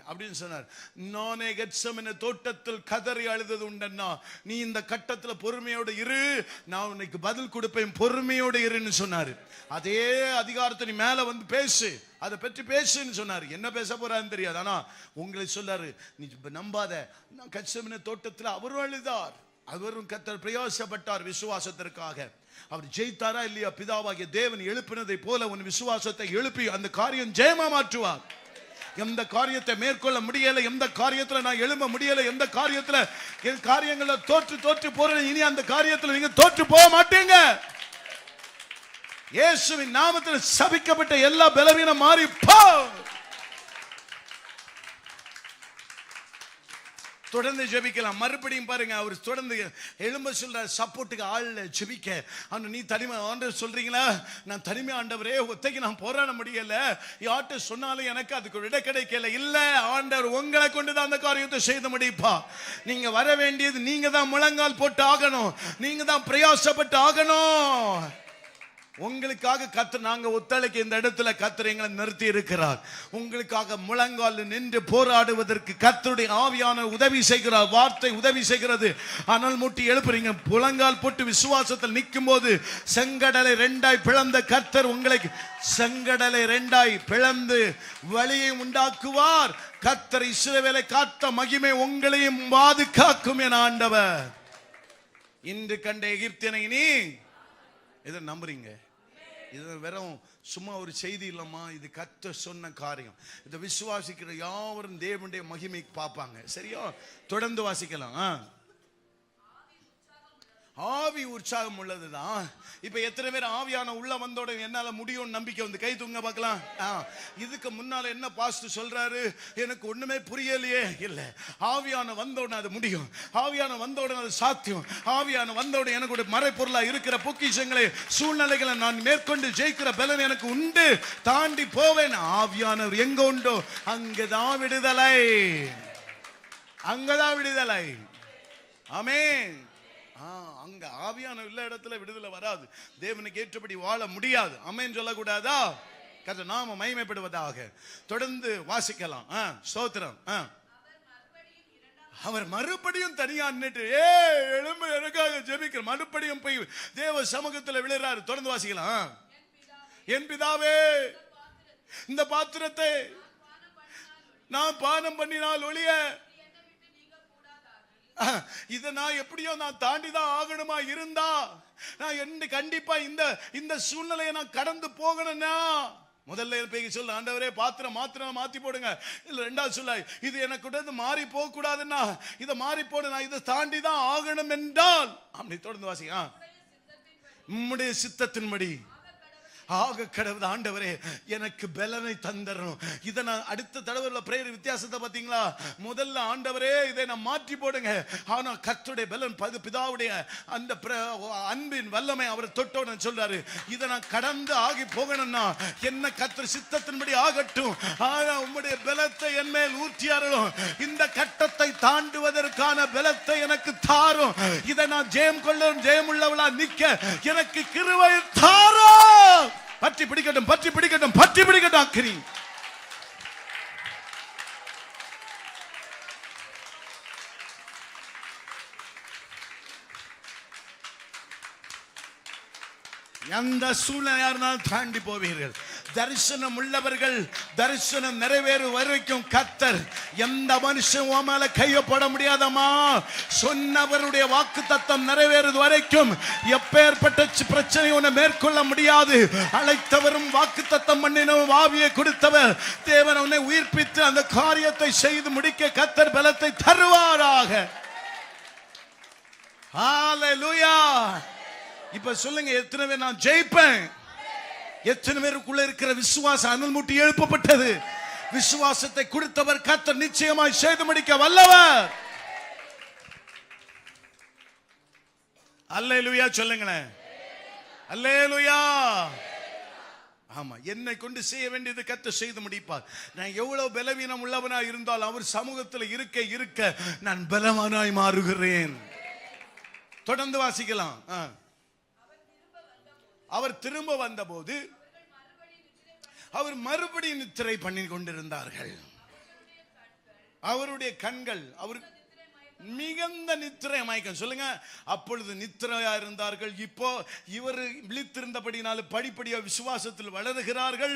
அப்படின்னு சொன்னார். நானே கெத்செமனே தோட்டத்தில் கதறி அழுதது உண்டன்னா, நீ இந்த கட்டத்துல பொறுமையோடு இரு, நான் உனக்கு பதில் கொடுப்பேன், பொறுமையோடு இருன்னு சொன்னாரு. அதே அதிகாரத்தை நீ மேல வந்து பேசு, அதை பற்றி பேசுன்னு சொன்னார். என்ன பேச போறான்னு தெரியாது. ஆனா உங்களை சொல்லாரு, நீ நம்பாத, கெத்செமனே தோட்டத்தில் அவரும் அழுதார், அவரும் கர்த்தர் பிரயாசப்பட்டார் விசுவாசத்திற்காக. அவர் ஜெயித்தாரா இல்லையா? பிதாவாகிய தேவன் எழுப்பினதை போல உன் விசுவாசத்தை எழுப்பி அந்த காரியம் ஜெயமா மாற்றுவார். எந்த காரியத்தை மேற்கொள்ள முடியல, எந்த காரியத்துல நான் எழும்ப முடியல, எந்த காரியத்துல என் காரியங்களை தோற்று தோற்று போறேன், இனி அந்த காரியத்துல நீங்க தோற்று போக மாட்டீங்க. இயேசுவின் நாமத்தில் சபிக்கப்பட்ட எல்லா பலவீனம் மாறி போ. தொடர்ந்து ஜெபிக்கலாம். மறுபடியும் பாருங்க, அவர் தொடர்ந்து எழும்ப சொல்ற சப்போர்ட்டுக்கு ஆள் ஜெபிக்க. ஆனா நீ தனிமை ஆண்டவர் சொல்றீங்களா, நான் தனிமை ஆண்டவரே, ஒத்தைக்கு நான் போராட முடியல, யார்கிட்ட சொன்னாலும் எனக்கு அதுக்கு விட கிடைக்கல. இல்ல, ஆண்டவர் உங்களை கொண்டுதான் அந்த காரியத்தை செய்து முடிப்பா. நீங்க வர வேண்டியது, நீங்க தான் முழங்கால் போட்டு ஆகணும், நீங்க தான் பிரயாசப்பட்டு ஆகணும். உங்களுக்காக கர்த்தர், நாங்க ஒத்தழைக்கு இந்த இடத்துல கர்த்தர் எங்களை நிறுத்தி இருக்கிறார். உங்களுக்காக முழங்கால் நின்று போராடுவதற்கு கர்த்தருடைய ஆவியான உதவி செய்கிறார். வார்த்தை உதவி செய்கிறது. அனல் மூட்டி எழுப்புறீங்க. முழங்கால் போட்டு விசுவாசத்தில் நிற்கும் போது செங்கடலை ரெண்டாய் பிளந்த கர்த்தர் உங்களுக்கு செங்கடலை ரெண்டாய் பிளந்து வழியை உண்டாக்குவார். கர்த்தர் இஸ்ரவேலை காத்த மகிமை உங்களையும் பாதுகாக்கும் என ஆண்டவர். இன்று கண்ட எகிப்தியனை நீ இதை நம்புறீங்க? இது வெறும் சும்மா ஒரு செய்தி இல்லம்மா, இது கர்த்தர் சொன்ன காரியம். இதை விசுவாசிக்கிற யாவரும் தேவனுடைய மகிமை பார்ப்பாங்க. சரியா? தொடர்ந்து வாசிக்கலாம். ஆவி உற்சாகம் உள்ளதுதான். இப்ப எத்தனை பேர் ஆவியான உள்ள வந்தோட என்னால முடியும் நம்பிக்கை வந்து கை தூங்க பார்க்கலாம். இதுக்கு முன்னால என்ன பாஸ்டர் சொல்றாரு, எனக்கு ஒண்ணுமே புரியலையே. இல்ல, ஆவியான வந்தோட அது முடியும், ஆவியான வந்தோட அது சாத்தியம். ஆவியான வந்தோட எனக்கு ஒரு மறைப்பொருளா இருக்கிற பொக்கிஷங்களை, சூழ்நிலைகளை நான் மேற்கொண்டு ஜெயிக்கிற பலன் எனக்கு உண்டு, தாண்டி போவேன். ஆவியானவர் எங்க உண்டோ அங்கதான் விடுதலை, அங்கதான் விடுதலை. ஆமென். அங்க ஆவியான உள்ள இடத்துல விடுதலை வராது. தேவனுக்கு ஏற்றபடி வாழ முடியாது. ஆமென் சொல்லக்கூடாதா? கர்த்தர் நாம மகிமைப்படுவதாக. தொடர்ந்து வாசிக்கலாம். ஸ்தோத்திரம். அவர் மறுபடியும் தனியா நின்று எழும்பு எனக்காக ஜெபிக்கிற, மறுபடியும் போய் தேவ சமூகத்தில் விழுறாரு. தொடர்ந்து வாசிக்கலாம். என் பிதாவே, இந்த பாத்திரத்தை நான் பானம் பண்ணினால் ஒழிய இதை நான் எப்படியோ நான் தாண்டிதான் ஆகணுமா இருந்தா, நான் கண்டிப்பா இந்த சூழ்நிலையை நான் கடந்து போகணும்னா முதல்ல போய் சொல்ல, ஆண்டவரே பாத்திரம் மாத்தி போடுங்க. இல்ல, ரெண்டாவது சொல்ல, இது எனக்கு மாறி போக கூடாதுன்னா இதை மாறி போடு, நான் இதை தாண்டிதான் ஆகணும் என்றால். அப்படி தொடர்ந்து வாசிங்க. உம்முடைய சித்தத்தின்படி ஆக கடவுள். ஆண்டவரே எனக்கு பலனை தந்தரணும். இதை நான் அடுத்த தடவை பிரேயர் வித்தியாசத்தை பார்த்தீங்களா? முதல்ல ஆண்டவரே இதை நான் மாற்றி போடுங்க. ஆனா கர்த்தருடைய பலன், பிதாவுடைய அந்த அன்பின் வல்லமை அவர் தொட்டோட சொல்றாரு, இதை நான் கடந்து ஆகி போகணும்னா என்ன கர்த்தர் சித்தத்தின்படி ஆகட்டும், ஆனா உம்முடைய பலத்தை என் மேல் ஊற்றியாரணும். இந்த கட்டத்தை தாண்டுவதற்கான பலத்தை எனக்கு தாரும். இதை நான் ஜெயம் கொள்ளும், ஜெயம் உள்ளவளா நிக்க எனக்கு கிருபை தாரும். பற்றி பிடிக்கட்டும், பற்றி பிடிக்கட்டும், பற்றி பிடிக்கட்டும் அக்கினி. எந்த சூழ்நிலை இருந்தாலும் தாண்டி போவீர்கள். தரிசனம் உள்ளவர்கள் தரிசனம் நிறைவேறும் வரைக்கும் கர்த்தர் எந்த மனுஷன் மேல கையப்பட முடியாதமா. சொன்னவருடைய வாக்கு தத்தம் நிறைவேறும் வரைக்கும் எப்பேற்பட்ட பிரச்சனை உன்னை மேற்கொள்ள முடியாது. அழைத்தவரும் வாக்கு தத்தம் பண்ணினவரும் ஆவியை கொடுத்தவர் தேவன் உன்னை உயிர்ப்பித்து அந்த காரியத்தை செய்து முடிக்க கர்த்தர் பலத்தை தருவாராக. ஹalleluya. இப்ப சொல்லுங்க, எத்தனை பேர் நான் ஜெயிப்பேன்? எத்தனை பேருக்குள்ள இருக்கிற விசுவாசம் அனல் மூட்டி எழுப்பப்பட்டது? விசுவாசத்தை கொடுத்தவர் கர்த்தர் நிச்சயமாய் செய்து முடிக்க வல்லவர். அல்லேலூயா சொல்லுங்களேன். அல்லேலூயா. ஆமா, என்னை கொண்டு செய்ய வேண்டியது கர்த்தர் செய்து முடிப்பார். நான் எவ்வளவு பலவீனம் உள்ளவனாய் இருந்தால் அவர் சமூகத்தில் இருக்க இருக்க நான் பலவானாய் மாறுகிறேன். தொடர்ந்து வாசிக்கலாம். அவர் திரும்ப வந்தபோது அவர் மறுபடியும் நித்திரை பண்ணி கொண்டிருந்தார்கள். அவருடைய கண்கள் அவர் மிகுந்த நித்திரை மயக்கம். சொல்லுங்க, அப்பொழுது நித்திரையா இருந்தார்கள். இப்போ இவர் விழித்திருந்தபடினால படிப்படியா விசுவாசத்தில் வளருகிறார்கள்.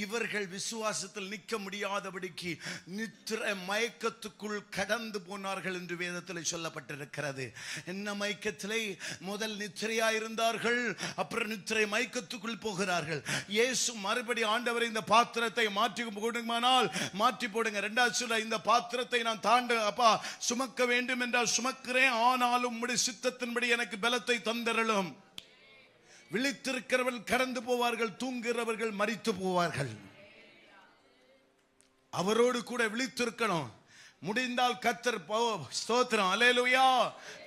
இவர்கள் விசுவாசத்தில் நிற்க முடியாதபடிக்கு நித்திரை மயக்கத்துக்குள் கடந்து போனார்கள் என்று வேதத்தில் சொல்லப்பட்டிருக்கிறது. என்ன மயக்கத்திலே? முதல் நித்திரையா இருந்தார்கள், அப்புறம் நித்திரை மயக்கத்துக்குள் போகிறார்கள். இயேசு மறுபடி ஆண்டவரை இந்த பாத்திரத்தை மாற்றி போடுமானால் மாற்றி போடுங்க. ரெண்டாவது சொல்ல, இந்த பாத்திரத்தை நான் தாண்ட அப்பா சுமக்க வேண்டும் என்றால் சுமக்கிறேன், ஆனாலும் உம்முடைய சித்தத்தின்படி எனக்கு பலத்தை தந்தரலும். விழித்திருக்கிறவர்கள் கடந்து போவார்கள், தூங்குகிறவர்கள் மரித்து போவார்கள். அவரோடு கூட விழித்திருக்கணும். முடிந்தால் கர்த்தர் ஸ்தோத்திரம் அல்லேலூயா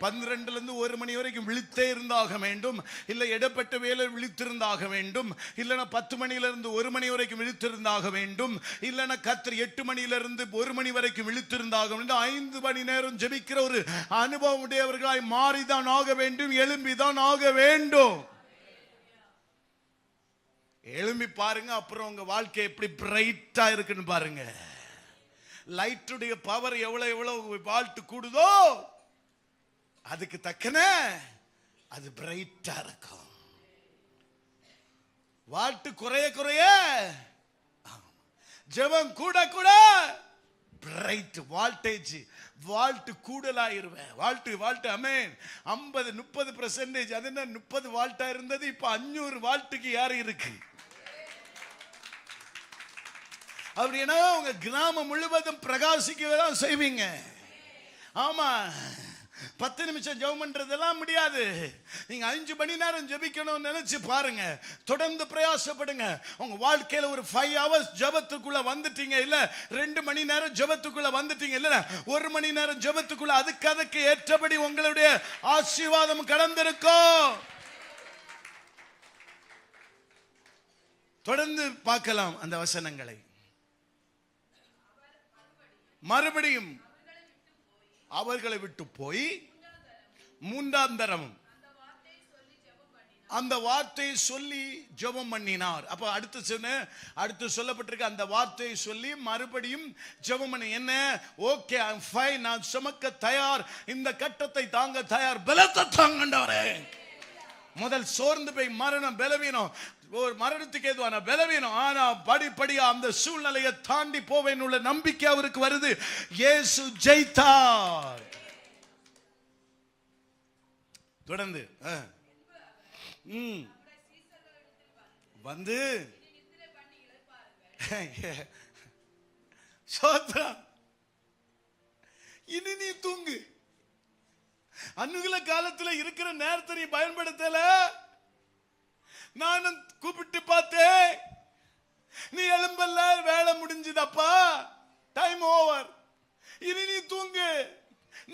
12 இருந்து 1 மணி வரைக்கும் விழித்தே இருந்தாக வேண்டும், இல்லை இடப்பட்ட வேலை விழித்திருந்தாக வேண்டும், இல்லைன்னா 10 மணியிலிருந்து 1 மணி வரைக்கும் விழித்திருந்தாக வேண்டும், இல்லைன்னா கர்த்தர் 8 மணியிலிருந்து 1 மணி வரைக்கும் விழித்திருந்தாக வேண்டும். 5 மணி நேரம் ஜெபிக்கிற ஒரு அனுபவம் உடையவர்களாய் மாறிதான் ஆக வேண்டும், எழும்பிதான் ஆக வேண்டும். எழும்பி பாருங்க, அப்புறம் உங்க வாழ்க்கை எப்படி பிரைட்டா இருக்குன்னு பாருங்க. லைட்டுடைய பவர் எவ்வளவு எவ்வளவு வால்ட் கூடுதோ அதுக்கு தக்கன அது பிரைட்டா இருக்கும். வால்ட் குறைய குறைய ஜெபம் கூட கூட பிரைட் வால்டேஜ் வால்ட் கூடலாயிருவேன். வால்ட் அமேன் 50-30%. அது என்ன 30 வால்ட்டா இருந்தது, இப்ப 500 வால்ட்டுக்கு யாரு இருக்கு? அப்படின்னா உங்க கிராமம் முழுவதும் பிரகாசிக்கதான் செய்வீங்க. ஆமா, 10 நிமிஷம் ஜெபம் பண்றதெல்லாம் முடியாது. நீங்க 5 மணி நேரம் ஜெபிக்கணும்னு நினைச்சு பாருங்க, தொடர்ந்து பிரயாசப்படுங்க. உங்க வாழ்க்கையில ஒரு 5 hours ஜெபத்துக்குள்ள வந்துட்டீங்க, இல்ல 2 மணி நேரம் ஜெபத்துக்குள்ள வந்துட்டீங்க, இல்ல 1 மணி நேரம் ஜெபத்துக்குள்ள, அதுக்கு ஏற்றபடி உங்களுடைய ஆசீர்வாதம் கடந்திருக்கும். தொடர்ந்து பார்க்கலாம் அந்த வசனங்களை. மறுபடியும் அவர்களை விட்டு போய் 3ஆம் தரம் அந்த வார்த்தையை சொல்லி ஜெபம் பண்ணினார். அப்ப அடுத்து சொல்லப்பட்டிருக்க அந்த வார்த்தையை சொல்லி மறுபடியும் ஜெபம் பண்ணி, என்ன ஓகே ஐ அம் ஃபைன், நான் சுமக்க தயார், இந்த கட்டத்தை தாங்க தயார், பலத்தை தாங்கண்டவரே. முதல் சோர்ந்து போய் மரணம் பலவீனம், ஒரு மரணத்துக்கு ஏதுவான பலவீனம், ஆனா படிப்படியா அந்த சூழ்நிலையை தாண்டி போவேன் உள்ள நம்பிக்கை அவருக்கு வருது. இயேசு ஜெயித்தார். தொடர்ந்து வந்து இனி நீ தூங்கு. அன்னுகுல காலத்துல இருக்கிற நேரத்தை நீ பயன்படுத்தல. நானும் கூப்பிட்டு பார்த்தேன், நீ எழும்பல்ல, வேலை முடிஞ்சதப்பா, டைம் ஓவர், இனி நீ தூங்கு,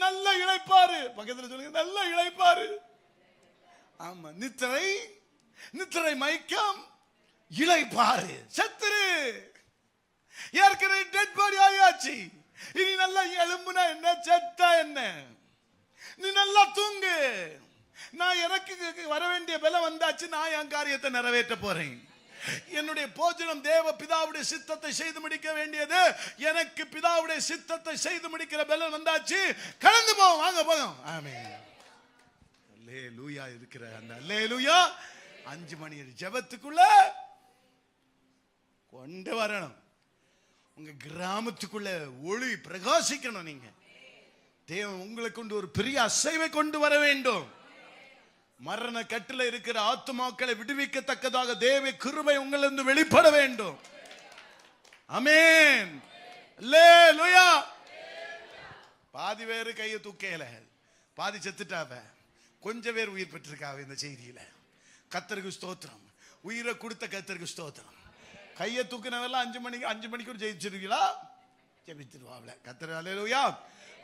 நல்ல இளைப்பாரு. பக்கத்துல சொல்லுங்க, நல்ல இளைப்பாரு. ஆமா, நித்திரை மயக்கம், இளைப்பாரு. சத்துரு ஏற்கனவே டெட் பாடி ஆயாச்சு, இனி நல்லா எழும்புனா என்ன, செத்தா என்ன, நீ நல்லா தூங்கு. நான் எனக்கு வர வேண்டிய பலம் வந்தாச்சு, நான் என் காரியத்தை நிறைவேற்ற போறேன். என்னுடைய போஜனம் தேவ பிதாவுடைய சித்தத்தை செய்து முடிக்க வேண்டியது, எனக்கு பிதாவுடைய சித்தத்தை செய்து முடிக்கிற பலம் வந்தாச்சு, கடந்து போவோம், வாங்க போவோம். ஆமென். அல்லேலூயா. இருக்கிற அந்த அல்லேலூயா 5 மணி ஜெபத்துக்குள்ள கொண்டு வரணும். உங்க கிராமத்துக்குள்ள ஒளி பிரகாசிக்கணும். நீங்க தேவன் உங்களை கொண்டு ஒரு பெரிய அசைவை கொண்டு வர வேண்டும். மரண கட்டில இருக்கிற ஆத்துமாக்களை விடுவிக்கத்தக்கதாக தேவ கிருபை உங்களிருந்து வெளிப்பட வேண்டும். ஆமென். அல்லேலூயா. பாதி பேர் கையை தூக்கல, பாதி செத்துட்டாவ, கொஞ்சம் பேர் உயிர் பெற்றிருக்காவ. இந்த செய்தியில கர்த்தருக்கு ஸ்தோத்திரம். உயிரை கொடுத்த கர்த்தருக்கு ஸ்தோத்திரம். கையை தூக்கினவெல்லாம் 5 மணிக்கு ஜெயிச்சிருக்கீங்களா? ஜெபிச்சிருவாப்ல கர்த்தர். அல்லேலூயா.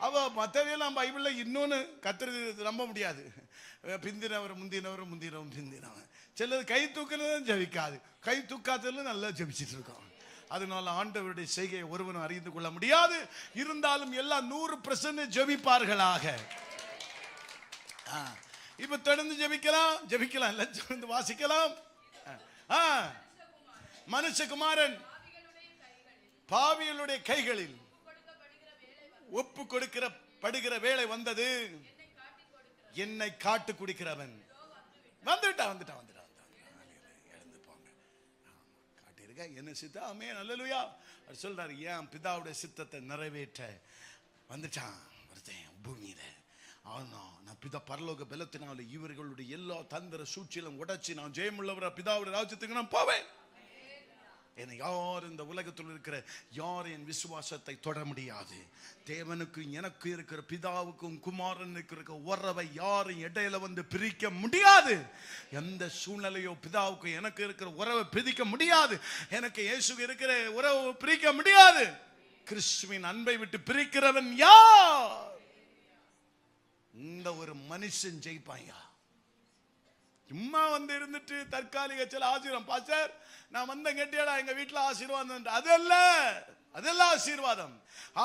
அவ மற்றவையெல்லாம் பைபிள்ல இன்னொன்னு கர்த்தருக்கு நம்ப முடியாது. பிந்தினவர் முந்தினவர் சிலது கை தூக்கினதும் ஜெபிக்காது, கை தூக்காததுல நல்லா ஜெபிச்சிட்டு இருக்கோம். அதனால ஆண்டவருடைய செய்கையை ஒருவனும் அறிந்து கொள்ள முடியாது. இருந்தாலும் எல்லாம் 100% ஜெபிப்பார்களாக. இப்ப தொடர்ந்து ஜெபிக்கலாம் இல்ல, தொடர்ந்து வாசிக்கலாம். மனுஷகுமாரன் பாவிகளுடைய கைகளில் ஒப்பு கொடுக்கப்படுகிற வேளை வந்தது. என்னை காட்டு குடிக்கிறவன் வந்துட்டான். எழுந்து போங்க, காட்டியிருக்க என்ன சித்தம். ஆமென். அல்லேலூயா. சொல்றாரு, ஏன் பிதாவுடைய சித்தத்தை நிறைவேற்ற வந்துட்டான் ஒருத்தன் பூமியில. ஆனா நான் பிதா பரலோக பலத்தினால இவர்களுடைய எல்லா தந்திர சூழ்ச்சியிலும் உடைச்சு நான் ஜெயமுள்ளவர பிதாவுடைய ராஜ்யத்துக்கு நான் போவேன். என்னை யார் இந்த உலகத்தில் இருக்கிற யார் என் விசுவாசத்தை தொட முடியாது. தேவனுக்கு எனக்கு இருக்கிற பிதாவுக்கும் குமாரனுக்கு இருக்கிற உறவை யாரும் இடையில வந்து பிரிக்க முடியாது. எந்த சூழ்நிலையோ பிதாவுக்கு எனக்கு இருக்கிற உறவை பிரிக்க முடியாது. எனக்கு இயேசு இருக்கிற உறவை பிரிக்க முடியாது. கிறிஸ்துவின் அன்பை விட்டு பிரிக்கிறவன் யார்? இந்த ஒரு மனுஷன் ஜெயிப்பாயா? சும்மா வந்து இருந்துட்டு தற்காலிக சில ஆசீர்வாதம், பாஸ்டர் நான் வந்த கேட்டியாடா எங்க வீட்டுல ஆசீர்வாதம், அதெல்லாம் ஆசீர்வாதம்.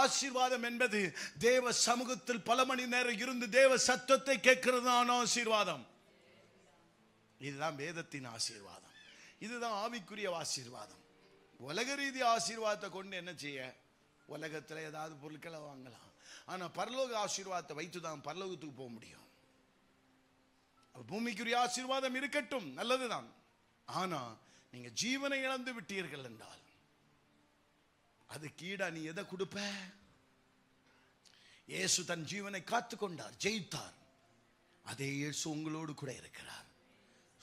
ஆசீர்வாதம் என்பது தேவ சமூகத்தில் பல மணி நேரம் இருந்து தேவ சத்தத்தை கேட்கிறதான ஆசீர்வாதம். இதுதான் வேதத்தின் ஆசீர்வாதம். இதுதான் ஆவிக்குரிய ஆசீர்வாதம். உலக ரீதி ஆசீர்வாதத்தை கொண்டு என்ன செய்ய? உலகத்துல ஏதாவது பொருட்களை வாங்கலாம். ஆனா பரலோக ஆசீர்வாதத்தை வைத்துதான் பரலோகத்துக்கு போக முடியும். பூமிக்குரிய ஆசீர்வாதம் இருக்கட்டும், நல்லதுதான். ஆனா நீங்க ஜீவனை இழந்து விட்டீர்கள் என்றால் அது கீழே நீ எதை கொடுப்ப? இயேசு தன் ஜீவனை காத்து கொண்டார், ஜெயித்தார். அதே இயேசு உங்களோடு கூட இருக்கிறார்.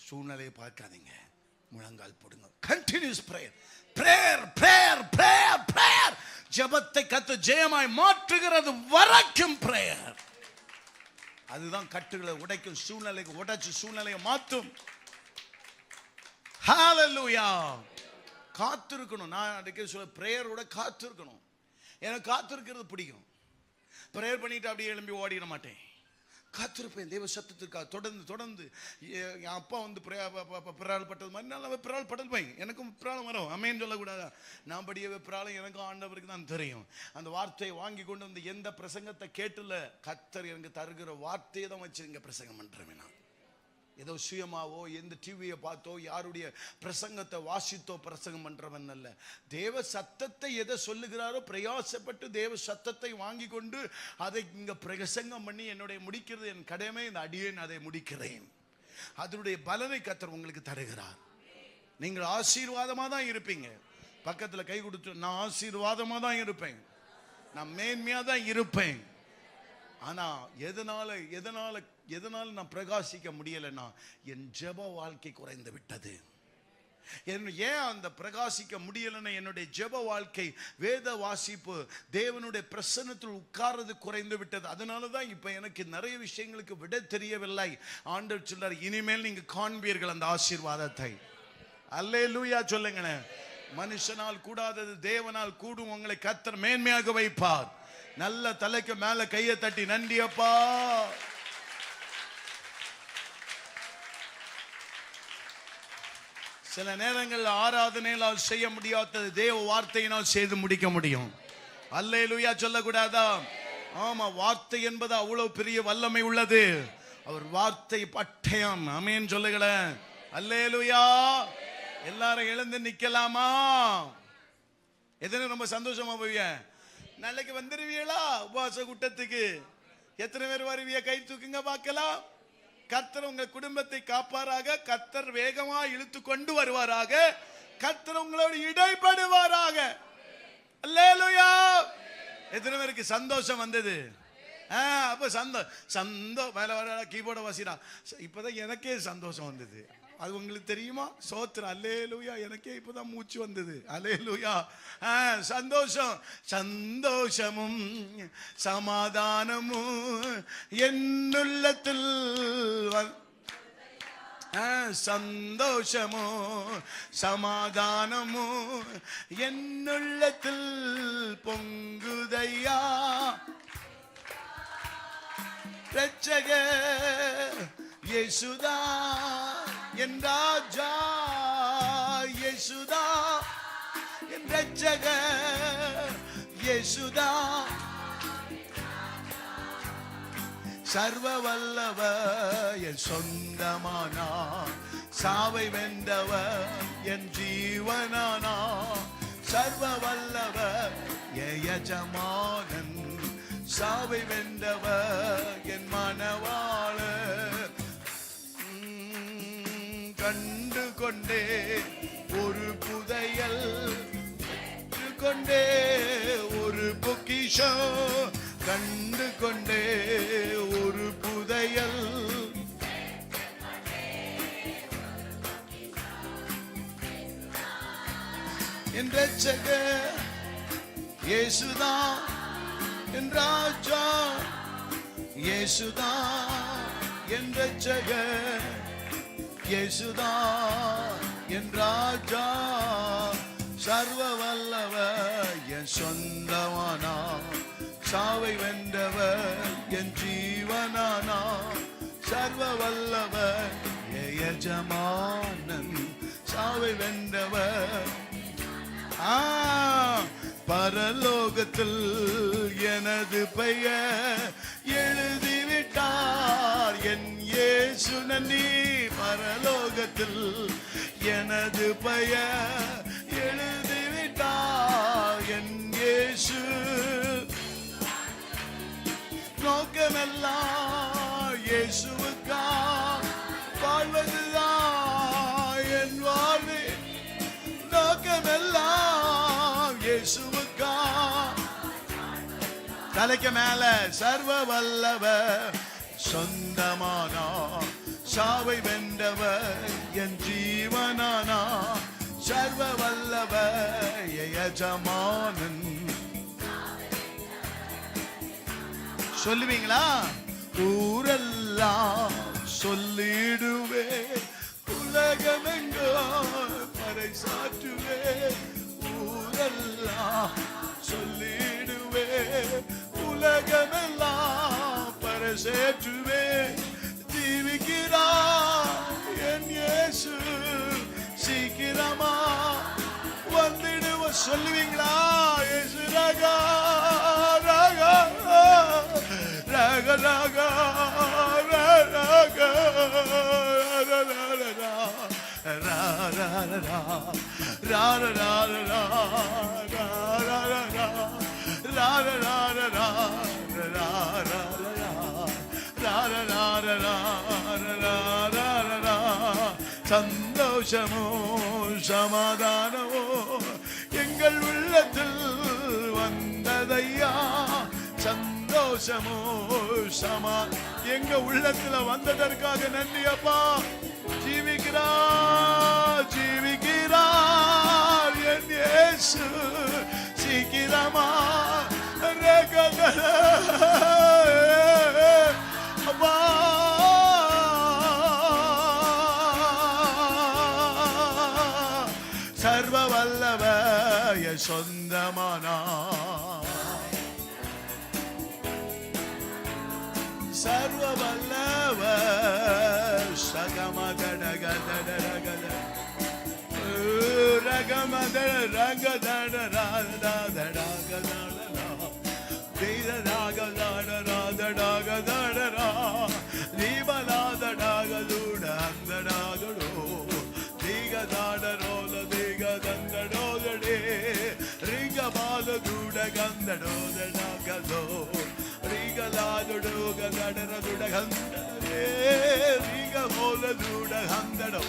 சூழ்நிலையை பார்க்காதீங்க, முழங்கால் போடுங்க. Continues prayer, prayer, prayer, prayer, prayer. ஜெபத்தை கத்து ஜெயமாய் மாற்றுகிறது வரைக்கும் பிரேயர். அதுதான் கட்டுகளை உடைக்கும், சூழ்நிலைக்கு உடைச்சு சூழ்நிலையை மாற்றும். ஹalleluya. காத்திருக்கணும். நான் அன்றைக்கு சொல்ல பிரேயரோட காத்திருக்கணும். எனக்கு காத்திருக்கிறது பிடிக்கும். பிரேயர் பண்ணிட்டு அப்படியே எழும்பி ஓடிட மாட்டேன். காத்திருப்பேன் தேவ சத்தத்திற்காக. தொடர்ந்து என் அப்பா வந்து பிரால் பட்டது மாதிரி நான் பிரால் பட்டல் எனக்கும் பிராலம் வரும். அமேன்னு சொல்லக்கூடாதா? நான் படிய பிராலம் எனக்கும் ஆண்டவருக்கு தான் தெரியும். அந்த வார்த்தையை வாங்கி கொண்டு வந்து எந்த பிரசங்கத்தை கேட்டுல கர்த்தர் எனக்கு தருகிற வார்த்தையை தான் வச்சு இங்க பிரசங்கம் பண்றேன். நான் ஏதோ சுயமாவோ எந்த டிவியை பார்த்தோ யாருடைய பிரசங்கத்தை வாசித்தோ பிரசங்கம் பண்றவன் அல்ல. தேவ சத்தத்தை எதை சொல்லுகிறாரோ பிரயாசப்பட்டு தேவ சத்தத்தை வாங்கி கொண்டு அதை இங்க பிரசங்கம் பண்ணி என்னுடைய முடிக்கிறது என் கடமை. இந்த அடியேன் அதை முடிக்கிறேன். அதனுடைய பலனை கர்த்தர் உங்களுக்கு தருகிறார். நீங்கள் ஆசீர்வாதமா தான் இருப்பீங்க. பக்கத்துல கை கொடுத்து, நான் ஆசீர்வாதமா தான் இருப்பேன், நான் மேன்மையா தான் இருப்பேன். ஆனா எதனால நான் பிரகாசிக்க முடியலன்னா என் ஜெப வாழ்க்கை குறைந்து விட்டது. ஏன் அந்த பிரகாசிக்க முடியலன்னா என்னுடைய ஜெப வாழ்க்கை, வேத வாசிப்பு, தேவனுடைய பிரசன்னத்தில் உட்கார்றது குறைந்து விட்டது. அதனாலதான் இப்ப எனக்கு நிறைய விஷயங்களுக்கு விட தெரியவில்லை. ஆண்டவர் சொல்றார், இனிமேல் நீங்க காண்பீர்கள் அந்த ஆசீர்வாதத்தை. அல்லேலூயா சொல்லுங்க. மனுஷனால் கூடாதது தேவனால் கூடும். உங்களை கர்த்தர் மேன்மையாக வைப்பார். நல்ல தலைக்கு மேல கையை தட்டி நன்றி அப்பா. சில நேரங்கள் ஆராதனையால் செய்ய முடியாதது தேவ வார்த்தையினால் செய்து முடிக்க முடியும். அல்லேலூயா சொல்லக்கூடாதா? ஆமா, வார்த்தை என்பது அவ்வளவு பெரிய வல்லமை உள்ளது. அவர் வார்த்தை பட்டயம். ஆமென் சொல்லுங்களேன். அல்லேலூயா. எல்லாரும் எழுந்து நிக்கலாமா? எத்தனை ரொம்ப சந்தோஷமா போவீங்க? நாளைக்கு வந்துருவீங்களா உபவாச கூட்டத்துக்கு? எத்தனை பேர் வருவீங்க? கை தூக்குங்க பார்க்கலாம். கர்த்தர் உங்க குடும்பத்தை காப்பாராக. கர்த்தர் வேகமா இழுத்து கொண்டு வருவாராக. கர்த்தர் உங்களோடு இடைப்படுவாராக. அல்லேலூயா. எத்தனை பேருக்கு சந்தோஷம் வந்தது? அப்ப வேலை வர கீபோர்ட வாசிடா. இப்பதான் எனக்கே சந்தோஷம் வந்தது. அது உங்களுக்கு தெரியுமா? சோத்திரம். அல்லேலூயா. எனக்கே இப்பதான் மூச்சு வந்தது. அல்லேலூயா. சந்தோஷம், சந்தோஷமும் சமாதானமும் என்னுள்ளத்தில் சந்தோஷமோ சமாதானமோ என்னுள்ளத்தில் பொங்குதையா. ரட்சகர் இயேசுதா என் ராஜா, இயேசுதா என் ரட்சகர், இயேசுதா சர்வ வல்லவர் என் சொந்தமானா, சாவை வென்றவர் என் ஜீவனானா. சர்வ வல்லவர் என் எஜமானன், சாவை வென்றவர் என் மனவாளர். கண்டு கொண்டே ஒரு புதையல், கொண்டே ஒரு பொக்கிஷம், கண்டு கொண்டே ஒரு புதையல். என் ரட்சகர் இயேசுதான் என் ராஜா, இயேசுதான் என் ரட்சகர், இயேசுதான் என் ராஜா. சர்வ வல்லவர் என் சொந்தமானா, சாவை வென்றவர் என் ஜீவனானா, சர்வ வல்லவர் எஜமானன், சாவை வென்றவர். பரலோகத்தில் எனது பெயர் எழுதிவிட்டார் என் இயேசு. நன்றி. பரலோகத்தில் எனது பெயர் எழுதிவிட்டார் என் இயேசு. நோக்கமெல்லாம் இயேசுவுக்கா, வாழ்வதுதான் என் வாழ்வு. நோக்கமெல்லாம் இயேசுவுக்கா. தலைக்கு மேல சர்வ வல்லவர் சொந்தமானா, சாவை வென்றவர் என் ஜீவனானா, சர்வ வல்லவர் எஜமானன். சொல்லுவீங்களா? ஊரெல்லாம் சொல்லிடுவே, உலகமெங்கோ பறைசாற்றுவே. ஊரெல்லாம் சொல்லிடுவே, உலகமெல்லாம் பறைசாற்றுவே. ஜீவிக்கிறார் என் இயேசு, சீக்கிரமா வந்துடுவ. சொல்லுவீங்களா? இயேசு ராகா ராகா ராகா ராகா ராகா சந்தோஷமோ சமாதானமோ எங்கள் உள்ளத்தில் வந்ததையா. சந்தோஷமோ எங்க உள்ளத்துல வந்ததற்காக நன்றி அப்பா. ஜீவிக்கிறார் ஜீவிக்கிறார் என் இயேசு, சீக்கிரமா அப்பா. சர்வ வல்லவர் என் சொந்தமானா, சர்வ வல்லவர் சகமதடகதடகத ரகமதட ரகதடராதடகதடரா தீரராகதடராதடகதடரா தீபலாதடகதுட அந்தடகடோ தீகதாடரோல தீகதந்தடோதடே ரிகபாலதுட கந்தடோதடகதோ ரிகலாதுடு கதடரதுட கந்தடே ரிகபோலதுட கந்தடோ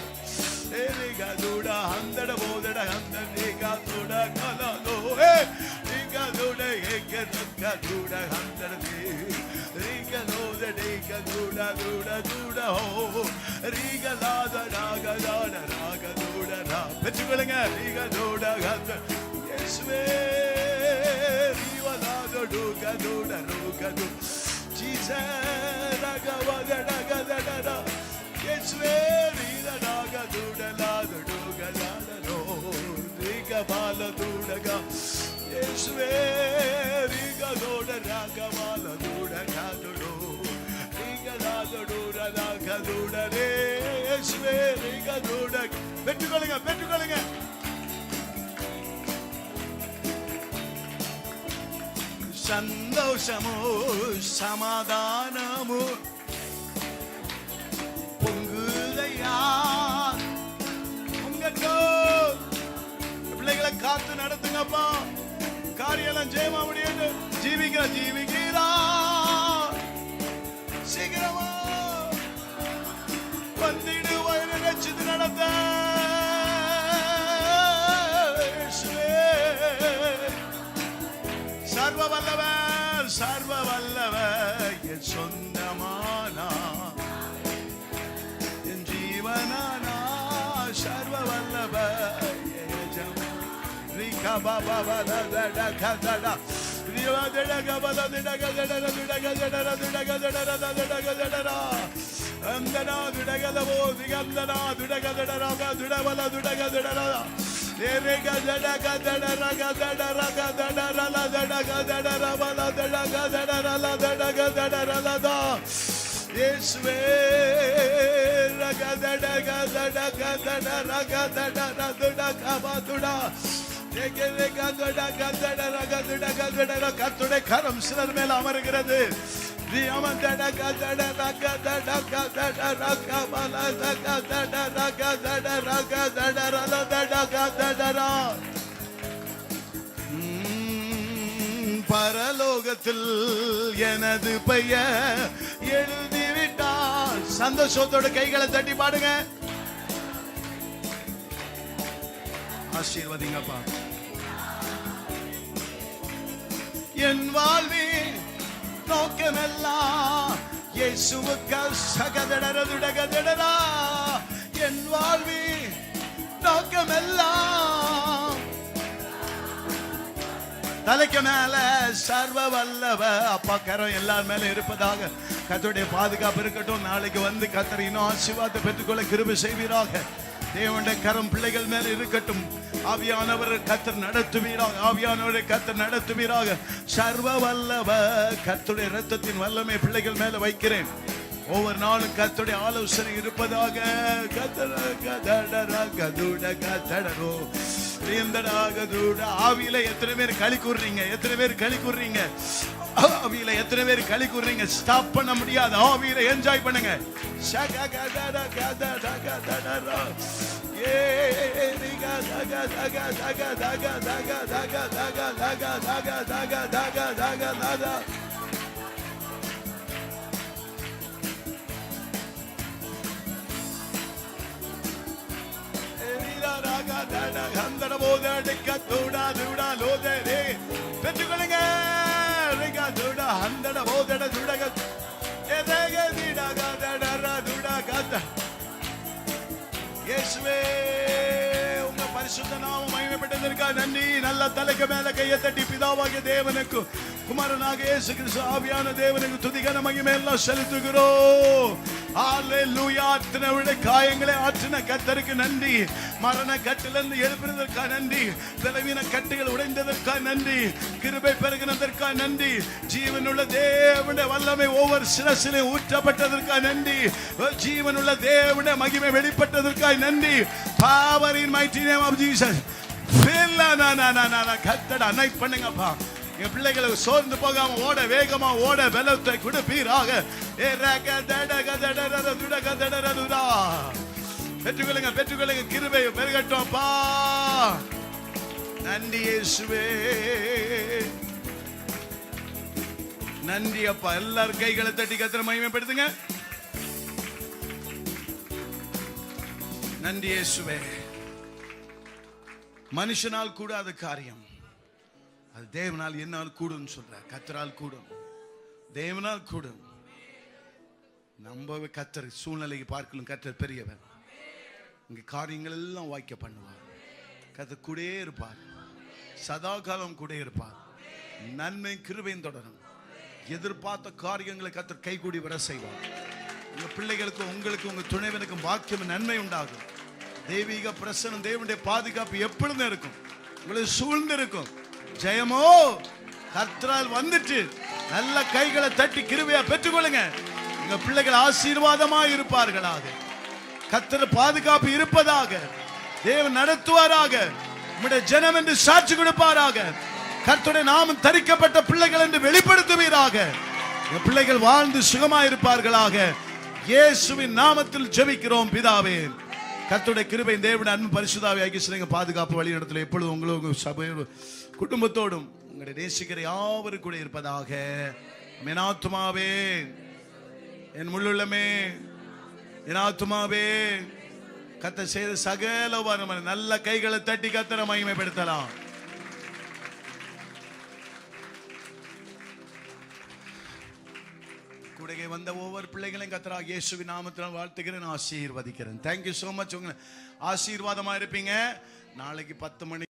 ரிகதுட ஹந்தட போதட ஹந்தட கலலோ ரிகதுட ஏகதுட ஹந்தடே ரிகலோத டேகதுட துட துட ஹோ ரிகலாத ராகதாட ராகதுட ரா. பெற்றுக்கொள்ளுங்க. ரிகதுட ஹந்த இயேசுவே ரிவலாதுடு கதுட ருகது ஜீசஸ் ரகவதடகதடட இயேசுவே ரிதடகதுடலாதுடுகலாதரோ ரிகபாலதுடக இயேசுவே ரிகதோட ரகபாலதுடகதுடோ ரிகலாதுடுரலகதுடரே இயேசுவே ரிகதுட. பெற்றுக்கொள்ளுங்க பெற்றுக்கொள்ளுங்க. சந்தோஷமோ சமாதானமோ பொங்குதையா உங்க பிள்ளைகளை காத்து நடத்துங்கப்பா. காரியெல்லாம் ஜெயமா முடியாது. ஜீவிக்கிற ஜீவிக்கிறா சீக்கிரமா வந்திடு வயது நினைச்சது நடத்த. சர்வ வல்லவர் சர்வ வல்லவர் என் சொந்தமானா, என் ஜீவனானா, சர்வ வல்லவர் இயேசுவே கர்த்தருடைய கரம் சிலர் மேல் அமர்கிறது. பரலோகத்தில் எனது பெயர் எழுதிவிட்டார். சந்தோஷத்தோட கைகளை தட்டி பாடுங்க. ஆசீர்வதிங்கப்பா. என் வாழ்வின் நோக்கமெல்லாம் இயேசுவுக்கு சகதடரதுடகதடரா. என் வாழ்வின் நோக்கமெல்லாம் தலைக்கு மேல சர்வ வல்லவ அப்பா கரம் எல்லார் மேல இருப்பதாக. கர்த்தருடைய பாதுகாப்பு இருக்கட்டும். நாளைக்கு வந்து கர்த்தர் இன்னும் ஆசீர்வாதத்தை பெற்றுக்கொள்ள கிருபை செய்வீராக. தேவனுடைய கரம் பிள்ளைகள் மேல இருக்கட்டும். ஆவியானவர் கர்த்தர் நடத்துவீராக. ஆவியானவரை கர்த்தர் நடத்துவீராக. சர்வ வல்லவ கர்த்தருடைய இரத்தத்தின் வல்லமை பிள்ளைகள் மேல வைக்கிறேன். ஒவ்வொரு நாளும் கர்த்தருடைய ஆலோசனை இருப்பதாக. ஆவியில எத்தனை பேர் களி கூறுறீங்க? எத்தனை பேர் களி கூறுறீங்க? ஆவியில எத்தனை பேர் களி கூறுறீங்க? ஸ்டாப் பண்ண முடியாது. ஆவியில என்ஜாய் பண்ணுங்க. பெற்றுக்கொள்ளுங்க. இயேசுவே உங்க பரிசுத்த நாமம் மகிமைப்பட்டதற்காக நன்றி. நல்ல தலைக்கு மேல கையை தட்டி பிதாவாகிய தேவனுக்கு குமாரனாக இயேசு கிறிஸ்து ஆவியான தேவனுக்கு துதிகன மகிமை எல்லாம் செலுத்துகிறோம். ஹalleluya. அத்தனை காயங்களை ஆற்றின கர்த்தருக்கு நன்றி. மரண கட்டிலிருந்து எழுப்பினதற்காக நன்றி. பலவீன கட்டுகள் உடைந்ததற்காக நன்றி. கிருபை பெருகினதற்காக நன்றி. ஜீவனுள்ள தேவனுடைய வல்லமை ஒவ்வொரு சிரசிலும் ஊற்றப்பட்டதற்காக நன்றி. ஜீவனுள்ள தேவனுடைய மகிமை வெளிப்பட்டதற்காக நன்றி. Power in mighty name of Jesus. கர்த்தரை அனைட் பண்ணுங்கப்பா. என் பிள்ளைகளுக்கு சோர்ந்து போகாம ஓட வேகமா ஓட பலத்தை கொடுப்பீராக. பெற்றுக்கொள்ளுங்க பெற்றுக்கொள்ளுங்க. கிருபை பெருகட்டும் அப்பா. நன்றி இயேசுவே. நன்றி அப்பா. எல்லாரும் கைகளை தட்டி கர்த்தரை மகிமைப்படுத்துங்க. நன்றி இயேசுவே. மனுஷனால் கூடாத காரியம் அது தேவனால் என்னால் கூடும் சொல்ற. கர்த்தரால் கூடும். தேவனால் கூடும். நம்ம கர்த்தர் சூழ்நிலைக்கு பார்க்கணும். கர்த்தர் பெரியவர். இங்க காரியங்கள் எல்லாம் வாய்க்க பண்ணுவார். கர்த்தர் கூட இருப்பார். சதா காலம் கூட இருப்பார். நன்மை கிருபையும் தொடரும். எதிர்பார்த்த காரியங்களை கர்த்தர் கைகூடி வர செய்வார். உங்க பிள்ளைகளுக்கும் உங்களுக்கும் உங்க துணைவனுக்கும் பாக்கியம் நன்மை உண்டாகும். தெய்வீக பிரசன்னம் தேவனுடைய பாதுகாப்பு எப்பொழுதும் இருக்கும். உங்களுக்கு சூழ்ந்து இருக்கும். ஜெயமோ கர்த்தரால் வந்துட்டு நல்ல கைகளை தட்டி கிருபையா பெற்றுக்கொள்ளுங்க. உங்க பிள்ளைகள் ஆசீர்வாதமாக இருப்பார்களாக. கர்த்தர் பாதுகாப்பு இருப்பதாக. தேவன் நடத்துவாராக. உம்முடைய ஜனம் என்று சாட்சி கொடுப்பாராக. கர்த்தருடைய நாமம் தரிக்கப்பட்ட பிள்ளைகள் என்று வெளிப்படுத்துவீராக. பிள்ளைகள் வாழ்ந்து சுகமாய் இருப்பார்களாக. இயேசுவின் நாமத்தில் ஜெபிக்கிறோம் பிதாவே. கர்த்தருடைய கிருபை தேவனுடைய அன்பு பரிசுத்தாவி ஆகிய பாதுகாப்பு வழி நடத்தல எப்பொழுதும் உங்களும் சபையோடு குடும்பத்தோடும் உங்களுடைய நேசிக்கிற யாவரும் கூட இருப்பதாக. என் ஆத்துமாவே என் முள்ளுள்ளமே என் ஆத்துமாவே கர்த்தர் செய்த சகல உபகாரங்களை நல்ல கைகளை தட்டி கர்த்தரை மகிமைப்படுத்தலாம். கூடவே வந்த ஒவ்வொரு பிள்ளைகளையும் கர்த்தராகிய இயேசுவின் நாமத்தினால் வாழ்த்துகிறேன், ஆசீர்வதிக்கிறேன். Thank you so much. உங்களை ஆசீர்வாதமா இருப்பீங்க. நாளைக்கு 10 மணி